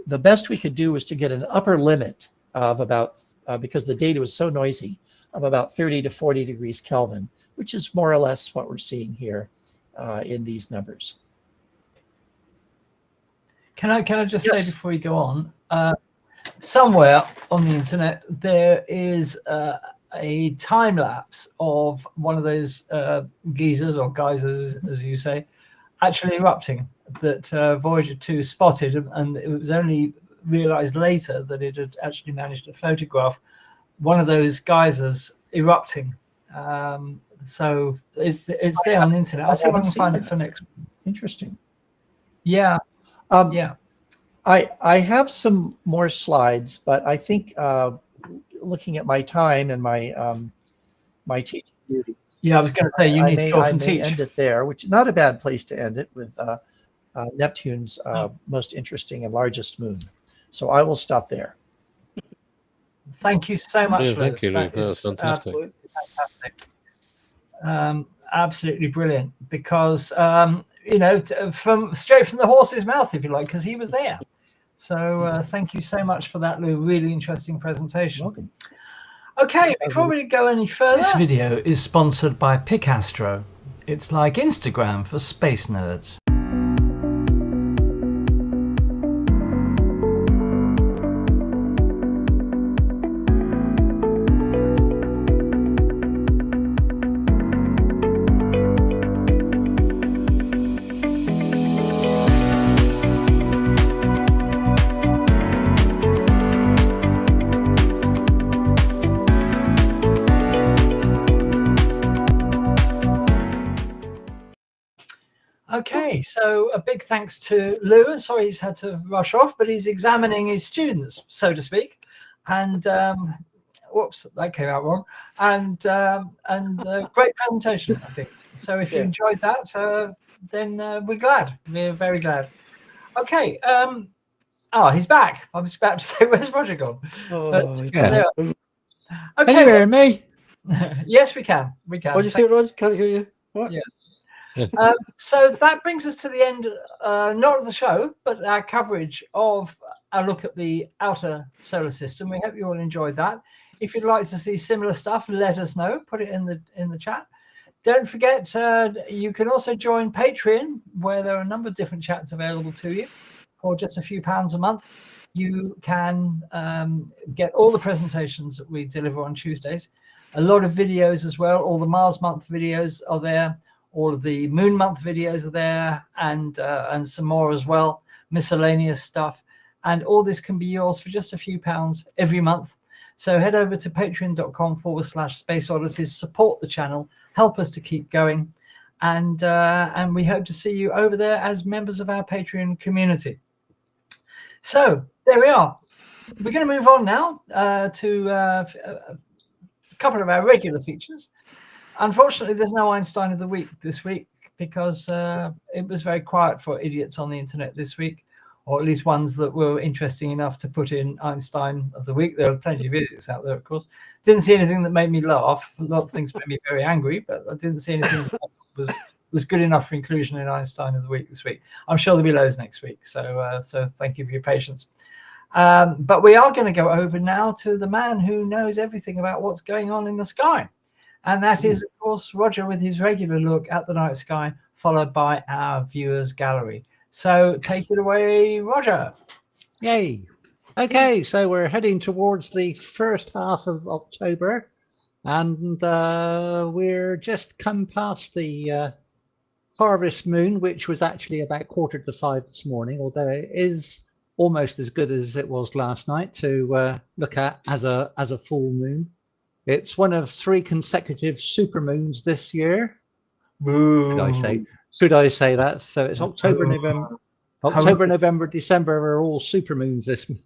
the best we could do was to get an upper limit of about, because the data was so noisy, of about 30 to 40 degrees Kelvin, which is more or less what we're seeing here in these numbers. Can I just Yes. say before you go on, somewhere on the internet there is a time lapse of one of those geysers, as you say, actually erupting, that Voyager 2 spotted, and it was only realized later that it had actually managed to photograph one of those geysers erupting. So it's there on the internet. I'll see if I can find it for next. Interesting. Yeah. Yeah. I have some more slides, but I think looking at my time and my teaching duties. Yeah, I was going to say you need to go off and teach. End it there, which is not a bad place to end it, with Neptune's most interesting and largest moon. So I will stop there. Thank you so much. Yeah, Lou. thank you, Lou. That That's is fantastic. fantastic. Absolutely brilliant, because from straight from the horse's mouth, if you like, because he was there. So thank you so much for that, Lou. Really interesting presentation. Welcome. Okay, before we go any further, this video is sponsored by Picastro. It's like Instagram for space nerds. Okay, Okay, so a big thanks to Lou. Sorry he's had to rush off, but he's examining his students, so to speak. And whoops, that came out wrong. And great presentation, I think. So if you enjoyed that, then we're glad. We're very glad. Okay. Oh, he's back. I was about to say, where's Roger gone? Oh, Yeah. Okay. Can you hear me? Yes, we can. We can. What'd you say, Rog? Can't hear you. What? Yeah. So that brings us to the end, not of the show, but our coverage of our look at the outer solar system. We hope you all enjoyed that. If you'd like to see similar stuff, let us know. Put it in the chat. Don't forget, you can also join Patreon, where there are a number of different chats available to you for just a few pounds a month. You can get all the presentations that we deliver on Tuesdays, a lot of videos as well. All the Mars month videos are there. All of the Moon month videos are there, and some more as well, miscellaneous stuff. And all this can be yours for just a few pounds every month. So head over to patreon.com/Space Oddities, support the channel, help us to keep going. And we hope to see you over there as members of our Patreon community. So there we are. We're going to move on now to a couple of our regular features. Unfortunately, there's no Einstein of the Week this week because it was very quiet for idiots on the internet this week, or at least ones that were interesting enough to put in Einstein of the Week. There are plenty of idiots out there, of course. Didn't see anything that made me laugh. A lot of things made me very angry, but I didn't see anything that was good enough for inclusion in Einstein of the Week this week. I'm sure there'll be loads next week, so thank you for your patience. But we are going to go over now to the man who knows everything about what's going on in the sky. And that is, of course, Roger with his regular look at the night sky, followed by our viewers gallery. So take it away, Roger. Yay. Okay, so we're heading towards the first half of October, and we're just come past the harvest moon, which was actually about 4:45 this morning, although it is almost as good as it was last night to look at as a full moon. It's one of 3 consecutive supermoons this year. Should I say that? So it's October, November, December are all supermoons this month.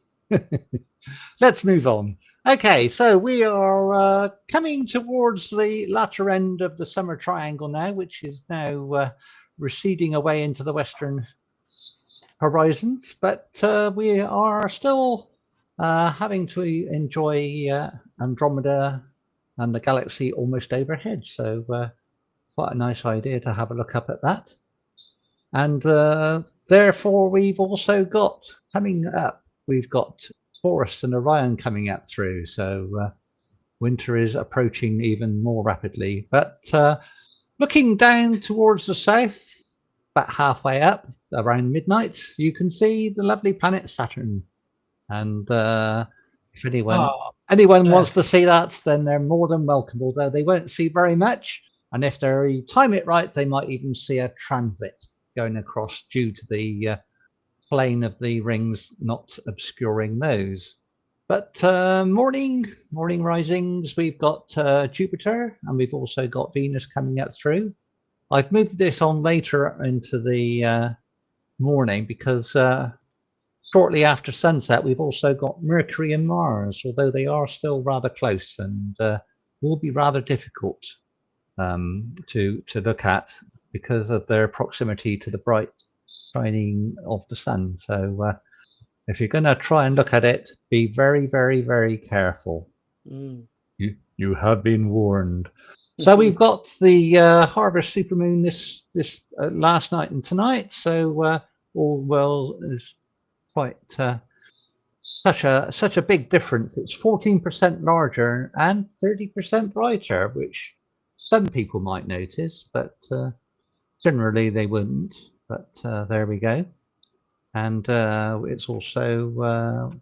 Let's move on. Okay, so we are coming towards the latter end of the summer triangle now, which is now receding away into the western horizons, but we are still having to enjoy Andromeda and the galaxy almost overhead. So quite a nice idea to have a look up at that. And therefore, we've also got coming up, we've got Taurus and Orion coming up through. So winter is approaching even more rapidly. But looking down towards the south, about halfway up, around midnight, you can see the lovely planet Saturn. And if anyone wants to see that, then they're more than welcome, although they won't see very much. And if they time it right, they might even see a transit going across due to the plane of the rings not obscuring those. But morning risings, we've got Jupiter, and we've also got Venus coming up through. I've moved this on later into the morning because shortly after sunset, we've also got Mercury and Mars, although they are still rather close and will be rather difficult to look at because of their proximity to the bright shining of the sun. So if you're going to try and look at it, be very, very, very careful. You have been warned. So we've got the harvest supermoon this last night and tonight. So all well is quite such a big difference. It's 14% larger and 30% brighter, which some people might notice, but generally they wouldn't. But there we go. And it's also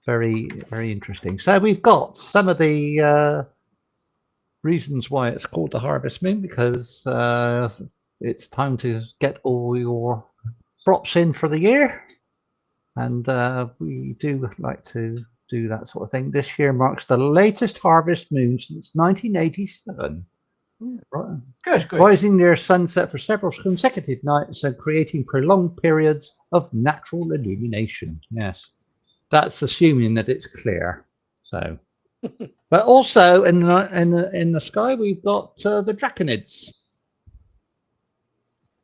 very, very interesting. So we've got some of the reasons why it's called the harvest moon, because it's time to get all your crops in for the year. And we do like to do that sort of thing. This year marks the latest harvest moon since 1987. Right. Good. Rising near sunset for several consecutive nights and creating prolonged periods of natural illumination. Yes, that's assuming that it's clear. So, but also in the sky we've got the Draconids.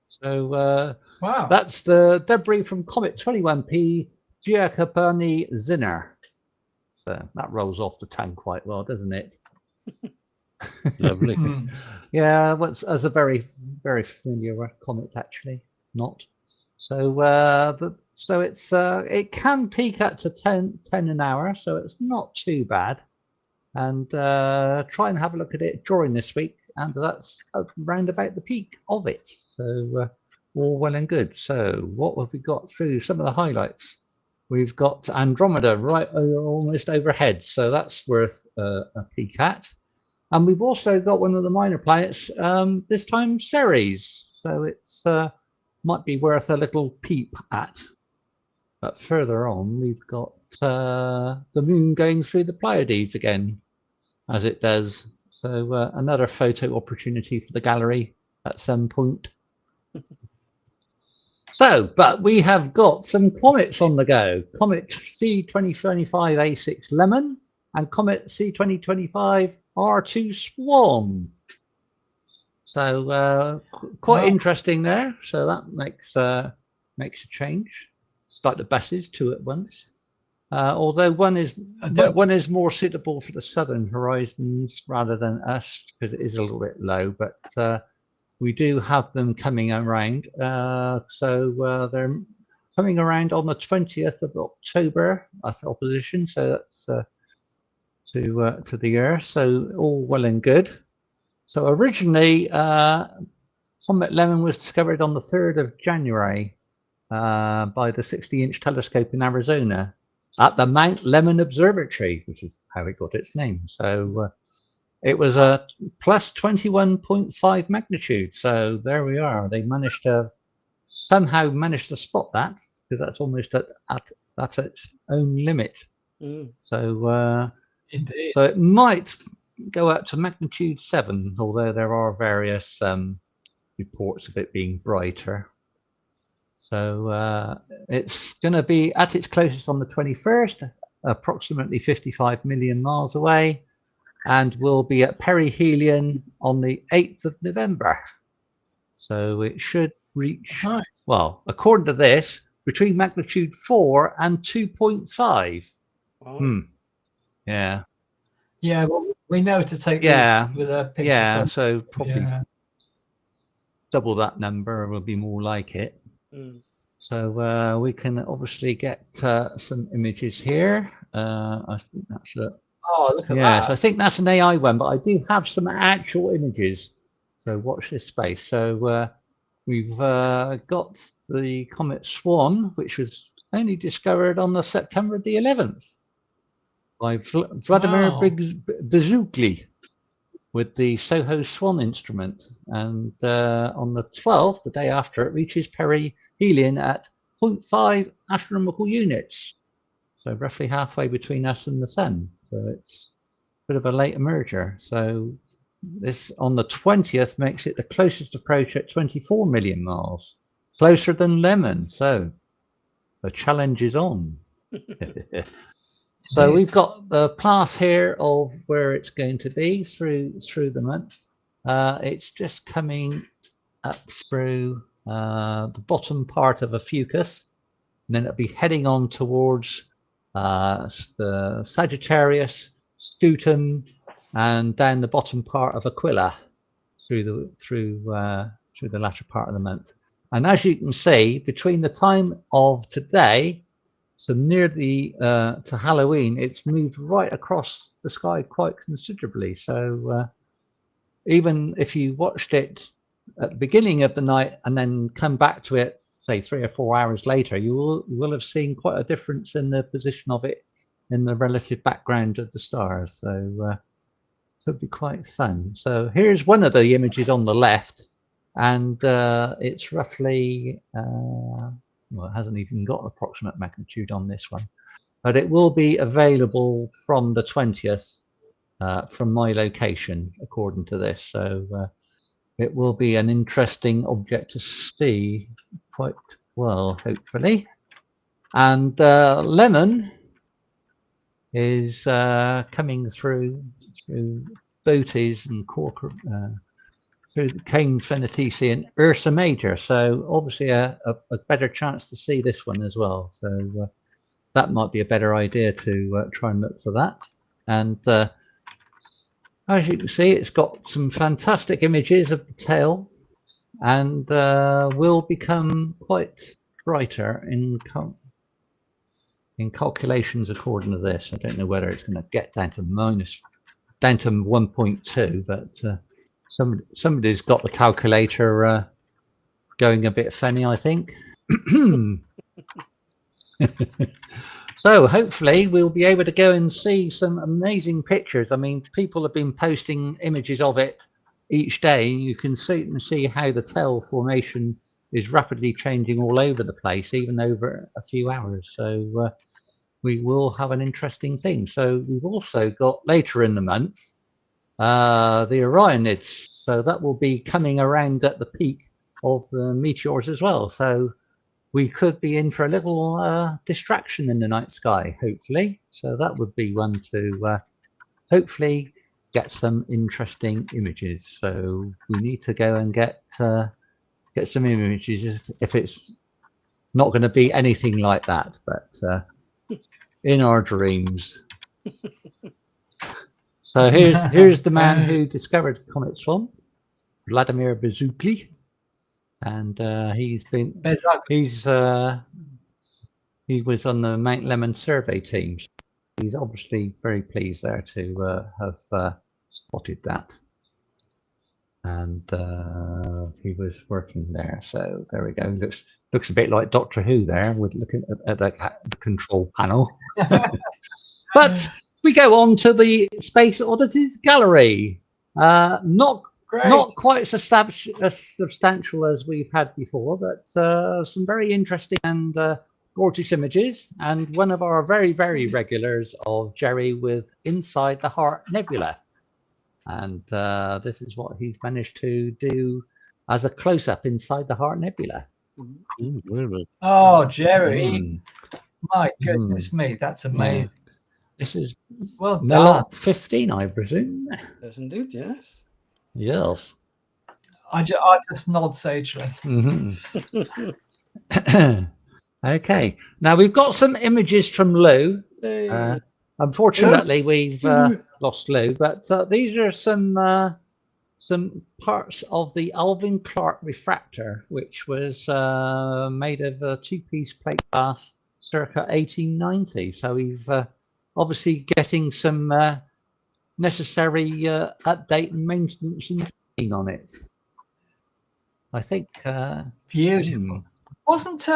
So Wow. that's the debris from comet 21P Giacopani Zinner. So that rolls off the tongue quite well, doesn't it? Lovely. Yeah, as a very, very familiar comet, actually. Not. So so it's it can peak up to 10 an hour, so it's not too bad. And try and have a look at it during this week, and that's around about the peak of it. So all well and good. So what have we got through some of the highlights? We've got Andromeda right almost overhead, so that's worth a peek at. And we've also got one of the minor planets, this time Ceres. So it's might be worth a little peep at. But further on, we've got the moon going through the Pleiades again, as it does. So another photo opportunity for the gallery at some point. So, but we have got some comets on the go. Comet C2025A6 Lemon and Comet C2025 R2 Swan. So quite interesting there. So that makes a change. Start the buses, two at once. Although one is more suitable for the southern horizons rather than us because it is a little bit low. But we do have them coming around. So they're coming around on the 20th of October at opposition. So that's to the Earth. So all well and good. So originally, Comet Lemon was discovered on the 3rd of January by the 60-inch telescope in Arizona at the Mount Lemmon Observatory, which is how it got its name. So it was a plus 21.5 magnitude. So there we are. They somehow managed to spot that because that's almost at its own limit. So Indeed. so it might go up to magnitude 7, although there are various reports of it being brighter. So it's going to be at its closest on the 21st, approximately 55 million miles away, and will be at perihelion on the 8th of November. So it should reach, well, according to this, between magnitude 4 and 2.5. Wow. Yeah. Yeah, well, we know to take this with a pinch of salt. So probably double that number will be more like it. So we can obviously get some images here. I think that's a look at that. So I think that's an AI one, but I do have some actual images. So watch this space. So we've got the comet Swan, which was only discovered on the September the 11th by Vladimir Bezukli with the Soho Swan instrument. And on the 12th, the day after, it reaches perihelion at 0.5 astronomical units. So roughly halfway between us and the sun. So it's a bit of a late emerger. So this on the 20th makes it the closest approach at 24 million miles, closer than Lemon. So the challenge is on. So we've got the path here of where it's going to be through the month. It's just coming up through the bottom part of a Fucus, and then it'll be heading on towards the Sagittarius, Scutum, and down the bottom part of Aquila through the latter part of the month. And as you can see, between the time of today, so near to Halloween, it's moved right across the sky quite considerably. So even if you watched it at the beginning of the night and then come back to it, say 3 or 4 hours later, you will have seen quite a difference in the position of it in the relative background of the stars. So it could be quite fun. So here's one of the images on the left, and it's roughly well, it hasn't even got approximate magnitude on this one, but it will be available from the 20th from my location, according to this. So it will be an interesting object to see quite well, hopefully. And Lemon is coming through Bootes and Cork, through the Canes Venatici and Ursa Major. So obviously a better chance to see this one as well. So that might be a better idea to try and look for that. And as you can see, it's got some fantastic images of the tail, and will become quite brighter in calculations according to this. I don't know whether it's going to get down to 1.2, but somebody's got the calculator going a bit funny, I think. So hopefully we'll be able to go and see some amazing pictures. I mean, people have been posting images of it each day. You can see how the tail formation is rapidly changing all over the place, even over a few hours. So we will have an interesting thing. So we've also got later in the month the Orionids. So that will be coming around at the peak of the meteors as well. So we could be in for a little distraction in the night sky, hopefully. So that would be one to hopefully get some interesting images. So we need to go and get some images if it's not going to be anything like that, but in our dreams. So here's the man who discovered Comet Swarm, Vladimir Bezukli. And he was on the Mount Lemon survey team. He's obviously very pleased there to have spotted that, and he was working there. So there we go. Looks a bit like Doctor Who there, with looking at the control panel. But we go on to the Space Oddities gallery. Not quite as substantial as we've had before, but some very interesting and gorgeous images. And one of our very, very regulars of Jerry with Inside the Heart Nebula. And this is what he's managed to do as a close-up inside the Heart Nebula. Oh, Jerry. My goodness me, that's amazing. Yeah. This is well done. Melot 15, I presume. Yes, indeed, yes. Yes. I just nod sagely. Okay. Now we've got some images from Lou. Unfortunately, we've lost Lou, but these are some parts of the Alvin Clark refractor, which was made of a two-piece plate glass circa 1890. So we've obviously getting some necessary update and maintenance on it. I think beautiful. Wasn't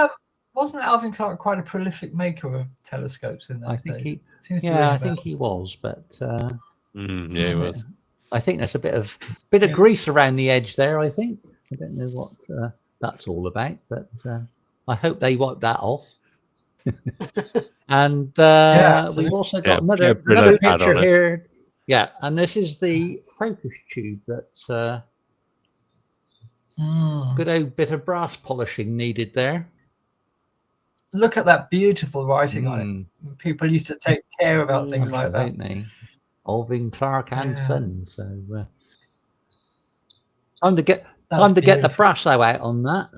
Alvin Clark quite a prolific maker of telescopes in those days? I think he was, but yeah, he was. I think there's a bit of grease around the edge there. I think I don't know what that's all about, but I hope they wipe that off. And we've also got another picture here. Yeah, and this is the focus tube that's good old bit of brass polishing needed there. Look at that beautiful writing on it. People used to take care about things like that. Alvin Clark and Sons. So time to get the Brasso out on that.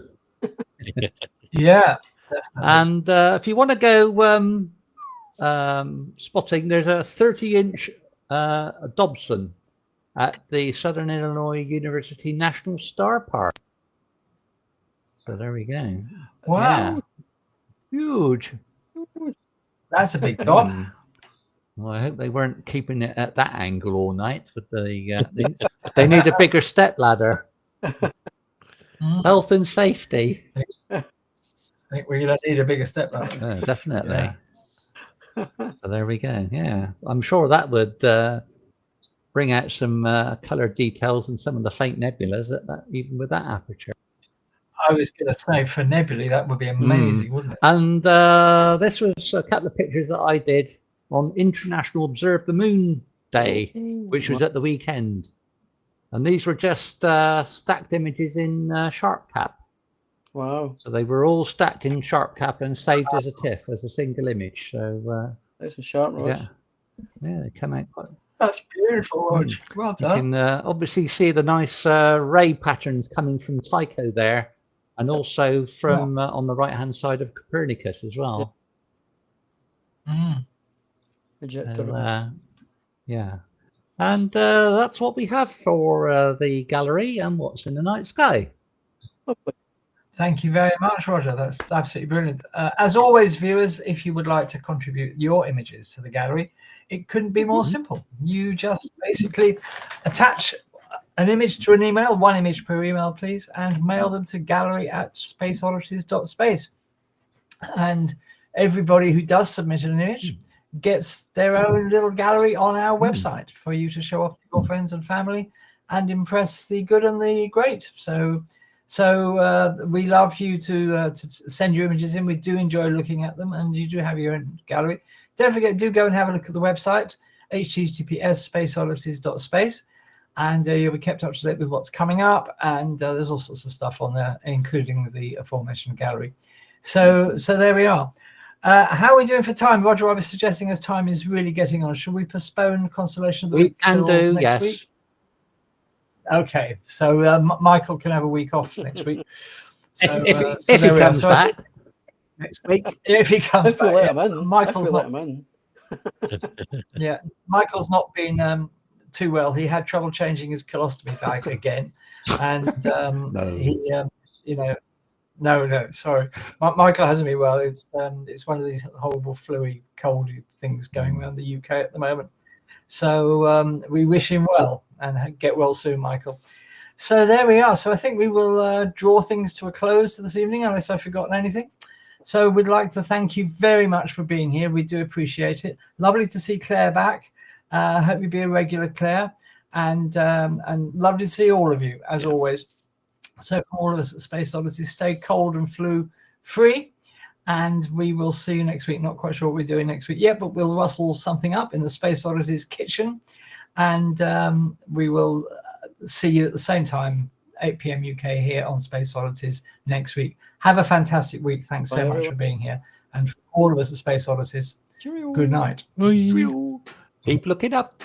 Yeah, definitely. And if you want to go spotting, there's a 30-inch Dobson at the Southern Illinois University National Star Park. So there we go. Wow. Yeah. Huge. That's a big dog. Well, I hope they weren't keeping it at that angle all night. But they need a bigger step ladder. Health and safety. I think we're going to need a bigger step ladder. Definitely. Yeah. So there we go. Yeah, I'm sure that would bring out some color details and some of the faint nebulas even with that aperture. I was going to say for nebulae that would be amazing, wouldn't it? And this was a couple of pictures that I did on International Observe the Moon day, which was at the weekend. And these were just stacked images in Sharp Cap. Wow. So they were all stacked in Sharp Cap and saved as a TIFF, as a single image. So Nice and sharp, Rog. yeah, they come out quite. That's beautiful, Rog. Well You done. can obviously see the nice ray patterns coming from Tycho there, and also from on the right-hand side of Copernicus as well. Mm. Ejector. So, yeah. And that's what we have for the gallery and what's in the night sky. Lovely. Thank you very much, Roger. That's absolutely brilliant. As always, viewers, if you would like to contribute your images to the gallery, it couldn't be more simple. You just basically attach an image to an email, one image per email, please, and mail them to gallery@spaceoddities.space. And everybody who does submit an image gets their own little gallery on our website for you to show off to your friends and family and impress the good and the great. So we love you to send your images in. We do enjoy looking at them, and you do have your own gallery. Don't forget, do go and have a look at the website, https://spaceoddities.space, and you'll be kept up to date with what's coming up. And there's all sorts of stuff on there, including the aforementioned gallery. So there we are. How are we doing for time, Roger? I was suggesting as time is really getting on, should we postpone Constellation of the We Week can till do, next yes. week? Okay, so Michael can have a week off next week. So, If so he there we are. comes So I think- back next week. if he comes If we back, let yeah. him in. Michael's if we not. let him in. Yeah, Michael's not been too well. He had trouble changing his colostomy bag again, and he, no, sorry, Michael hasn't been well. It's one of these horrible flu-y, coldy things going around the UK at the moment. So we wish him well and get well soon, Michael. So there we are. So I think we will draw things to a close this evening, unless I've forgotten anything. So we'd like to thank you very much for being here. We do appreciate it. Lovely to see Claire back. Hope you be a regular, Claire, and lovely to see all of you as always. So from all of us at Space Oddities, stay cold and flu free, and we will see you next week. Not quite sure what we're doing next week yet, but we'll rustle something up in the Space Oddities kitchen, and we will see you at the same time, 8 p.m. UK here on Space Oddities next week. Have a fantastic week. Thanks so much for being here, and for all of us at Space Oddities, good night. Keep looking up.